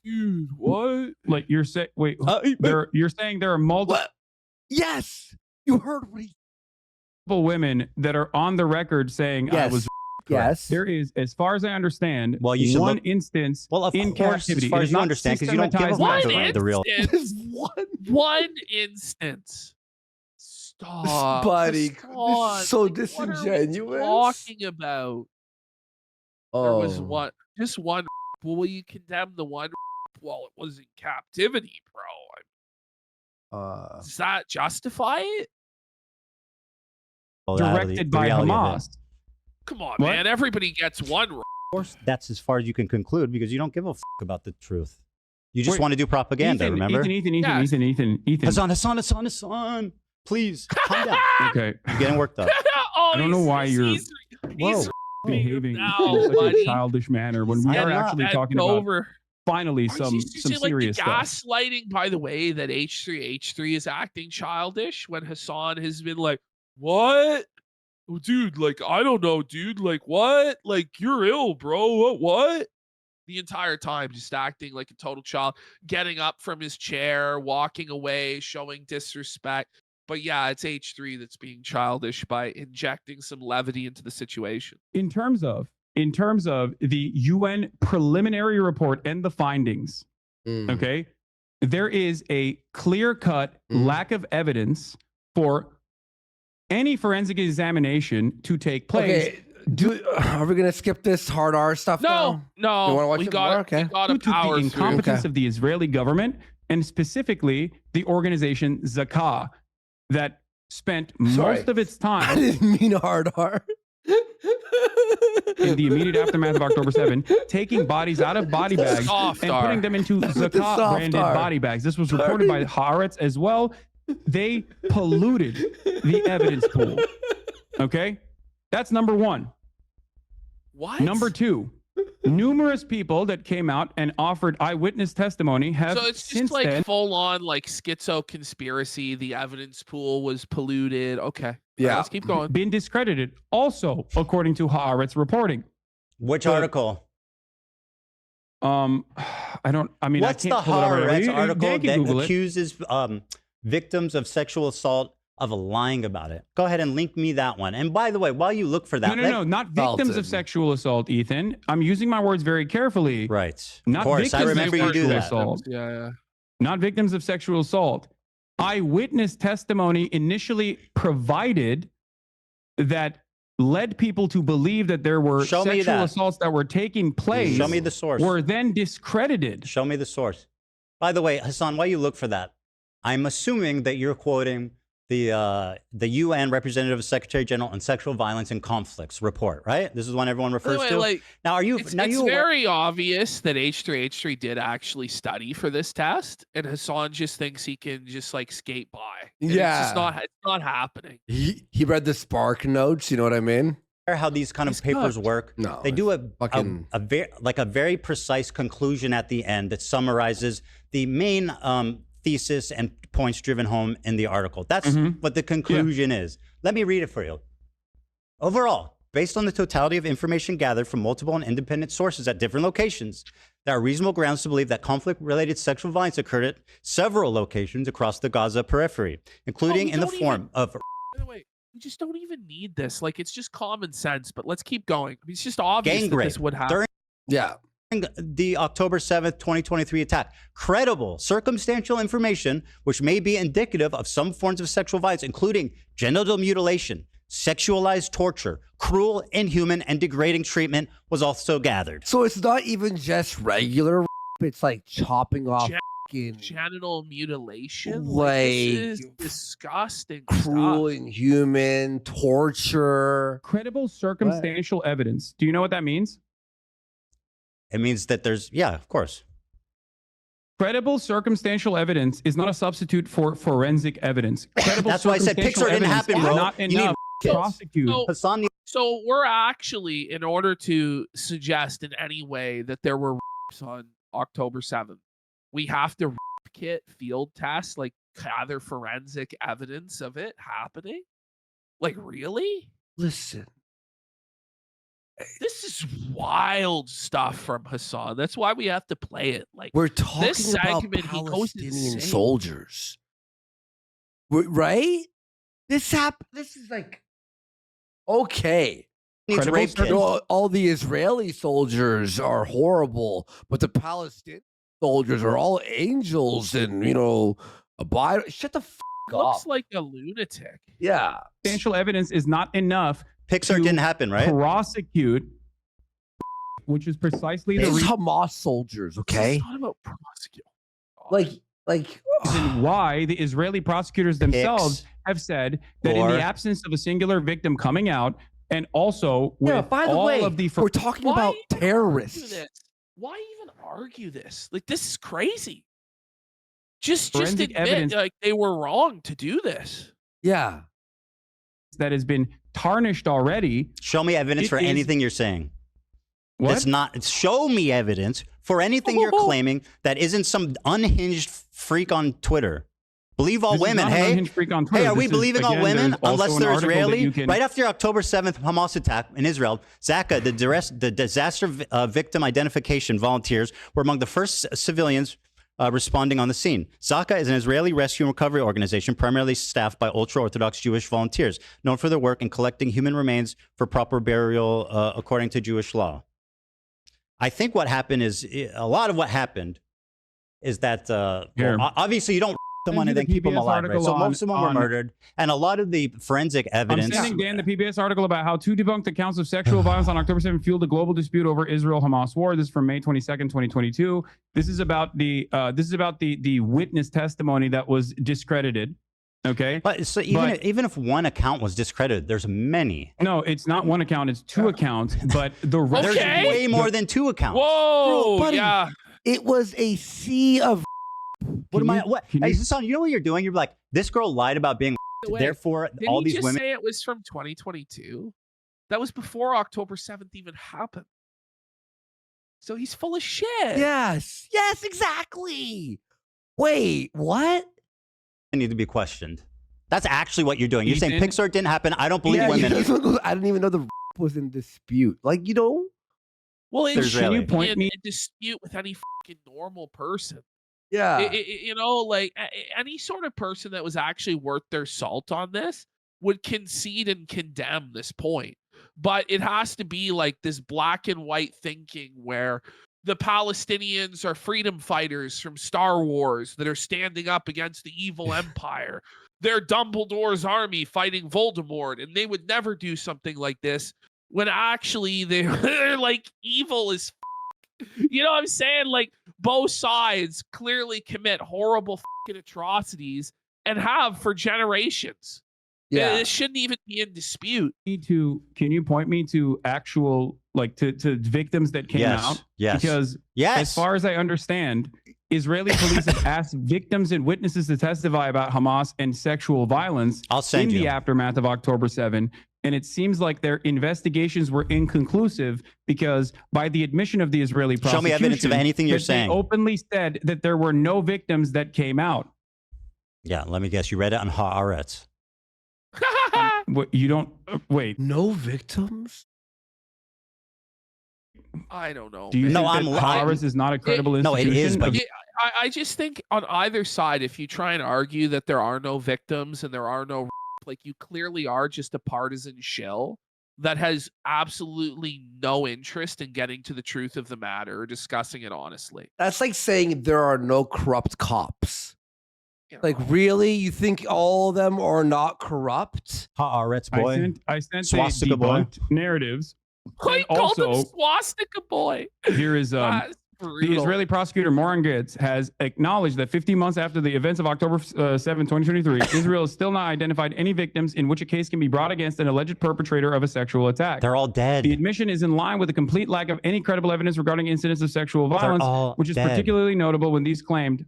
Dude, what? Like you're saying? Wait, you're saying there are multiple What? Yes, you heard what he. women that are on the record saying I Yes. was. Yes. There is, as far as I understand, Well, you should one look- instance Well, of in course, captivity. as far It as is you not understand, because you don't give a systematized fuck by the real. Instance. One. One instance. Stop, Buddy, Hassan. this is so Like, what are we disingenuous. talking about? There Oh, was one, just one. Well, will you condemn the one? Well, it was in captivity, bro. Does that justify it? directed by Hamas. Come on, What? man. Everybody gets one. Of course, that's as far as you can conclude because you don't give a fuck about the truth. You just Wait, want to do propaganda. Ethan, remember? Yes. Ethan. Hassan. Please calm down. Okay. You're getting worked up. Oh, I don't know why you're he's behaving now, in such buddy. a childish manner when we He's are getting actually bent talking about over. finally Aren't some you some see, like, serious the stuff. gaslighting, by the way, that H3 is acting childish when Hassan has been like, what? Oh, dude, like, I don't know, dude. Like, what? Like, you're ill, bro. What? The entire time, just acting like a total child, getting up from his chair, walking away, showing disrespect. But yeah, it's H3 that's being childish by injecting some levity into the situation. In terms of the UN preliminary report and the findings, okay, there is a clear-cut lack of evidence for any forensic examination to take place. Okay. Are we gonna skip this hard R stuff? No, now? no. You wanna watch we it got, more? Okay. we got a Due to the power through. incompetence of the Israeli government and specifically the organization Zakah that spent most of its I time didn't mean hard R. in the immediate aftermath of October 7, taking bodies out of body bags Soft and R. putting them into Zakah soft branded R. body bags. This was reported by Haaretz as well. They polluted the evidence pool. Okay? That's number one. What? Number two, numerous people that came out and offered eyewitness testimony have So it's since just like then full on like schizo conspiracy. The evidence pool was polluted. Okay. Yeah. Let's keep going. been discredited. Also, according to Haaretz reporting. Which article? I mean, What's I the can't pull it up right now. Haaretz You article can that Google it. accuses victims of sexual assault of lying about it? Go ahead and link me that one. And by the way, while you look for that, No, not victims Dalton. of sexual assault, Ethan. I'm using my words very carefully. right? Not Of course, I victims of remember you do sexual that. assault. Yeah. Not victims of sexual assault. Eyewitness testimony initially provided that led people to believe that there were Show me sexual that. assaults that were taking place. Show me the source. Were then discredited. Show me the source. By the way, Hassan, while you look for that, I'm assuming that you're quoting the UN Representative Secretary General on Sexual Violence and Conflicts report, right? This is one everyone By the refers way, to. like, Now, are you? it's now you very obvious that H3H3 did actually study for this test, and Hassan just thinks he can just like skate by. And Yeah. it's not happening. He read the Spark notes. You know what I mean? how these kind of It's papers cooked. work? No, They do fucking- a very precise conclusion at the end that summarizes the main thesis and points driven home in the article. That's what the conclusion is. Let me read it for you. Overall, based on the totality of information gathered from multiple and independent sources at different locations, there are reasonable grounds to believe that conflict-related sexual violence occurred at several locations across the Gaza periphery, including we in the don't form of... By the way, we just don't even need this. Like, it's just common sense, but let's keep going. I mean, it's just obvious gang that rape this would happen. Yeah. the October 7th, 2023 attack. Credible circumstantial information which may be indicative of some forms of sexual violence, including genital mutilation, sexualized torture, cruel, inhuman, and degrading treatment was also gathered. So it's not even just regular rape, it's like chopping off fucking Genital mutilation? like this is disgusting cruel, stuff. inhuman, torture. Credible circumstantial evidence. Do you know what that means? It means that there's, yeah, of course. Credible circumstantial evidence is not a substitute for forensic evidence. Credible That's why I said circumstantial PIKER didn't evidence happen, is bro. Not You need enough to So- prosecute. so- Hassan, So we're actually, in order to suggest in any way that there were rapes on October 7th, we have to rape kit field test, like gather forensic evidence of it happening? Like, really? Listen, This is wild stuff from Hassan. That's why we have to play it. Like, we're talking this about segment, he goes Palestinian insane. soldiers. Right? This is like okay. needs Credible rape kits. All the Israeli soldiers are horrible, but the Palestinian soldiers are all angels and abide. Shut the fuck Looks up. like a lunatic. Yeah. Circumstantial evidence is not enough PIKER to didn't happen, right? prosecute, which is precisely the This is reason Hamas soldiers, okay? It's not about prosecuting. Like why the Israeli prosecutors themselves have said that in Or- the absence of a singular victim coming out, and also with yeah, by the all way, of the we're talking Why about even terrorists. argue this? Why even argue this? Like, this is crazy. Just Forensic admit evidence- like they were wrong to do this. Yeah. that has been tarnished already. Show me evidence It for is- anything you're saying. What? That's not. Show me evidence for anything you're claiming that isn't some unhinged freak on Twitter. Believe all This is women, not an hey? unhinged freak on Twitter. Hey, are we This is, believing all again, women there's also unless an they're article that Israeli? you can- Right after October 7th Hamas attack in Israel, Zaka, the disaster victim identification volunteers, were among the first civilians responding on the scene. Zaka is an Israeli rescue and recovery organization primarily staffed by ultra-Orthodox Jewish volunteers, known for their work in collecting human remains for proper burial according to Jewish law. I think what happened is, a lot of what happened is that, Here. obviously you don't someone and then keep them PBS alive. Right? So article most of them were on- murdered, and a lot of the forensic I'm evidence. sending Dan the PBS article about how two debunked accounts of sexual violence on October 7th fueled a global dispute over Israel-Hamas war. This is from May 22nd, 2022. This is about the witness testimony that was discredited. Okay. But so even if one account was discredited, there's many. No, it's not one account, it's two accounts, but the rest There's way more than two accounts. Whoa, Bro, buddy, yeah. It was a sea of. What am I? What? can Hey, you- Hassan, you know what you're doing? You're like, this girl lied about being. Wait, Therefore, Did all he these just women. say it was from 2022? That was before October 7th even happened. So he's full of shit. Yes, exactly. Wait, what? Need to be questioned. That's actually what you're doing. You're saying Ethan? Pixar didn't happen. I don't believe Yeah, women. I didn't even know the was in dispute. Like, you know. Well, it There's shouldn't really- be Point in me- a dispute with any fucking normal person. Yeah. You know, like any sort of person that was actually worth their salt on this would concede and condemn this point. But it has to be like this black and white thinking where the Palestinians are freedom fighters from Star Wars that are standing up against the evil empire. They're Dumbledore's army fighting Voldemort, and they would never do something like this when actually they're like evil as you know what I'm saying? Like both sides clearly commit horrible fucking atrocities and have for generations. Yeah. It shouldn't even be in dispute. Can you point me to actual to victims that came out? Yes. Because as far as I understand, Israeli police have asked victims and witnesses to testify about Hamas and sexual violence in the aftermath of October 7. And it seems like their investigations were inconclusive because by the admission of the Israeli prosecution, Show me evidence of anything you're that saying. They openly said that there were no victims that came out. Yeah, let me guess. You read it on Haaretz. What, you don't wait. No victims? I don't know. Do you man. think that Haaretz is not a credible No, it institution? is, but Yeah, I just think on either side, if you try and argue that there are no victims and there are no like you clearly are just a partisan shill that has absolutely no interest in getting to the truth of the matter or discussing it honestly. That's like saying there are no corrupt cops. You Like, know? really? You think all of them are not corrupt? Haaretz boy. I sent Swastika boy. debunked narratives. I And called him also, swastika boy. here is That's the brutal. Israeli prosecutor Moran Gitz has acknowledged that 15 months after the events of October 7, 2023, Israel has still not identified any victims in which a case can be brought against an alleged perpetrator of a sexual attack. They're all dead. The admission is in line with a complete lack of any credible evidence regarding incidents of sexual violence, all which is dead. particularly notable when these claimed.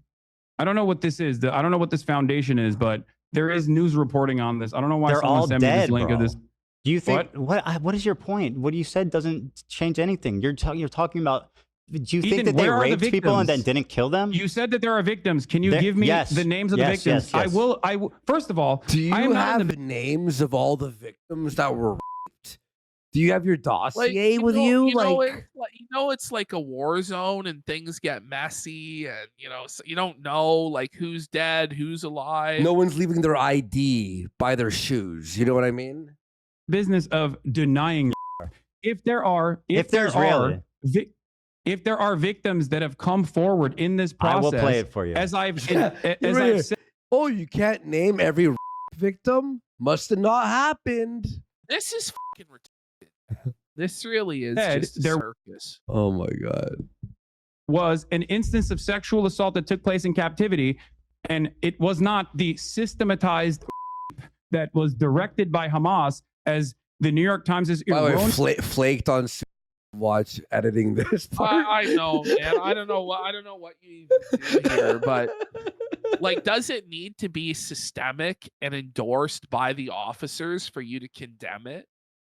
I don't know what this is. I don't know what this foundation is, but there is news reporting on this. I don't know why They're someone all sent me dead, this link bro. of this. Do you think what is your point? What you said doesn't change anything. You're talking about. Do you think Ethan, that they where are the raped people and then victims? didn't kill them? You said that there are victims. Can you give me yes. the names of the Yes, victims? yes, yes. I will. First of all, Do you I am not in have names of all the victims that were raped? Do you have your dossier with you? It's like a war zone and things get messy and so you don't know like who's dead, who's alive. No one's leaving their ID by their shoes. You know what I mean? business of denying. If there are victims that have come forward in this process, I will play it for you. As I've Right. said, Oh, you can't name every victim? Must have not happened. This is fucking retarded. This really is Said just a there- circus. Oh my God. was an instance of sexual assault that took place in captivity, and it was not the systematized that was directed by Hamas, as the New York Times is By the way, erroneous. flaked on watch editing this part. I know, man. I don't know what you even do here, but like, does it need to be systemic and endorsed by the officers for you to condemn it?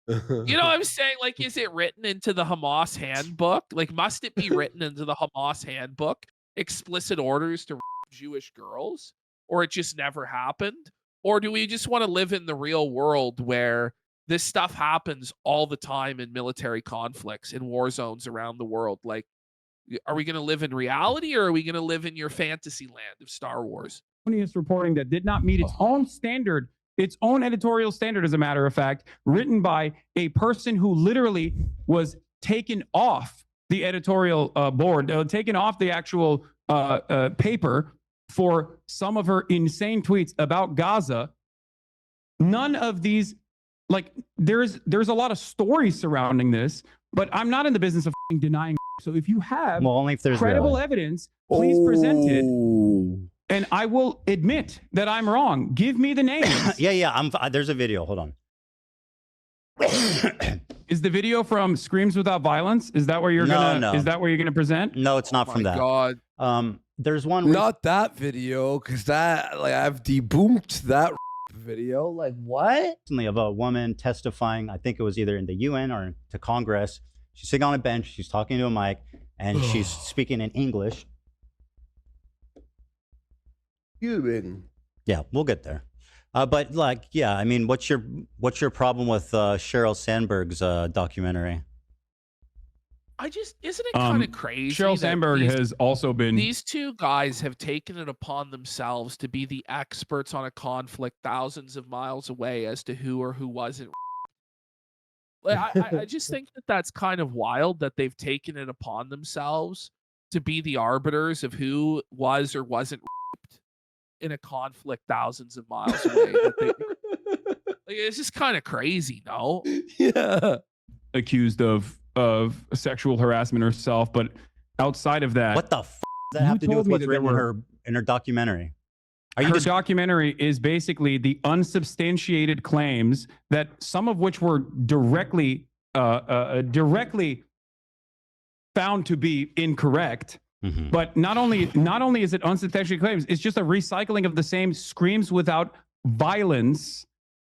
You know what I'm saying? Like, is it written into the Hamas handbook? Like, must it be written into the Hamas handbook? Explicit orders to Jewish girls? Or it just never happened? Or do we just want to live in the real world where this stuff happens all the time in military conflicts, in war zones around the world? Like, are we going to live in reality, or are we going to live in your fantasy land of Star Wars? Erroneous reporting that did not meet its own standard, its own editorial standard, as a matter of fact, written by a person who literally was taken off the editorial board, taken off the actual paper for some of her insane tweets about Gaza, none of these, like, there's a lot of stories surrounding this, but I'm not in the business of denying. So if you have only if there's credible evidence, please present it, and I will admit that I'm wrong. Give me the names. Yeah. There's a video. Hold on. Is the video from Screams Without Violence? Is that where you're Is that where you're gonna present? No, it's not from that. God. There's one. Not that video, because that, like, I've deboomed that video. Like, what? Recently of a woman testifying. I think it was either in the UN or to Congress. She's sitting on a bench. She's talking to a mic, and she's speaking in English. Yeah, we'll get there. But like, yeah, I mean, what's your problem with Sheryl Sandberg's documentary? Isn't it kind of crazy? Sheryl Sandberg has also been. These two guys have taken it upon themselves to be the experts on a conflict thousands of miles away as to who or who wasn't. Like, I just think that that's kind of wild that they've taken it upon themselves to be the arbiters of who was or wasn't raped in a conflict thousands of miles away. Like, it's just kind of crazy, no? Yeah. Accused of sexual harassment herself, but outside of that, What the f does that have to do with what's written in her documentary? Her documentary is basically the unsubstantiated claims that some of which were directly found to be incorrect. Mm-hmm. But not only is it unsubstantiated claims, it's just a recycling of the same Screams Without Violence,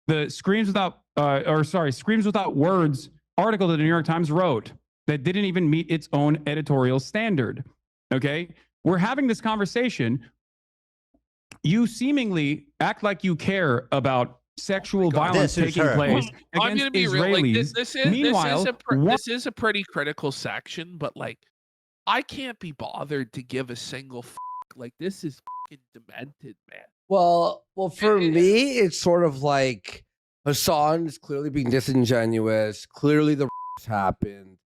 the Screams Without Words article that the New York Times wrote that didn't even meet its own editorial standard. Okay, we're having this conversation. You seemingly act like you care about sexual violence taking place I'm against gonna be Israelis. real. Like, Meanwhile, this is a pretty critical section, but like, I can't be bothered to give a single f. Like, this is fucking demented, man. Well, for me, it's sort of like Hasan is clearly being disingenuous. Clearly, the happened.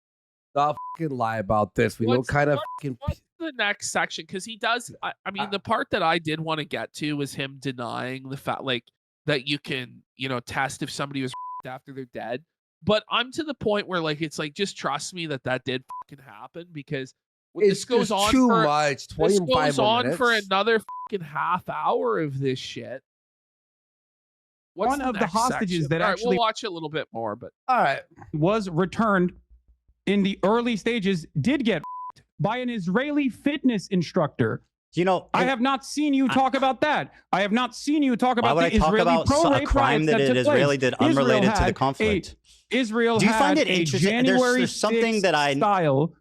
Not fucking lie about this. We know kind of fucking. What's the next section? Because he does. I mean, the part that I did want to get to was him denying the fact, like, that you can, test if somebody was after they're dead. But I'm to the point where, like, it's like, just trust me that did fucking happen, because this goes on too for much. 25 this goes on minutes. for another fucking half hour of this shit. What's one of the next hostages section? that All right, actually we'll watch it a little bit more, but all right, was returned in the early stages did get by an Israeli fitness instructor. I have not seen you talk about that. I have not seen you talk about the Israeli pro-rape a crime that an Israeli did unrelated to the conflict? Israel Do you find had it a interesting? January There's something 6th that I style.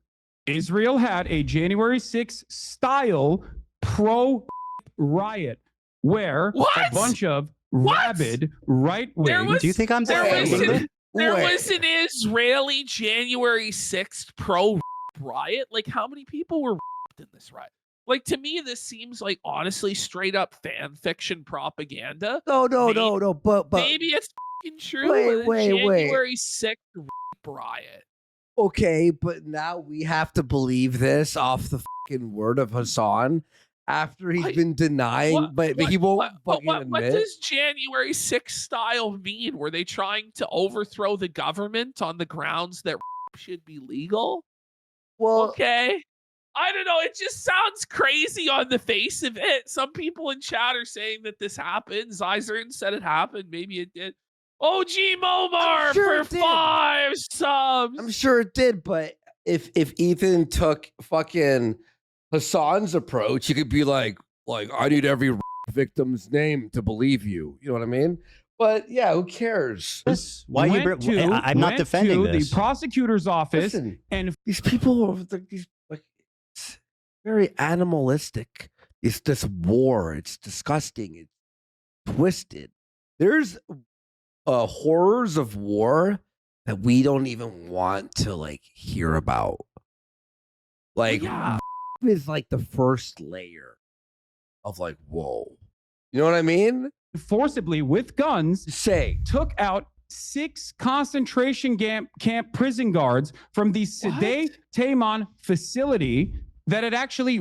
Israel had a January 6th style pro riot where a bunch of rabid right-wing. Do you think I'm there was an Israeli January 6th pro riot? Like, how many people were in this riot? Like, to me, this seems like, honestly, straight up fan fiction propaganda. No, but maybe it's fucking true. Wait. January 6th riot. Okay, but now we have to believe this off the fucking word of Hasan after he's been denying, but he won't fucking admit. What does January 6th style mean? Were they trying to overthrow the government on the grounds that should be legal? Well, okay. I don't know. It just sounds crazy on the face of it. Some people in chat are saying that this happened. Zizern said it happened. Maybe it did. OG Momar for 5 subs. I'm sure it did, but if Ethan took fucking Hasan's approach, you could be like I need every victim's name to believe you. You know what I mean? But yeah, who cares? Why I'm not defending this. The prosecutor's office. Listen, and these people are it's very animalistic. It's this war. It's disgusting. It's twisted. There's horrors of war that we don't even want to hear about. Is like the first layer of whoa. You know what I mean? Forcibly with guns took out 6 concentration camp prison guards from the Sdei Taman facility that had actually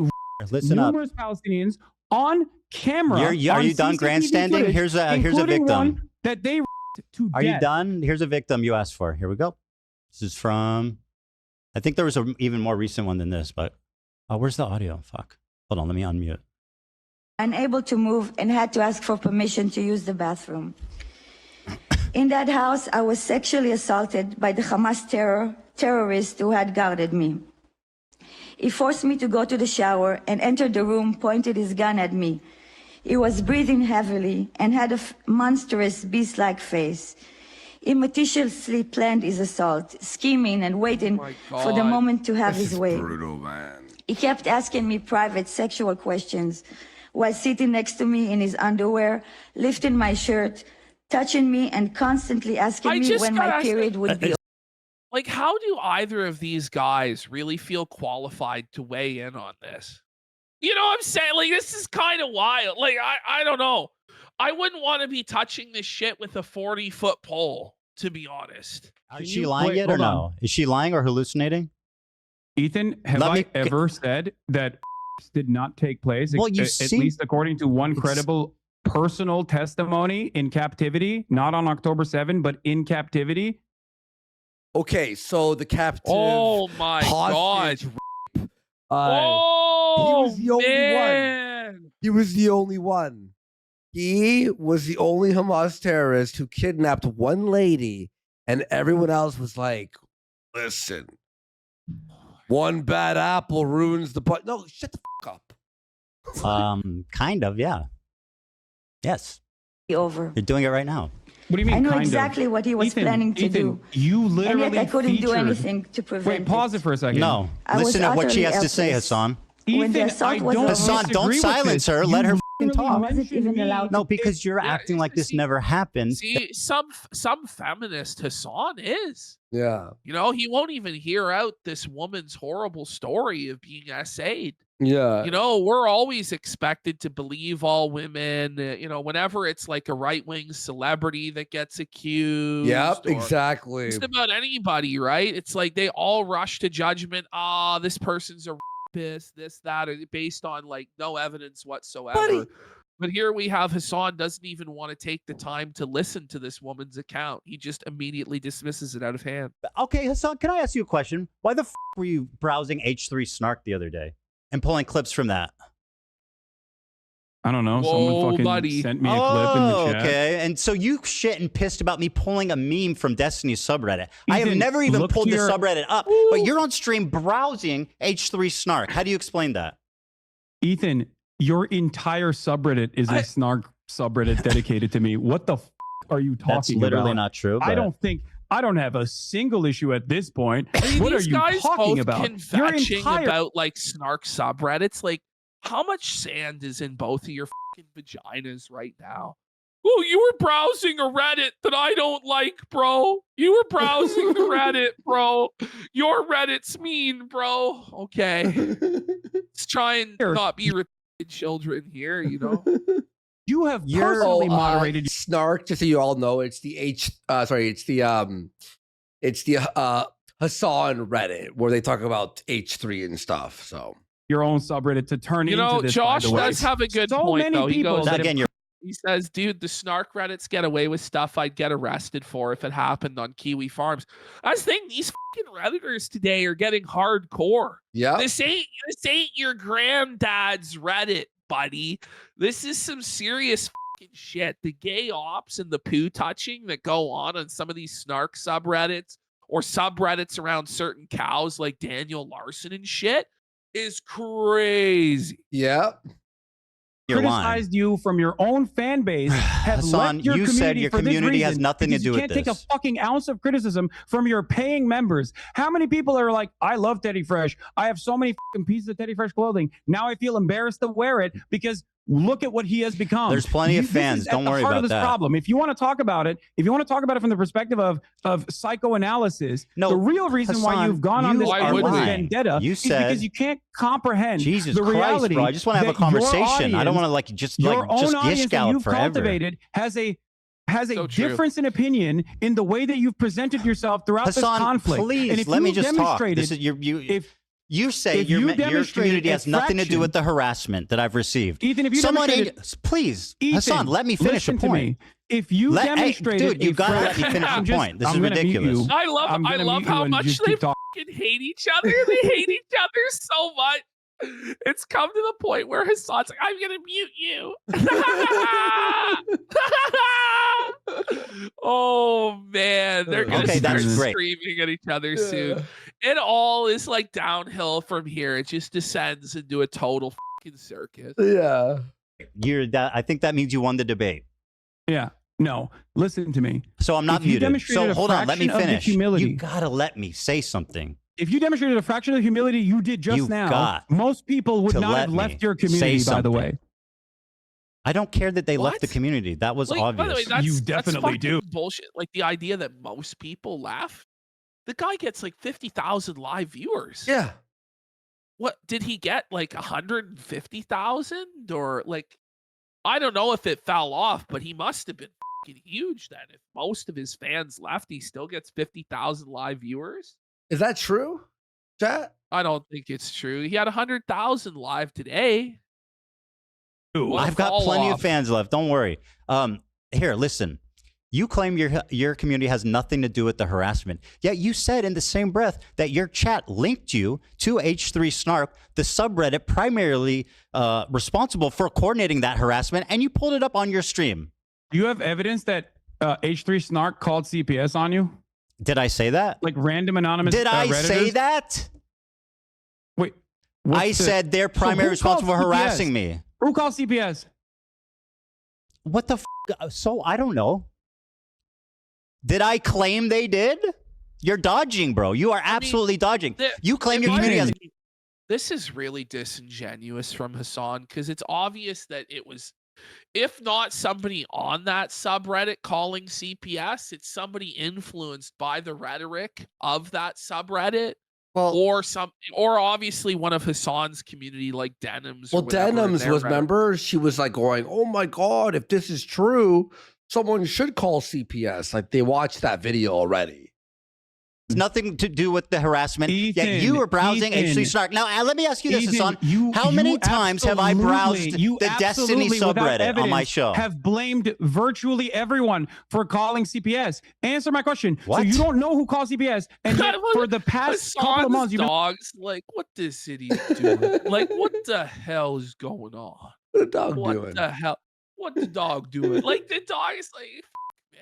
Listen numerous Palestinians on camera. Are you done CCTV grandstanding? footage, Here's a including victim. one that they to Are you death. done? Here's a victim you asked for. Here we go. This is from, I think there was an even more recent one than this, but where's the audio? Fuck. Hold on, let me unmute. Unable to move and had to ask for permission to use the bathroom. In that house, I was sexually assaulted by the Hamas terrorist who had guarded me. He forced me to go to the shower and entered the room, pointed his gun at me. He was breathing heavily and had a monstrous beast-like face. He meticulously planned his assault, scheming and waiting for the moment to have his way. Brutal, man. He kept asking me private sexual questions while sitting next to me in his underwear, lifting my shirt, touching me, and constantly asking me when my period would be. Like, how do either of these guys really feel qualified to weigh in on this? You know what I'm saying? Like, this is kind of wild. Like, I don't know. I wouldn't want to be touching this shit with a 40-foot pole, to be honest. Is she lying yet or no? Is she lying or hallucinating? Ethan, have I ever said that did not take place? Well, you at least according to one credible personal testimony in captivity, not on October 7, but in captivity. Okay, so the captive. Oh my god! He was the only one. He was the only one. He was the only Hamas terrorist who kidnapped one lady, and everyone else was like, "Listen, one bad apple ruins the bunch." No, shut the fuck up. Kind of, yeah. Yes. Over. You're doing it right now. What do you mean? I knew kind exactly of? what he was planning to do. You literally and yet I couldn't do featured- anything to prevent Wait, pause it for a second. No. I was Listen to what she has utterly to say, helpless. Hassan. When the Ethan, assault I was don't over- Hassan, don't disagree with silence this. her. Let her You f***ing talk. wasn't even allowed No, because you're acting like this never happened. See, some feminist Hassan is. Yeah. You know, he won't even hear out this woman's horrible story of being essayed. Yeah. You know, we're always expected to believe all women. You know, whenever it's like a right-wing celebrity that gets accused. Yep, or exactly. just about anybody, right? It's like they all rush to judgment. Ah, this person's a rapist, this, that, based on like no evidence whatsoever. Buddy. But here we have Hassan doesn't even want to take the time to listen to this woman's account. He just immediately dismisses it out of hand. Okay, Hassan, can I ask you a question? Why the f*** were you browsing H3 Snark the other day and pulling clips from that? I don't know. Whoa, Someone fucking buddy. sent me a clip in the chat. Okay. And so you shit and pissed about me pulling a meme from Destiny's subreddit. I have Ethan, never even look pulled to the your- subreddit up, but you're on stream browsing H3 Snark. How do you explain that? Ethan, your entire subreddit is a snark subreddit dedicated to me. What the f are you talking about? That's literally not true. I but- don't have a single issue at this point. Are What are these you guys talking both about? Confessing entire- about like snark subreddits. Like, how much sand is in both of your fucking vaginas right now? Oh, you were browsing a Reddit that I don't like, bro. You were browsing the Reddit, bro. Your Reddit's mean, bro. Okay. Let's try and not be repeated children here, you know? You have personally moderated. Snark, just so you all know, it's the Hassan Reddit where they talk about H3 and stuff. So your own subreddit to turn You into know, this. Josh by the way. does have a good so point, many though. He people goes, that Again, have- he says, dude, the snark Reddits get away with stuff I'd get arrested for if it happened on Kiwi Farms. I was thinking these fucking Redditors today are getting hardcore. yeah, This ain't your granddad's Reddit, buddy. This is some serious fucking shit. The gay ops and the poo touching that go on some of these snark subreddits or subreddits around certain cows like Daniel Larson and shit is crazy. yeah. You're lying. criticized you from your own fan base have Hassan, left your you community said your for this community has reason, nothing to because do you with can't take a this. fucking ounce of criticism from your paying members. How many people are like, I love Teddy Fresh. I have so many fucking pieces of Teddy Fresh clothing. Now I feel embarrassed to wear it because look at what he has become. There's plenty of This is fans. at Don't the worry heart about of this that. problem. If you want to talk about it, from the perspective of psychoanalysis, No, the real reason why Hassan, you've gone on you this are endless lying. vendetta You is said- because you can't comprehend Jesus the Christ, reality. bro. I just want to have a that your conversation. I don't audience- want to like just your like just own audience gish that gallop you've forever. cultivated has a So true. difference in opinion in the way that you've presented yourself throughout this Hassan, conflict. please and if let me you just talk. demonstrated, This is you. if You say If your you your demonstrated community a has nothing to do fraction- with the harassment that I've received. Ethan, if you Someone, demonstrated, please, Ethan, Hassan, let me finish a listen to point. me. If you demonstrated, dude, you a gotta let me fraction- finish a I'm just- point. This I'm is gonna mute ridiculous. you. I love I'm gonna how mute you and much just they keep talking. fucking hate each other. They hate each other so much. It's come to the point where Hassan's like, I'm gonna mute you. Oh man, they're gonna Okay, start that's great. screaming at each other soon. It all is like downhill from here. It just descends into a total fucking circus. Yeah. I think that means you won the debate. Yeah. No, listen to me. So I'm not If you muted. demonstrated So a hold on, let me fraction of the finish. humility- You gotta let me say something. If you demonstrated a fraction of the humility you did just You've now, got most people would to not let have me left your say community, by the something. way. I don't care that they left the What? community. That was Like, obvious. by the way, that's, You that's definitely fucking do. bullshit. Like the idea that most people left. The guy gets like 50,000 live viewers. Yeah. What did he get? Like 150,000 or like, I don't know if it fell off, but he must have been fucking huge then. If most of his fans left, he still gets 50,000 live viewers. Is that true, chat? I don't think it's true. He had 100,000 live today. What a I've got fall plenty off. of fans left. Don't worry. Here, listen. You claim your community has nothing to do with the harassment. Yet you said in the same breath that your chat linked you to H3 Snark, the subreddit primarily responsible for coordinating that harassment, and you pulled it up on your stream. Do you have evidence that H3 Snark called CPS on you? Did I say that? Like random anonymous Did I Redditors? say that? Wait. I said they're primary responsible for harassing me. Who called CPS? What the So I don't know. Did I claim they did? You're dodging, bro. You are absolutely dodging. You claim your community has... This is really disingenuous from Hassan because it's obvious that it was, if not somebody on that subreddit calling CPS, it's somebody influenced by the rhetoric of that subreddit. Well, or obviously one of Hassan's community, like Denims. Well, or whatever, Denims their was, Reddit. remember, she was like going, oh my God, if this is true, someone should call CPS. Like they watched that video already. It's nothing to do with the harassment. Ethan, Yet you were browsing Ethan, H3 Snark. Now, let me ask you this, Ethan, Hassan. How many times have I browsed you the Destiny absolutely, without subreddit on my evidence, show? Have blamed virtually everyone for calling CPS. Answer my question. What? So you don't know who called CPS, and yet for the past couple of Hassan's months, you've been dogs, like, what this idiot doing? Like, what the hell is going on? What the dog What doing? the hell? What the dog doing? Like, the dog is like,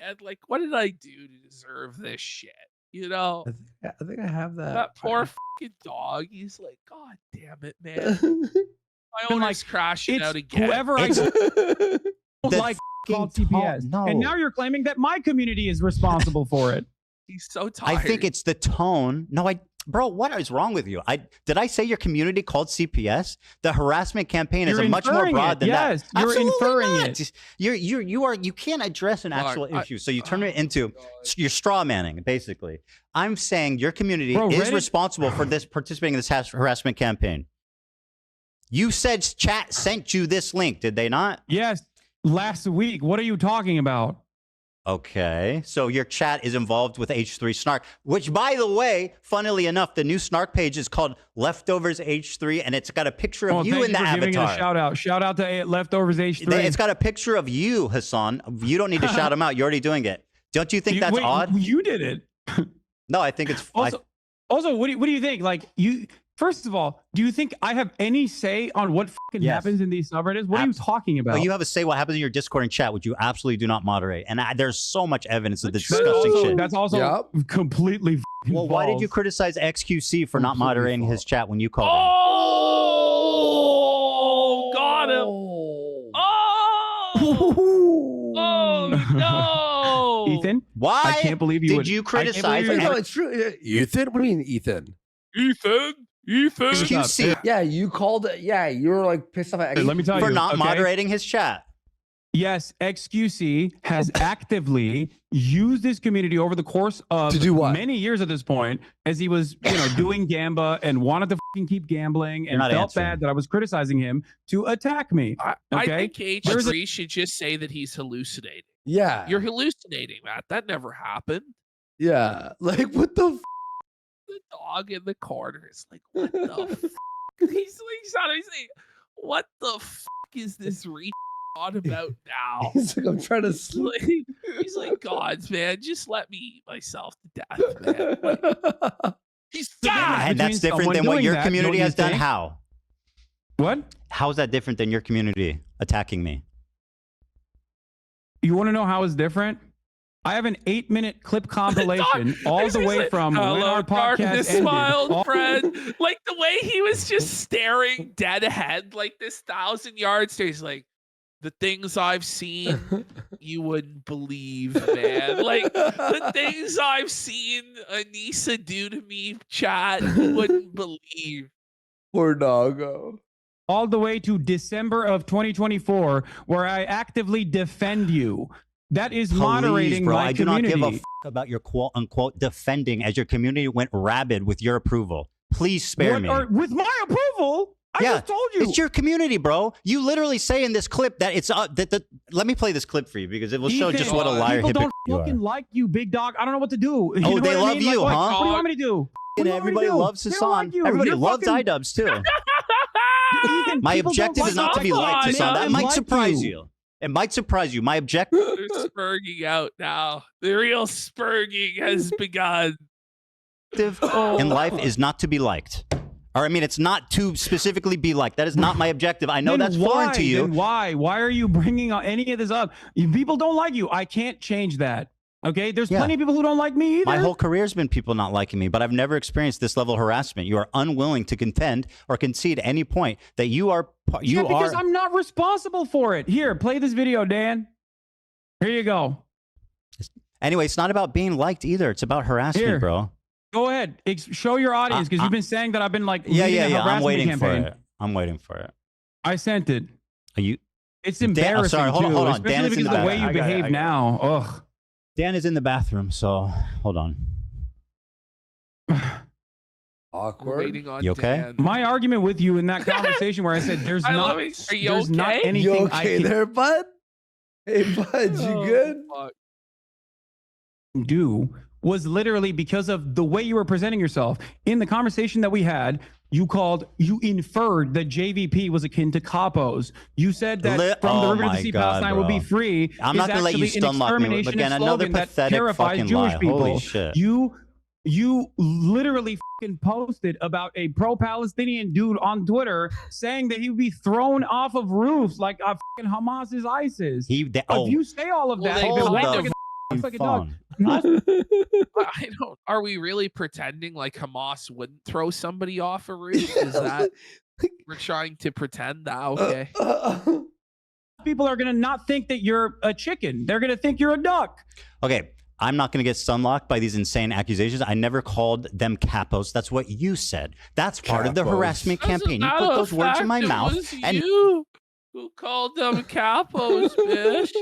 man, like, what did I do to deserve this shit? You know? I think I have that. That poor fucking dog. He's like, God damn it, man. My been owner's crashing it's out again. whoever I The don't like called CPS, no. and now you're claiming that my community is responsible for it. He's so tired. I think it's the tone. No, bro, what is wrong with you? Did I say your community called CPS? The harassment campaign is You're a much more inferring broad it. than Yes, that. you're Absolutely inferring not. it. You can't address an actual issue, so you turn it into you're straw manning, basically. I'm saying your community Bro, is Reddit- responsible for this participating in this harassment campaign. You said chat sent you this link, did they not? Yes, last week. What are you talking about? Okay, so your chat is involved with H3 Snark, which, by the way, funnily enough, the new Snark page is called Leftovers H3, and it's got a picture of you thank in the for giving it avatar. a shout out. Shout out to Leftovers H3. It's got a picture of you, Hassan. You don't need to shout him out. You're already doing it. Don't you think that's wait, odd? You did it. No, I think it's. Also, what do you think? Like, first of all, do you think I have any say on what fucking Yes. happens in these subreddits? What are you talking about? Well, you have a say what happens in your Discord and chat, which you absolutely do not moderate. And there's so much evidence of this disgusting shit. That's also completely Well, why did you criticize XQC for not moderating his chat when you called him? Oh, got him. Oh, oh no. Ethan? Why I can't believe you did would, you I can't criticize believe you No, would- it's true. Ethan? What do you mean, Ethan? Ethan? XQC Yeah, you called it. Yeah, you were like pissed off at Let me tell for you, not okay? moderating his chat. Yes, XQC has actively used his community over the course of To do what? many years at this point, as he was, doing Gamba and wanted to fucking keep gambling and not felt answering. bad that I was criticizing him to attack me. I Okay? think There's a- H3 should just say that he's hallucinating. Yeah. You're hallucinating, Matt. That never happened. Yeah. Like, what the the dog in the corner is like, what the fuck? He's like, what the fuck is this on about now? He's like, I'm trying to sleep. He's like, gods, man, just let me eat myself to death, man. Like, he's And that's different than what your community has done. How? What? How is that different than your community attacking me? You want to know how it's different? I have an 8-minute clip compilation all the way from when our podcast ended. Smiled, friend. Like the way he was just staring dead ahead, like this 1,000-yard stare. He's like, the things I've seen, you wouldn't believe, man. Like the things I've seen Anissa do to me, chat, you wouldn't believe. Poor doggo. All the way to December of 2024, where I actively defend you. That is moderating bro, my I do community. not give a about your quote unquote defending as your community went rabid with your approval. Please spare me. With my approval? I just told you. It's your community, bro. You literally say in this clip that it's let me play this clip for you because it will show just what a liar People hypocrite don't fucking like you, big dog. I don't know what to do. Oh, they love you, like, huh? What do you want me to do? And everybody loves Hasan. Everybody loves iDUBBZ too. My objective is not to be liked, Hasan. That might surprise you. It might surprise you. My objective. They're spurging out now. The real spurging has begun. In life is not to be liked. Or I mean, it's not to specifically be liked. That is not my objective. I know that's foreign to you. Then why? Why are you bringing any of this up? People don't like you. I can't change that. Okay, there's plenty of people who don't like me either. My whole career's been people not liking me, but I've never experienced this level of harassment. You are unwilling to contend or concede at any point that you are. Because I'm not responsible for it. Here, play this video, Dan. Here you go. Anyway, it's not about being liked either. It's about harassment, bro. Go ahead. Show your audience because you've been saying that I've been like yeah. I'm waiting campaign. for it. I'm waiting for it. I sent it. Are you? It's embarrassing. Sorry, hold on. Especially Dan is because in of the way you behave now. Ugh. Dan is in the bathroom, so hold on. Awkward. You okay? Dan. My argument with you in that conversation where I said there's not anything you okay I can there, bud? Hey, bud, you good? do was literally because of the way you were presenting yourself. In the conversation that we had, you inferred that JVP was akin to capos. You said that from the river to sea Palestine will be free. I'm not going to let you stunlock me. Again, another pathetic fucking lie. Holy shit. You literally fucking posted about a pro-Palestinian dude on Twitter saying that he would be thrown off of roofs like fucking Hamas is ISIS. If you say all of that, it's like a dog. I don't. Are we really pretending like Hamas wouldn't throw somebody off a roof? Is that we're trying to pretend that? Okay. People are gonna not think that you're a chicken. They're gonna think you're a duck. Okay. I'm not going to get stunlocked by these insane accusations. I never called them capos. That's what you said. That's part of the harassment campaign. You put those words in my mouth. And you who called them capos, bitch.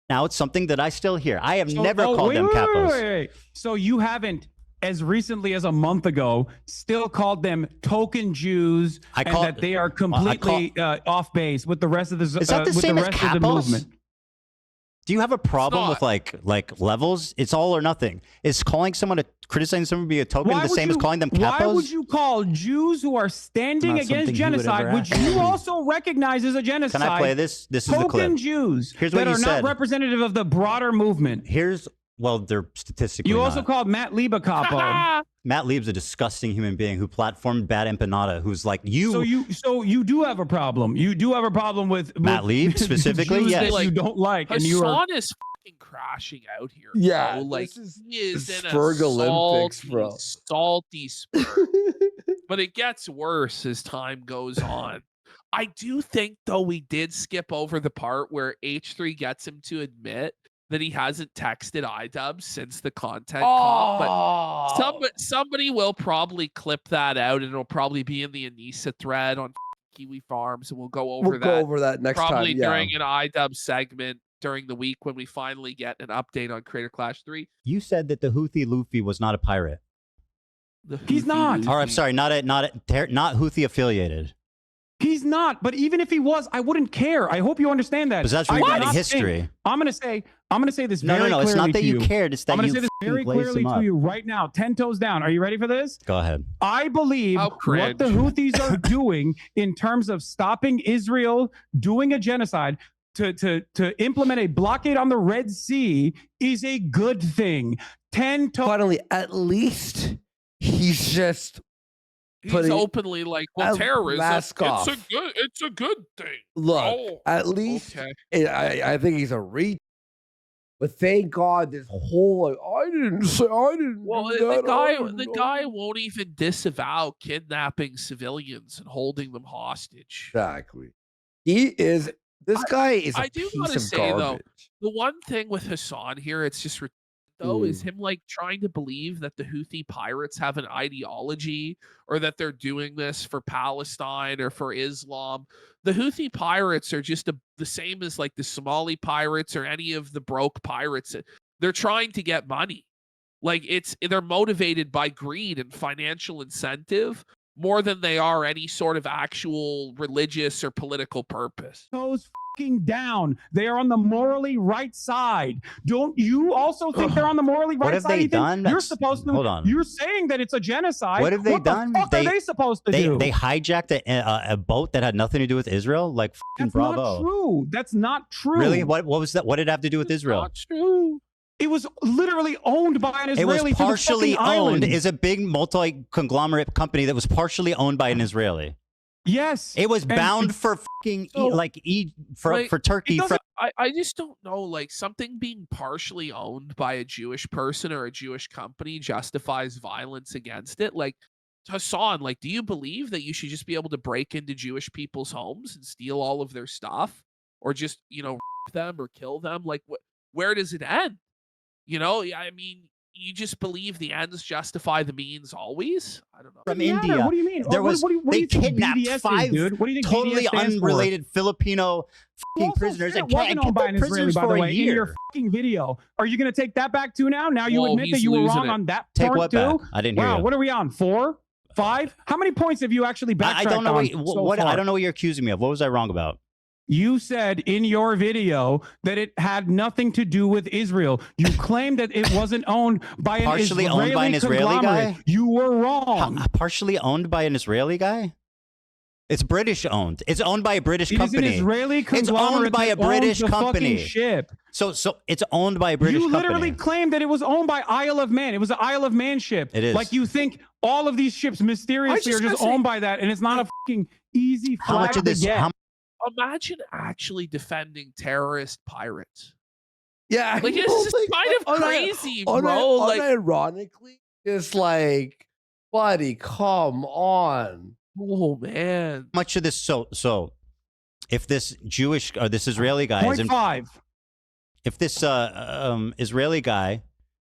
Now it's something that I still hear. I have never called them capos. Wait. So you haven't, as recently as a month ago, still called them token Jews that they are completely off base with the rest of the Is that the same as capos? Of the movement. Do you have a problem with like levels? It's all or nothing. Is criticizing someone to be a token the same as calling them capos? Why would you call Jews who are standing against genocide, which you also recognize as a genocide? Can I play this? This is the clip. Token Jews Here's what that you are said. not representative of the broader movement. Well, they're statistically You not. also called Matt Lieb a capo. Matt Lieb's a disgusting human being who platformed Bad Empanada, who's like you. So you do have a problem. You do have a problem with Matt Lieb specifically. Jews Yes, that you don't like, and Hasan is fucking crashing out here. Yeah, bro. Like he is in a Olympics, bro. Salty spur. But it gets worse as time goes on. I do think though we did skip over the part where H3 gets him to admit that he hasn't texted iDUBBZ since the content call, but somebody will probably clip that out, and it'll probably be in the Anissa thread on Kiwi Farms, and we'll go over that next probably time. During an iDUBBZ segment during the week when we finally get an update on Creator Clash 3. You said that the Houthi Luffy was not a pirate. He's not. Or I'm sorry, not Houthi affiliated. He's not. But even if he was, I wouldn't care. I hope you understand that. Because that's I do rewriting not history. think- I'm gonna say this No, very no, clearly it's not that to you cared. It's that I'm gonna you say this very glazed clearly them to up. you right now. 10 toes down. Are you ready for this? Go ahead. I believe How what the cringe. Houthis are doing in terms of stopping Israel doing a genocide to implement a blockade on the Red Sea is a good thing. 10 toes. Finally, at least he's just He's putting openly like, well, a terrorism. mask off. It's a good thing. look. Oh, At least okay. I think he's a reach. But thank God this whole like I didn't. Well, do the that, I didn't the know." guy won't even disavow kidnapping civilians and holding them hostage. Exactly. He is. This guy is a I do piece gotta of say garbage. though, the one thing with Hassan here, it's just though, is him like trying to believe that the Houthi pirates have an ideology or that they're doing this for Palestine or for Islam. The Houthi pirates are just the same as like the Somali pirates or any of the broke pirates. They're trying to get money. Like they're motivated by greed and financial incentive more than they are any sort of actual religious or political purpose. Toes fucking down. They are on the morally right side. Don't you also think they're on the morally right What have side? they Ethan? done? You're That's- supposed to. hold on. You're saying that it's a genocide. What have they done? The fuck are they supposed to do? They hijacked a boat that had nothing to do with Israel. Like fucking That's bravo. not true. That's not true. Really? What was that? What did it have to do with Israel? Not true. It was literally owned by an It Israeli. was for the partially fucking owned. island. Is a big multi-conglomerate company that was partially owned by an Israeli. Yes. It was And bound for fucking for Turkey. It doesn't- I just don't know, like something being partially owned by a Jewish person or a Jewish company justifies violence against it. Like Hassan, like, do you believe that you should just be able to break into Jewish people's homes and steal all of their stuff, or just rape them or kill them? Like, where does it end? I mean, you just believe the ends justify the means always? I don't know. From Yeah, India. what do you mean? There What was do you they think kidnapped BDS is, 5 dude? What do you think totally BDS stands for? unrelated Filipino You fucking also prisoners said and it wasn't owned by an Israeli, prisoners by the for a way, in your year. fucking video. Are you going to take that back too now? Now you Whoa, admit that he's you were losing wrong it. on that Take part what too? back? I didn't hear Wow, you. what are we on? 4? 5? How many points have you actually I backtracked don't know on what so I far? don't know what you're accusing me of. What was I wrong about? You said in your video that it had nothing to do with Israel. You claimed that it wasn't owned by an Partially Israeli owned by an Israeli conglomerate. guy? You were wrong. Partially owned by an Israeli guy? It's British owned. It's owned by a British It is company. an Israeli It's conglomerate owned by a that owns British the company. fucking ship. So it's owned by a British You literally company. claimed that it was owned by Isle of Man. It was an Isle of Man ship. It is. Like you think all of these ships mysteriously just are just gotta say- owned by that, and it's not a fucking easy How much flag of this? to get. How, Imagine actually defending terrorist pirates. Yeah, Like, this is kind of crazy, bro. Like, unironically, it's like, buddy, come on. oh man. much of this? So, if this Jewish or this Israeli guy is, 0.5. if this Israeli guy,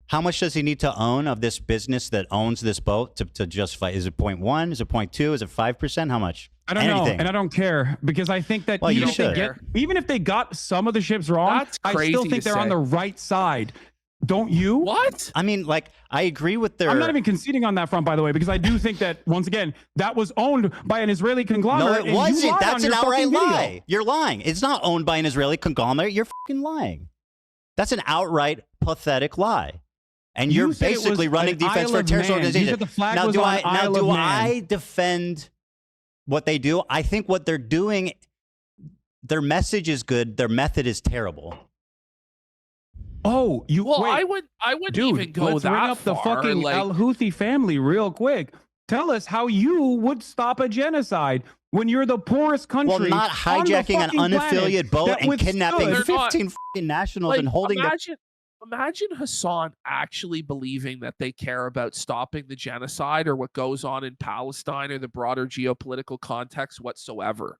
how much does he need to own of this business that owns this boat to justify? Is it 0.1? Is it 0.2? Is it 5%? How much? I don't know, Anything. and I don't care because I think that Well, you even if they should. get, even if they got some of the ships wrong, That's I crazy still to think they're on say. the right side. Don't you? What? I mean, like, I agree with their. I'm not even conceding on that front, by the way, because I do think that once again that was owned by an Israeli No, conglomerate. it and you wasn't. lied That's on an your outright fucking video. lie. You're lying. It's not owned by an Israeli conglomerate. You're fucking lying. That's an outright pathetic lie. And You you're said it was basically running an defense Isle for a of terrorist Man. You organization. said the flag Now, was do on I Isle of Man. defend what they do? I think what they're doing, their message is good. Their method is terrible. Oh, you Well, wait, I wouldn't dude. even go Let's that bring up the far. fucking Like, Al Houthi family real quick. Tell us how you would stop a genocide when you're the poorest country. Well, not on the hijacking an fucking planet unaffiliated boat that and kidnapping They're not- 15 fucking nationals like, and holding them. imagine Hassan actually believing that they care about stopping the genocide or what goes on in Palestine or the broader geopolitical context whatsoever.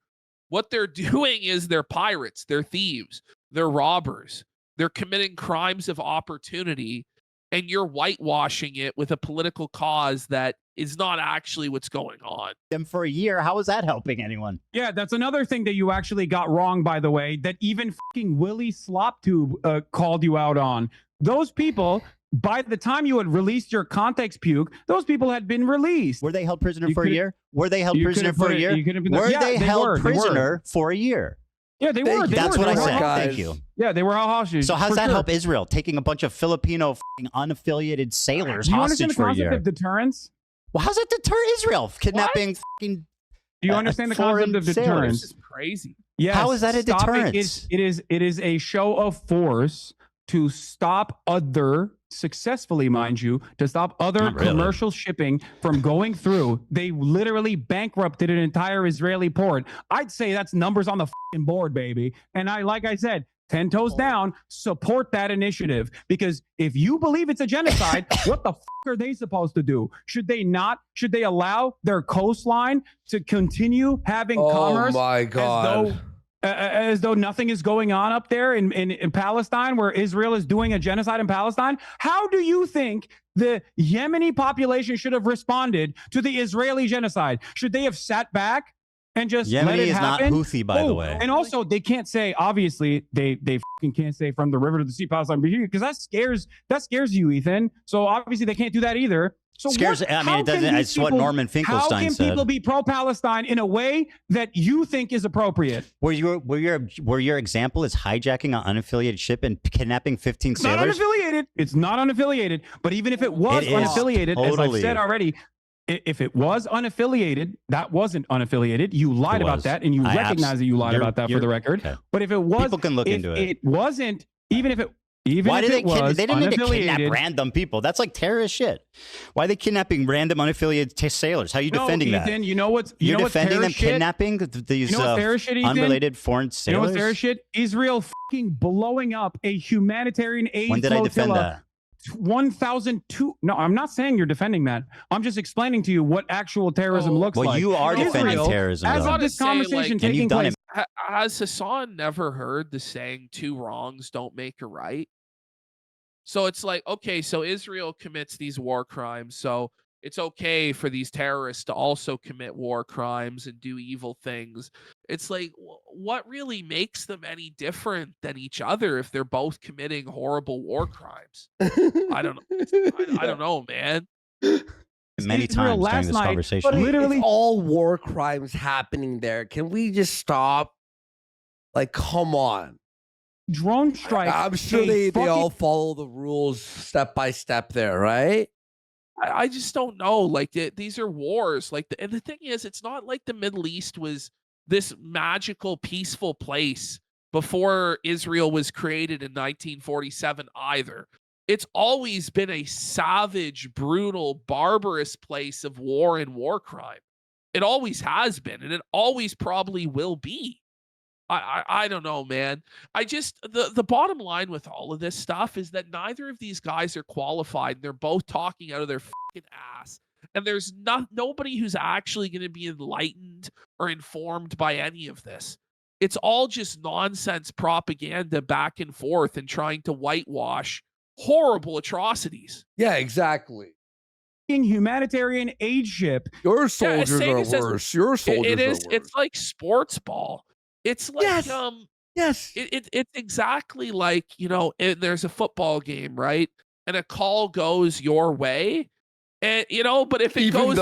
What they're doing is they're pirates, they're thieves, they're robbers, they're committing crimes of opportunity, and you're whitewashing it with a political cause that is not actually what's going on. Them for a year. How is that helping anyone? Yeah, that's another thing that you actually got wrong, by the way, that even fucking Willie Sloptube called you out on. Those people by the time you had released your context puke, those people had been released. Were they held prisoner for a year? Were they held prisoner for a year? Were they held prisoner for a year? Yeah, they were. That's what I said. Guys. Thank you. Yeah, they were all hostages. So how does that help Israel taking a bunch of Filipino unaffiliated sailors Do you hostage understand the for a concept year? of deterrence? Well, how's that deter Israel? Kidnapping fucking. Do you understand the concept of deterrence? This is crazy. Yes. How is that a stopping deterrence? It is a show of force to stop other successfully, mind you, to stop other Not really. commercial shipping from going through. They literally bankrupted an entire Israeli port. I'd say that's numbers on the fucking board, baby. And like I said, 10 toes down, support that initiative. Because if you believe it's a genocide, what the fuck are they supposed to do? Should they allow their coastline to continue having commerce? Oh my God. As though nothing is going on up there in Palestine, where Israel is doing a genocide in Palestine? How do you think the Yemeni population should have responded to the Israeli genocide? Should they have sat back and just let Yemeni it is happen? not Houthi, by the way. And also, they can't say, obviously, they fucking can't say from the river to the sea, Palestine, because that scares you, Ethan. So obviously, they can't do that either. So Scares. I mean, it doesn't. It's what Norman Finkelstein said. How can people be pro-Palestine in a way that you think is appropriate? Where your example is hijacking an unaffiliated ship and kidnapping 15 It's not sailors? unaffiliated. It's not unaffiliated. But even if it was unaffiliated, as I've said already, if it was unaffiliated, that wasn't unaffiliated. You lied about that, and you recognize that you lied about that for the record. Okay. But if it was, people can look into it. It wasn't. Even if it. Why did they didn't need to kidnap random people. That's like terrorist shit. Why are they kidnapping random unaffiliated sailors? How are you defending Ethan, that? You know what's You're what's defending them shit? Kidnapping these unrelated foreign sailors? You know what's terrorist shit? Israel fucking blowing up a humanitarian aid When did I defend that? 1,002. No, I'm not saying you're defending that. I'm just explaining to you what actual terrorism looks like. Well, you are defending terrorism. As of this conversation taking place. Has Hassan never heard the saying, two wrongs don't make a right? So it's like, okay, so Israel commits these war crimes, so it's okay for these terrorists to also commit war crimes and do evil things. It's like, what really makes them any different than each other if they're both committing horrible war crimes? I don't know. I don't know, man. Many times during this conversation. But literally all war crimes happening there. Can we just stop? Like, come on. Drone strike. I'm sure they all follow the rules step by step there, right? I just don't know. Like, these are wars. Like, and the thing is, it's not like the Middle East was this magical, peaceful place before Israel was created in 1947 either. It's always been a savage, brutal, barbarous place of war and war crime. It always has been, and it always probably will be. I don't know, man. I just the bottom line with all of this stuff is that neither of these guys are qualified. They're both talking out of their fucking ass. And there's nobody who's actually going to be enlightened or informed by any of this. It's all just nonsense propaganda back and forth and trying to whitewash horrible atrocities. Yeah, exactly. Humanitarian aid ship. Your soldiers are worse. Your soldiers are worse. It's like sports ball. It's like yes. It's exactly like, you know, there's a football game, right? And a call goes your way, and you know, but if it goes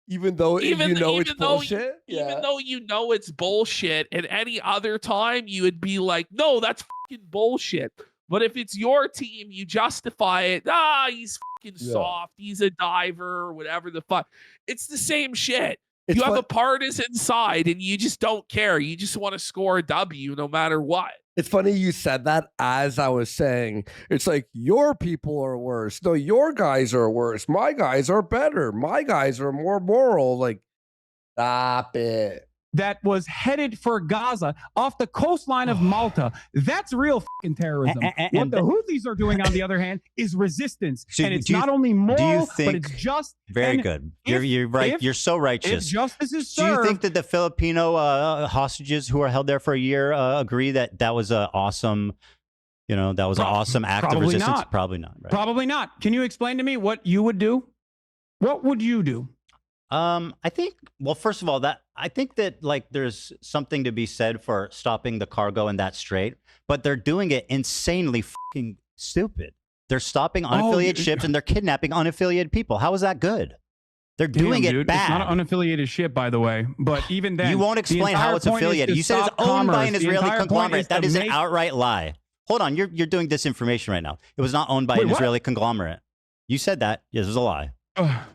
even though it's bullshit, even though you know it's bullshit, and any other time you would be like, no, that's fucking bullshit. But if it's your team, you justify it. He's fucking soft. He's a diver, or whatever the fuck. It's the same shit. You have a partisan side and you just don't care. You just want to score a W no matter what. It's funny you said that as I was saying. It's like, your people are worse. No, your guys are worse. My guys are better. My guys are more moral. Like, stop it. That was headed for Gaza off the coastline of Malta. That's real fucking terrorism. What the Houthis are doing, on the other hand, is resistance. And it's not only moral, but it's just. Very good. You're right. You're so righteous. If justice is served. Do you think that the Filipino hostages who are held there for a year agree that that was an awesome, an awesome act of resistance? Probably not. Right? Probably not. Can you explain to me what you would do? What would you do? I think, well, first of all, I think that like there's something to be said for stopping the cargo in that strait, but they're doing it insanely fucking stupid. They're stopping unaffiliated ships and they're kidnapping unaffiliated people. How is that good? They're doing it bad. It's not an unaffiliated ship, by the way. But even then, you won't explain how it's affiliated. You said it's owned by an Israeli conglomerate. That is an outright lie. Hold on, you're doing disinformation right now. It was not owned by an Israeli conglomerate. You said that. Yes, it was a lie.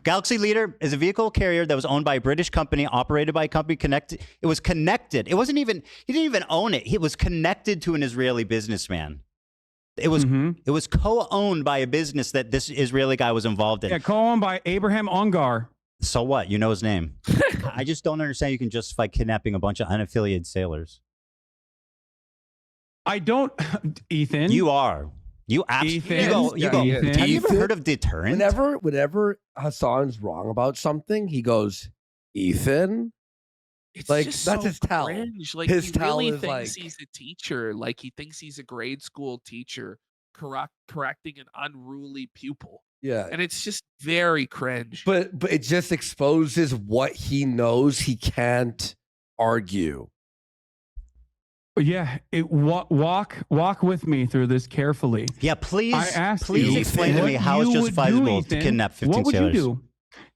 Galaxy Leader is a vehicle carrier that was owned by a British company, operated by a company connected. It was connected. It wasn't even, he didn't even own it. It was connected to an Israeli businessman. It was co-owned by a business that this Israeli guy was involved in. Yeah, co-owned by Abraham Ongar. So what? You know his name. I just don't understand you can justify kidnapping a bunch of unaffiliated sailors. I don't, Ethan. You are. You absolutely. You go. Have you ever heard of deterrent? Whenever Hasan's wrong about something, he goes, Ethan. It's like just that's so his tell. cringe. Like his he tell really is thinks like he's a teacher. Like he thinks he's a grade school teacher correcting an unruly pupil. Yeah. And it's just very cringe. But it just exposes what he knows he can't argue. Yeah, walk with me through this carefully. Yeah, please. I asked please you explain to me how it's justifiable to kidnap 15 What would sailors. you do,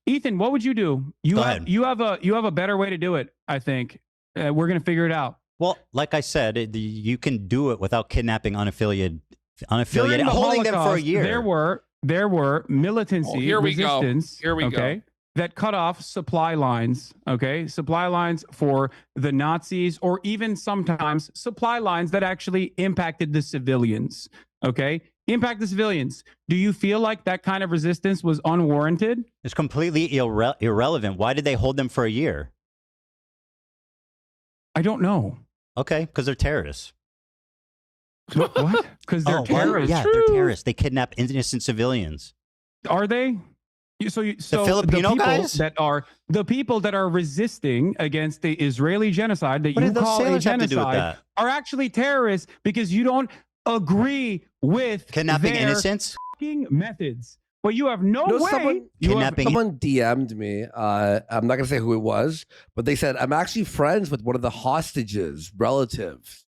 Ethan? What would you do? You have a better way to do it. I think we're gonna figure it out. Well, like I said, you can do it without kidnapping unaffiliated, During the holding them for a Holocaust, year. There were militancy resistance. Here we go. That cut off supply lines, supply lines for the Nazis, or even sometimes supply lines that actually impacted the civilians, impact the civilians. Do you feel like that kind of resistance was unwarranted? It's completely irrelevant. Why did they hold them for a year? I don't know. Okay, because they're terrorists. What? Because they're terrorists. Yeah, they're terrorists. They kidnap innocent civilians. Are they? So the Filipino guys the people that are resisting against the Israeli genocide that what you did those call a sailors have to do with genocide that? are actually terrorists because you don't agree with Kidnapping their innocents methods. Well, you have no way. Someone DM'd me. I'm not gonna say who it was, but they said I'm actually friends with one of the hostages' relatives.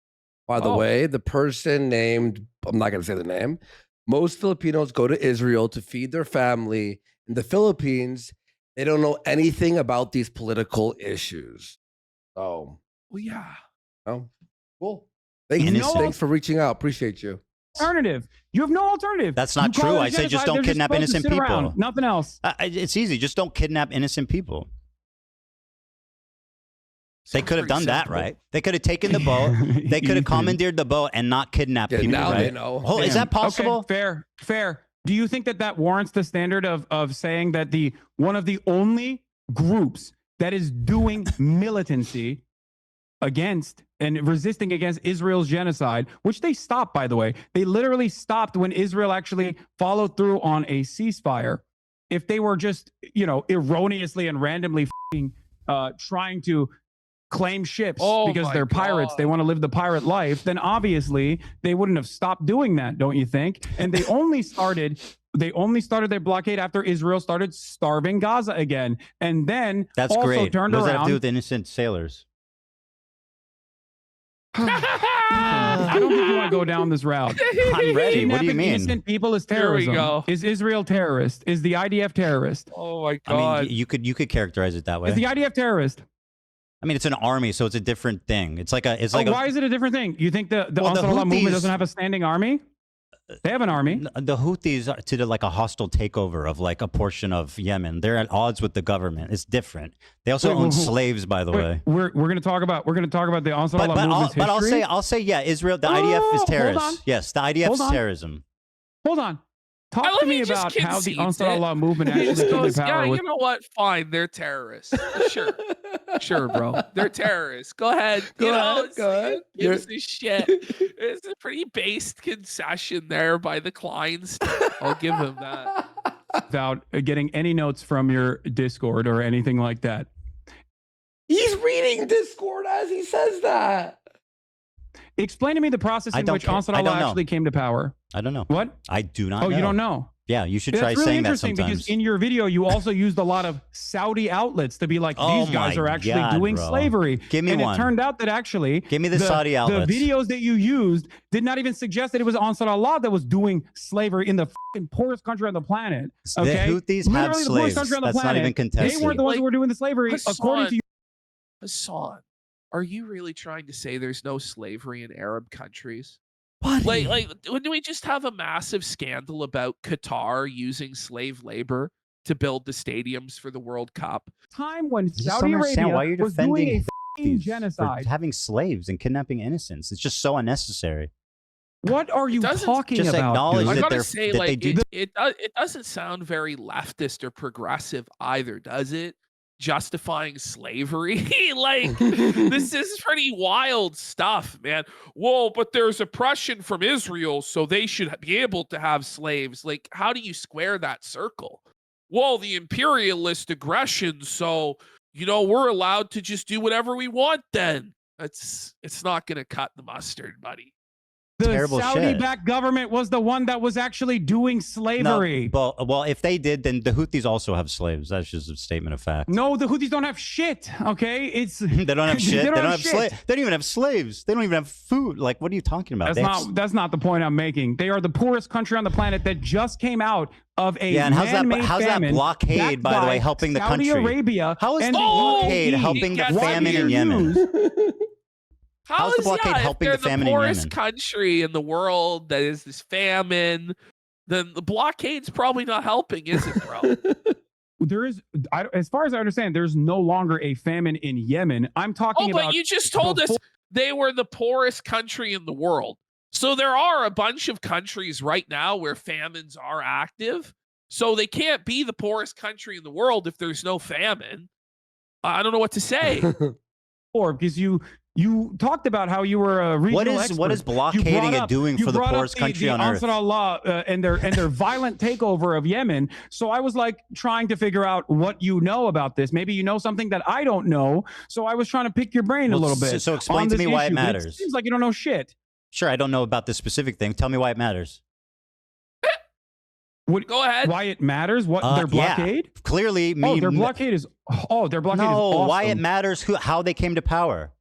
By the way, the person named, I'm not gonna say the name. Most Filipinos go to Israel to feed their family. In the Philippines, they don't know anything about these political issues. Oh, well, yeah. Oh, cool. Thanks for reaching out. Appreciate you. Alternative. You have no alternative. That's not true. I say just don't kidnap innocent people. Nothing else. It's easy. Just don't kidnap innocent people. They could have done that, right? They could have taken the boat. They could have commandeered the boat and not kidnapped people. Now right? they know. Oh, is that possible? Okay, fair. Do you think that warrants the standard of saying that one of the only groups that is doing militancy against and resisting against Israel's genocide, which they stopped, by the way, they literally stopped when Israel actually followed through on a ceasefire. If they were just, erroneously and randomly trying to claim ships because they're pirates, they want to live the pirate life, then obviously they wouldn't have stopped doing that, don't you think? And they only started their blockade after Israel started starving Gaza again, and then that's also great. Turned what does around. that have to do with innocent sailors? I don't think you want to go down this route. I'm ready. What do you mean? Innocent people is terrorism. Here we go. Is Israel terrorist? Is the IDF terrorist? Oh my God! I mean, you could characterize it that way. Is the IDF terrorist? I mean, it's an army, so it's a different thing. It's like why is it a different thing? You think the Ansar Allah movement doesn't have a standing army? They have an army. The Houthis are to like a hostile takeover of like a portion of Yemen. They're at odds with the government. It's different. They also own slaves, by the way. We're going to talk about the Ansar Allah movement's history. But I'll say yeah. Israel, the IDF is terrorist. Yes, the IDF is terrorism. Hold on. Talk to me about how the Ansar Allah movement actually came to power. Yeah, you know what? Fine, they're terrorists. Sure, bro. They're terrorists. Go ahead. Go ahead. Give us this shit. It's a pretty based concession there by the KLEIN. I'll give him that. Without getting any notes from your Discord or anything like that. He's reading Discord as he says that. Explain to me the process in which Ansar Allah actually came to power. I don't know. What? I do not know. Oh, you don't know? Yeah, you should try That's really saying that interesting sometimes. because in your video, you also used a lot of Saudi outlets to be like, Oh these guys my are actually God, doing bro. slavery. Give me and one. it turned out that actually, Give me the Saudi outlets. The videos that you used did not even suggest that it was Ansar Allah that was doing slavery in the fucking poorest country on the planet. Okay? The Houthis have Literally the poorest slaves. country on the That's not planet. even contested. They weren't the ones who were doing the slavery, Hassan, according to you. Hassan, are you really trying to say there's no slavery in Arab countries? Buddy. Like, when we just have a massive scandal about Qatar using slave labor to build the stadiums for the World Cup? Time when I just Saudi don't understand Arabia why you're was doing defending a fucking Houthis genocide. for having slaves and kidnapping innocents. It's just so unnecessary. What are you talking just about? acknowledge I that gotta they're say, that like, they do. it doesn't sound very leftist or progressive either, does it? Justifying slavery, like this is pretty wild stuff, man. Whoa, but there's oppression from Israel, so they should be able to have slaves. Like, how do you square that circle? Whoa, the imperialist aggression, so we're allowed to just do whatever we want. Then it's not gonna cut the mustard, buddy. The Terrible Saudi-backed government was the one that was actually doing slavery. No, well, if they did, then the Houthis also have slaves. That's just a statement of fact. No, the Houthis don't have shit. Okay, it's They don't have shit. They don't have shit. slaves. They don't even have slaves. They don't even have food. Like, what are you talking about? That's not the point I'm making. They are the poorest country on the planet that just came out of a Yeah, and how's that famine blockade, by the way, helping the Saudi country? Arabia. How is and the blockade helping the famine in Yemen? How's the blockade helping the famine in They're the poorest Yemen? country in the world that is this famine. Then the blockade's probably not helping, is it, bro? There is, as far as I understand, there's no longer a famine in Yemen. I'm talking about. But you just told us they were the poorest country in the world. So there are a bunch of countries right now where famines are active. So they can't be the poorest country in the world if there's no famine. I don't know what to say. Or because you talked about how you were a regional expert. What is blockading and doing for the poorest country on earth? Ansar Allah and their violent takeover of Yemen. So I was like trying to figure out what you know about this. Maybe you know something that I don't know. So I was trying to pick your brain a little bit. So explain to me why it matters. It seems like you don't know shit. Sure, I don't know about this specific thing. Tell me why it matters. Go ahead. Why it matters? What their blockade? Yeah. Clearly, their blockade is. Their blockade is awesome. Why it matters? How they came to power?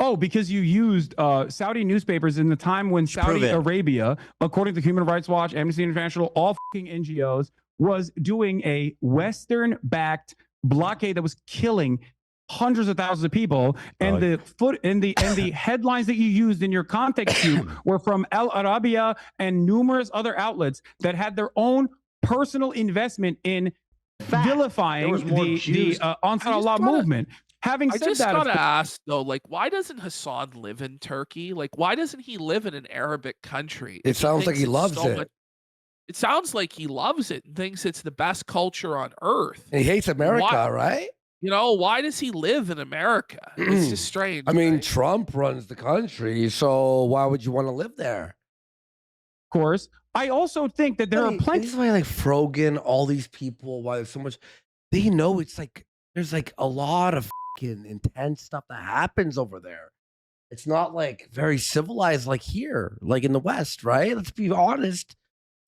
Oh, because you used Saudi newspapers in the time when Saudi Arabia, according to Human Rights Watch, Amnesty International, all fucking NGOs, was doing a Western-backed blockade that was killing hundreds of thousands of people. And the headlines that you used in your context cube were from Al Arabiya and numerous other outlets that had their own personal investment in vilifying the Ansar Allah movement. Having said that, I just gotta ask though, like, why doesn't Hassan live in Turkey? Like, why doesn't he live in an Arabic country? It sounds like he loves it. It sounds like he loves it and thinks it's the best culture on earth. And he hates America, right? Why does he live in America? It's just strange. I mean, Trump runs the country, so why would you want to live there? Of course. I also think that there are plenty. This is why, like, Frogan, all these people, why there's so much, they know it's like, there's like a lot of intense stuff that happens over there. It's not like very civilized like here, like in the West, right? Let's be honest.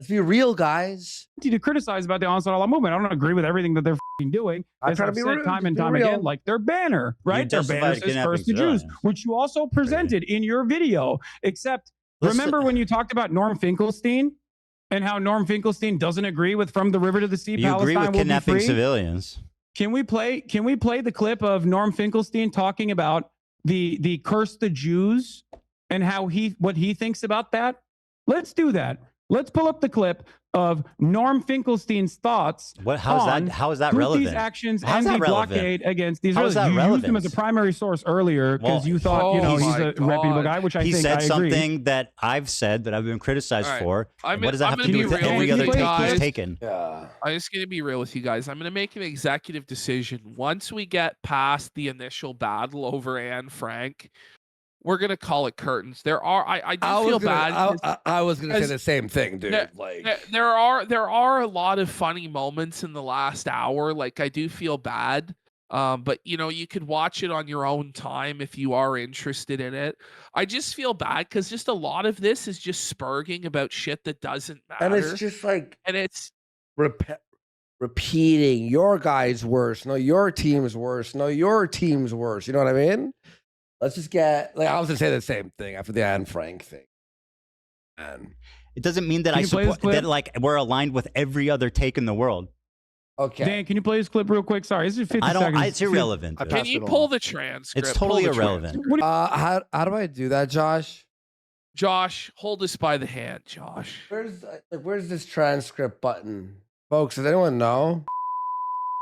Let's be real, guys. To criticize about the Ansar Allah movement. I don't agree with everything that they're doing. As I've said time and time again, like their banner, right? Their banner says first the Jews, which you also presented in your video. Except, remember when you talked about Norm Finkelstein and how Norm Finkelstein doesn't agree with From the River to the Sea, You agree with kidnapping civilians. Can we play the clip of Norm Finkelstein talking about the curse the Jews and what he thinks about that? Let's do that. Let's pull up the clip of Norm Finkelstein's thoughts. How is that relevant? These actions and the blockade against these. You used him as a primary source earlier because you thought he's a reputable guy, which I think said I agree. something that I've said that I've been criticized for. What does that have to do with every other take he's taken? Yeah. I'm just gonna be real with you guys. I'm gonna make an executive decision once we get past the initial battle over Anne Frank. We're gonna call it curtains. I feel bad. I was gonna say the same thing, dude. There are a lot of funny moments in the last hour. Like, I do feel bad But you know, you could watch it on your own time if you are interested in it. I just feel bad because just a lot of this is just spurging about shit that doesn't matter. And it's just like, and it's repeating your guy's worse. No, your team's worse. No, your team's worse. You know what I mean? Let's just get, like, I was gonna say the same thing after the Anne Frank thing. And it doesn't mean that I support that, like, we're aligned with every other take in the world. Okay. Dan, can you play this clip real quick? Sorry, this is 50 seconds. It's irrelevant. Can you pull the transcript? It's totally irrelevant. How do I do that, Josh? Josh, hold us by the hand, Josh. Where's this transcript button? Folks, does anyone know?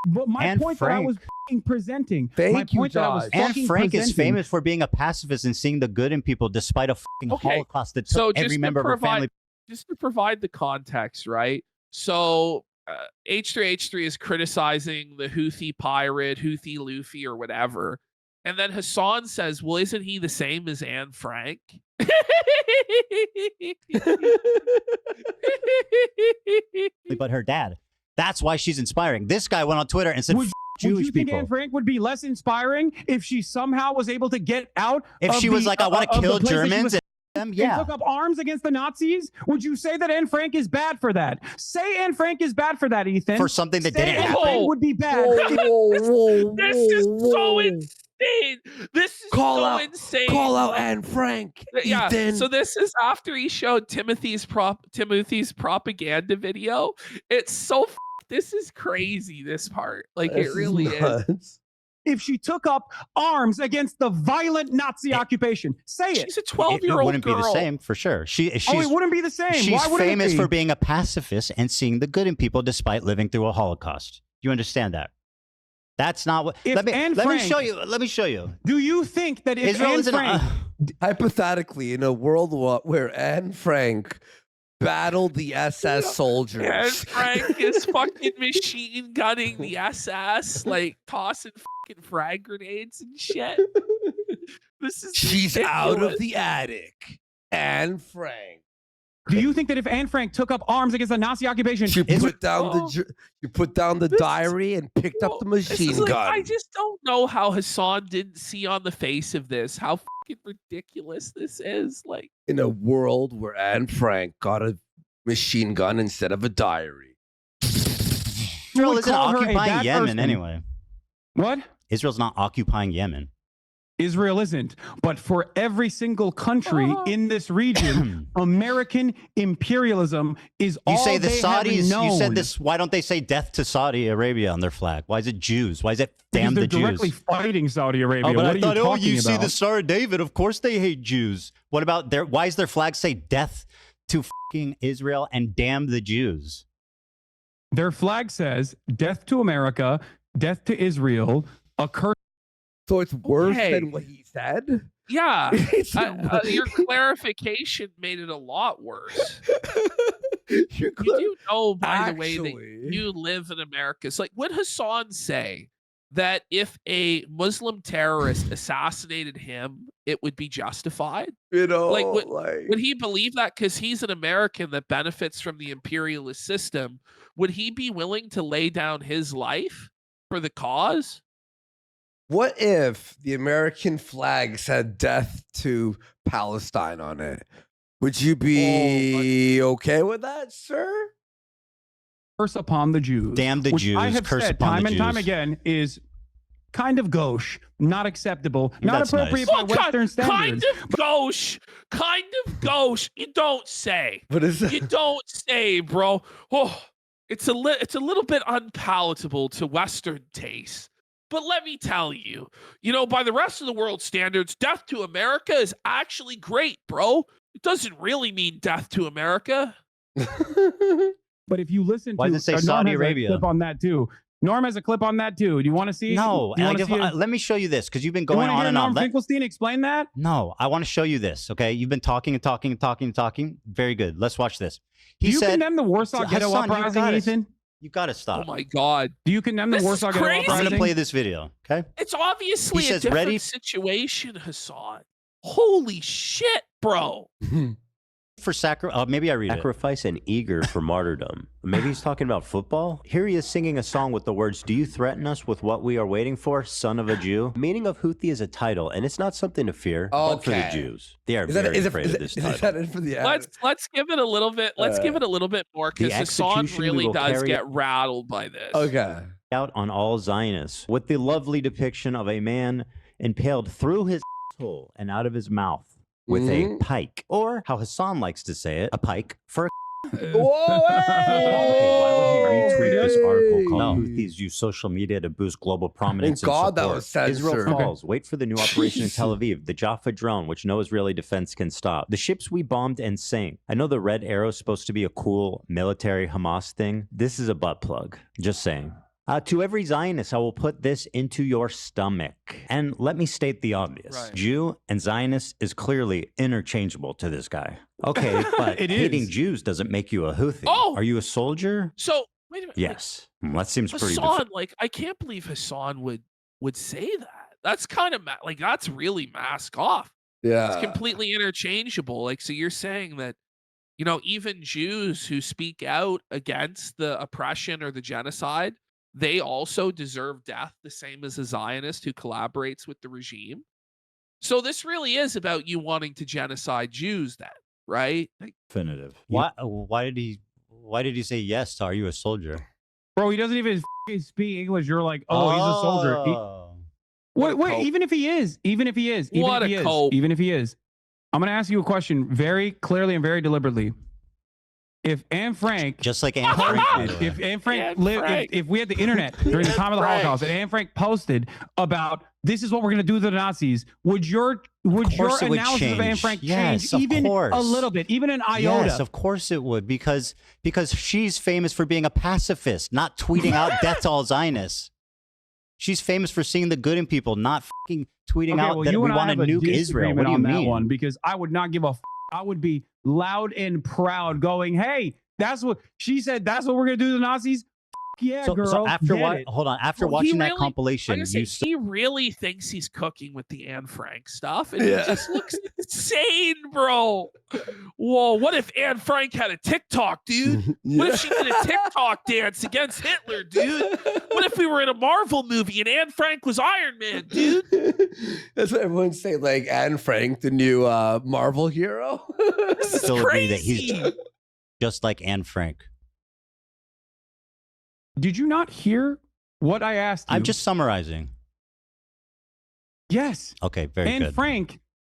But my Anne point that I Frank. was presenting. Thank you, point that I was Josh. Anne Frank is presenting. famous for being a pacifist and seeing the good in people despite a Holocaust that took So every member of her family. Just to provide the context, right? So H3H3 is criticizing the Houthi pirate, Houthi Luffy, or whatever. And then Hassan says, well, isn't he the same as Anne Frank? But her dad. That's why she's inspiring. This guy went on Twitter and said, Would Jewish you think people. Anne Frank would be less inspiring if she somehow was able to get out? If she was like, I want to kill Germans, and took up arms against the Nazis, would you say that Anne Frank is bad for that? Say Anne Frank is bad for that, Ethan. For something that Say didn't Anne happen. Frank would be bad. This is so insane. This is so insane. Call out Anne Frank. Yeah. Ethan. So this is after he showed Timothy's propaganda video. It's so. This is crazy. This part, like, it really is. If she took up arms against the violent Nazi occupation, say it. She's a 12-year-old It wouldn't girl. be the same for sure. She's, it wouldn't be the same. She's Why wouldn't famous it be? for being a pacifist and seeing the good in people despite living through a Holocaust. You understand that? That's not what. If Let me Frank- show you. Let me show you. Do you think that if Israel Anne isn't Frank, Hypothetically, in a world where Anne Frank battled the SS soldiers, Anne Frank is fucking machine gunning the SS, like tossing fucking frag grenades and shit. This is she's ridiculous. out of the attic. Anne Frank. do you think that if Anne Frank took up arms against the Nazi occupation, She put down the diary and picked up the machine like, gun. I just don't know how Hassan didn't see on the face of this how fucking ridiculous this is. Like, In a world where Anne Frank got a machine gun instead of a diary. Israel isn't call her a occupying bad Yemen person. anyway. what? Israel's not occupying Yemen. Israel isn't. But for every single country in this region, American imperialism is You all say the they have Saudis. known. You said this. Why don't they say death to Saudi Arabia on their flag? Why is it Jews? Why is it Because damn they're the Jews? directly fighting Saudi Arabia. Oh, but what I are thought, you talking you see about? the Star of David. Of course they hate Jews. What about their? Why does their flag say death to fucking Israel and damn the Jews? Their flag says death to America, death to Israel, a curse. So it's worse Okay. than what he said? yeah, It's your clarification made it a lot worse. You're You clear- do know, by the way, that Actually. you live in America. It's like, would Hassan say that if a Muslim terrorist assassinated him, it would be justified? You know, Like, would he believe that because he's an American that benefits from the imperialist system? Would he be willing to lay down his life for the cause? what if the American flag said death to Palestine on it? Would you be okay with that, sir? Curse upon the Jews. Damn the which Jews. I have Curse said upon time the and time Jews. again is kind of gauche, not acceptable, not That's appropriate nice. by Western standards. Kind of gauche. You don't say. What is You don't say, bro. Oh, it's a little bit unpalatable to Western taste. But let me tell you, by the rest of the world standards, death to America is actually great, bro. It doesn't really mean death to America. But if you listen Why to does it say Norm Saudi has a Arabia? clip on that too. Norm has a clip on that too. Do you want to see? No, Do you wanna see let me show you this because you've been you going want to on hear and on. Norm Finkelstein explain that? No, I want to show you this. Okay, you've been talking and talking and talking and talking. Very good. Let's watch this. Do you condemn the Warsaw Ghetto Hassan, Uprising, Ethan? You gotta stop. Oh my God. Do you condemn This the is Warsaw Ghetto crazy. I'm Uprising? gonna play this video. Okay. It's obviously He a says, different "Ready?" situation, Hassan. Holy shit, bro. for maybe I read it. Sacrifice and eager for martyrdom. Maybe he's talking about football. Here he is singing a song with the words, "Do you threaten us with what we are waiting for, son of a Jew?" Meaning of Houthi is a title, and it's not something to fear, but for the Jews. They are very afraid of this title. Is that it for the ad? Let's give it a little bit. Let's give it a little bit more because Hassan really does get rattled by this. Okay. Out on all Zionists with the lovely depiction of a man impaled through his asshole and out of his mouth with a pike, or how Hassan likes to say it, a pike for a Whoa! why would he retweet this article called Houthis use social media to boost global prominence and support? that was censored. Israel falls. Wait for the new operation in Tel Aviv, the Jaffa drone, which no Israeli defense can stop. The ships we bombed and sank. I know the red arrow is supposed to be a cool military Hamas thing. This is a butt plug. Just saying. To every Zionist, I will put this into your stomach. And let me state the obvious. Right. Jew and Zionist is clearly interchangeable to this guy. Okay, but hating Jews doesn't make you a Houthi. Oh! Are you a soldier? So, wait a minute. Yes. That seems pretty Hassan, I can't believe Hassan would say that. That's kind of, that's really mask off. Yeah. It's completely interchangeable. So you're saying that, even Jews who speak out against the oppression or the genocide, they also deserve death the same as a Zionist who collaborates with the regime. So this really is about you wanting to genocide Jews then, right? Definitive. Why did he say yes to "Are you a soldier"? Bro, he doesn't even speak English. You're like, oh, he's a soldier. Wait, even if he is, even if he is, I'm going to ask you a question very clearly and very deliberately. If Anne Frank, just like Anne Frank, if Anne Frank lived, if we had the internet during the time of the Holocaust, and Anne Frank posted about this is what we're going to do to the Nazis, would your analysis of Anne Frank change even a little bit, even an iota? Yes, of course it would, because she's famous for being a pacifist, not tweeting out death to all Zionists. She's famous for seeing the good in people, not fucking tweeting out that we want to nuke Israel. What do you mean? That one, because I would not give a. I would be loud and proud going, hey, that's what she said. That's what we're going to do to the Nazis. Yeah, girl. So after after watching that compilation, he really thinks he's cooking with the Anne Frank stuff. And it just looks insane, bro. Whoa, what if Anne Frank had a TikTok, dude? What if she did a TikTok dance against Hitler, dude? What if we were in a Marvel movie and Anne Frank was Iron Man, dude? That's what everyone's saying, like Anne Frank, the new Marvel hero. This is crazy. That he's just like Anne Frank. Did you not hear what I asked you? I'm just summarizing. Yes. Okay, very good.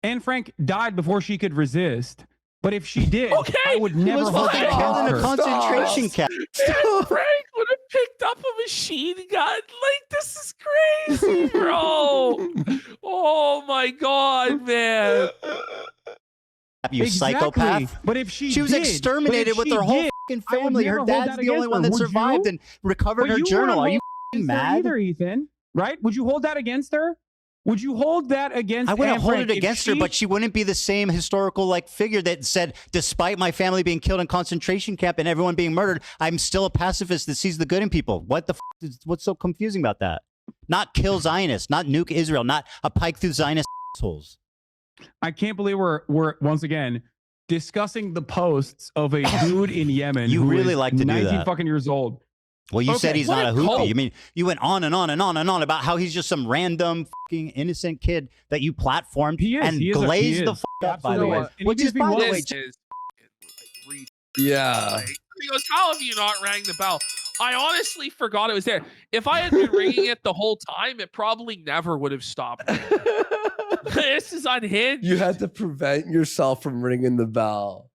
Anne Frank died before she could resist. But if she did, I would never hold that killed in a concentration camp. Anne Frank would have picked up a machine gun. This is crazy, bro. Oh my God, man. You psychopath. But if she was exterminated with her whole fucking family. Her dad's the only one that survived and recovered her journal. Are you mad? Either, Ethan, right? Would you hold that against her? Would you hold that against? I wouldn't hold it against her, but she wouldn't be the same historical figure that said, despite my family being killed in concentration camp and everyone being murdered, I'm still a pacifist that sees the good in people. What the what's so confusing about that? Not kill Zionists, not nuke Israel, not a pike through Zionist assholes. I can't believe we're once again discussing the posts of a dude in Yemen. You really like to do 19 fucking years old. Well, you said he's not a Houthi. I mean, you went on and on and on and on about how he's just some random fucking innocent kid that you platformed and glazed the fuck up, by the way. Which is, by the way, yeah. He goes, how have you not rang the bell? I honestly forgot it was there. If I had been ringing it the whole time, it probably never would have stopped. This is unhinged. You had to prevent yourself from ringing the bell.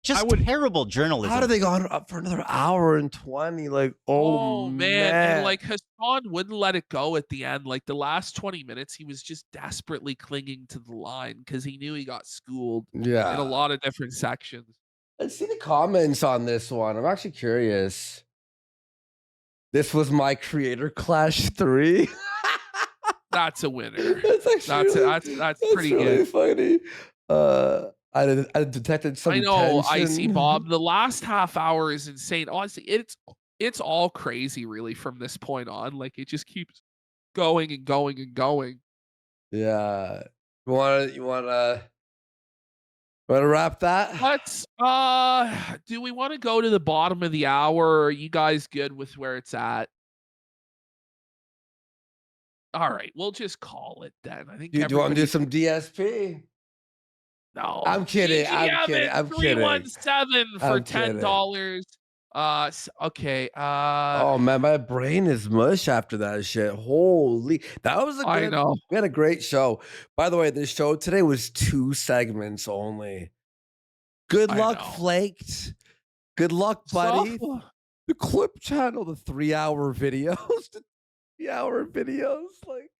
Just terrible journalism. How did they go on for another hour and 20? Oh man. And Hassan wouldn't let it go at the end. The last 20 minutes, he was just desperately clinging to the line because he knew he got schooled in a lot of different sections. Let's see the comments on this one. I'm actually curious. This was my Creator Clash 3. That's a winner. That's pretty really good. Funny. I detected some. I know, tension. Icy Bob. The last half hour is insane. Honestly, it's all crazy, really, from this point on. It just keeps going and going and going. Yeah. You wanna Want to wrap that? Let's do we want to go to the bottom of the hour, or are you guys good with where it's at? All right, we'll just call it then. I think Do you want to do everybody- some DSP? No, I'm kidding. I'm kidding. I'm kidding. 317 for I'm kidding. $10. Okay. Oh man, my brain is mush after that shit. Holy, that was a good. I know. We had a great show. By the way, this show today was 2 segments only. Good I luck, know. Flaked. Good luck, buddy. So- The clip channel, the 3-hour videos, the 3-hour videos, like.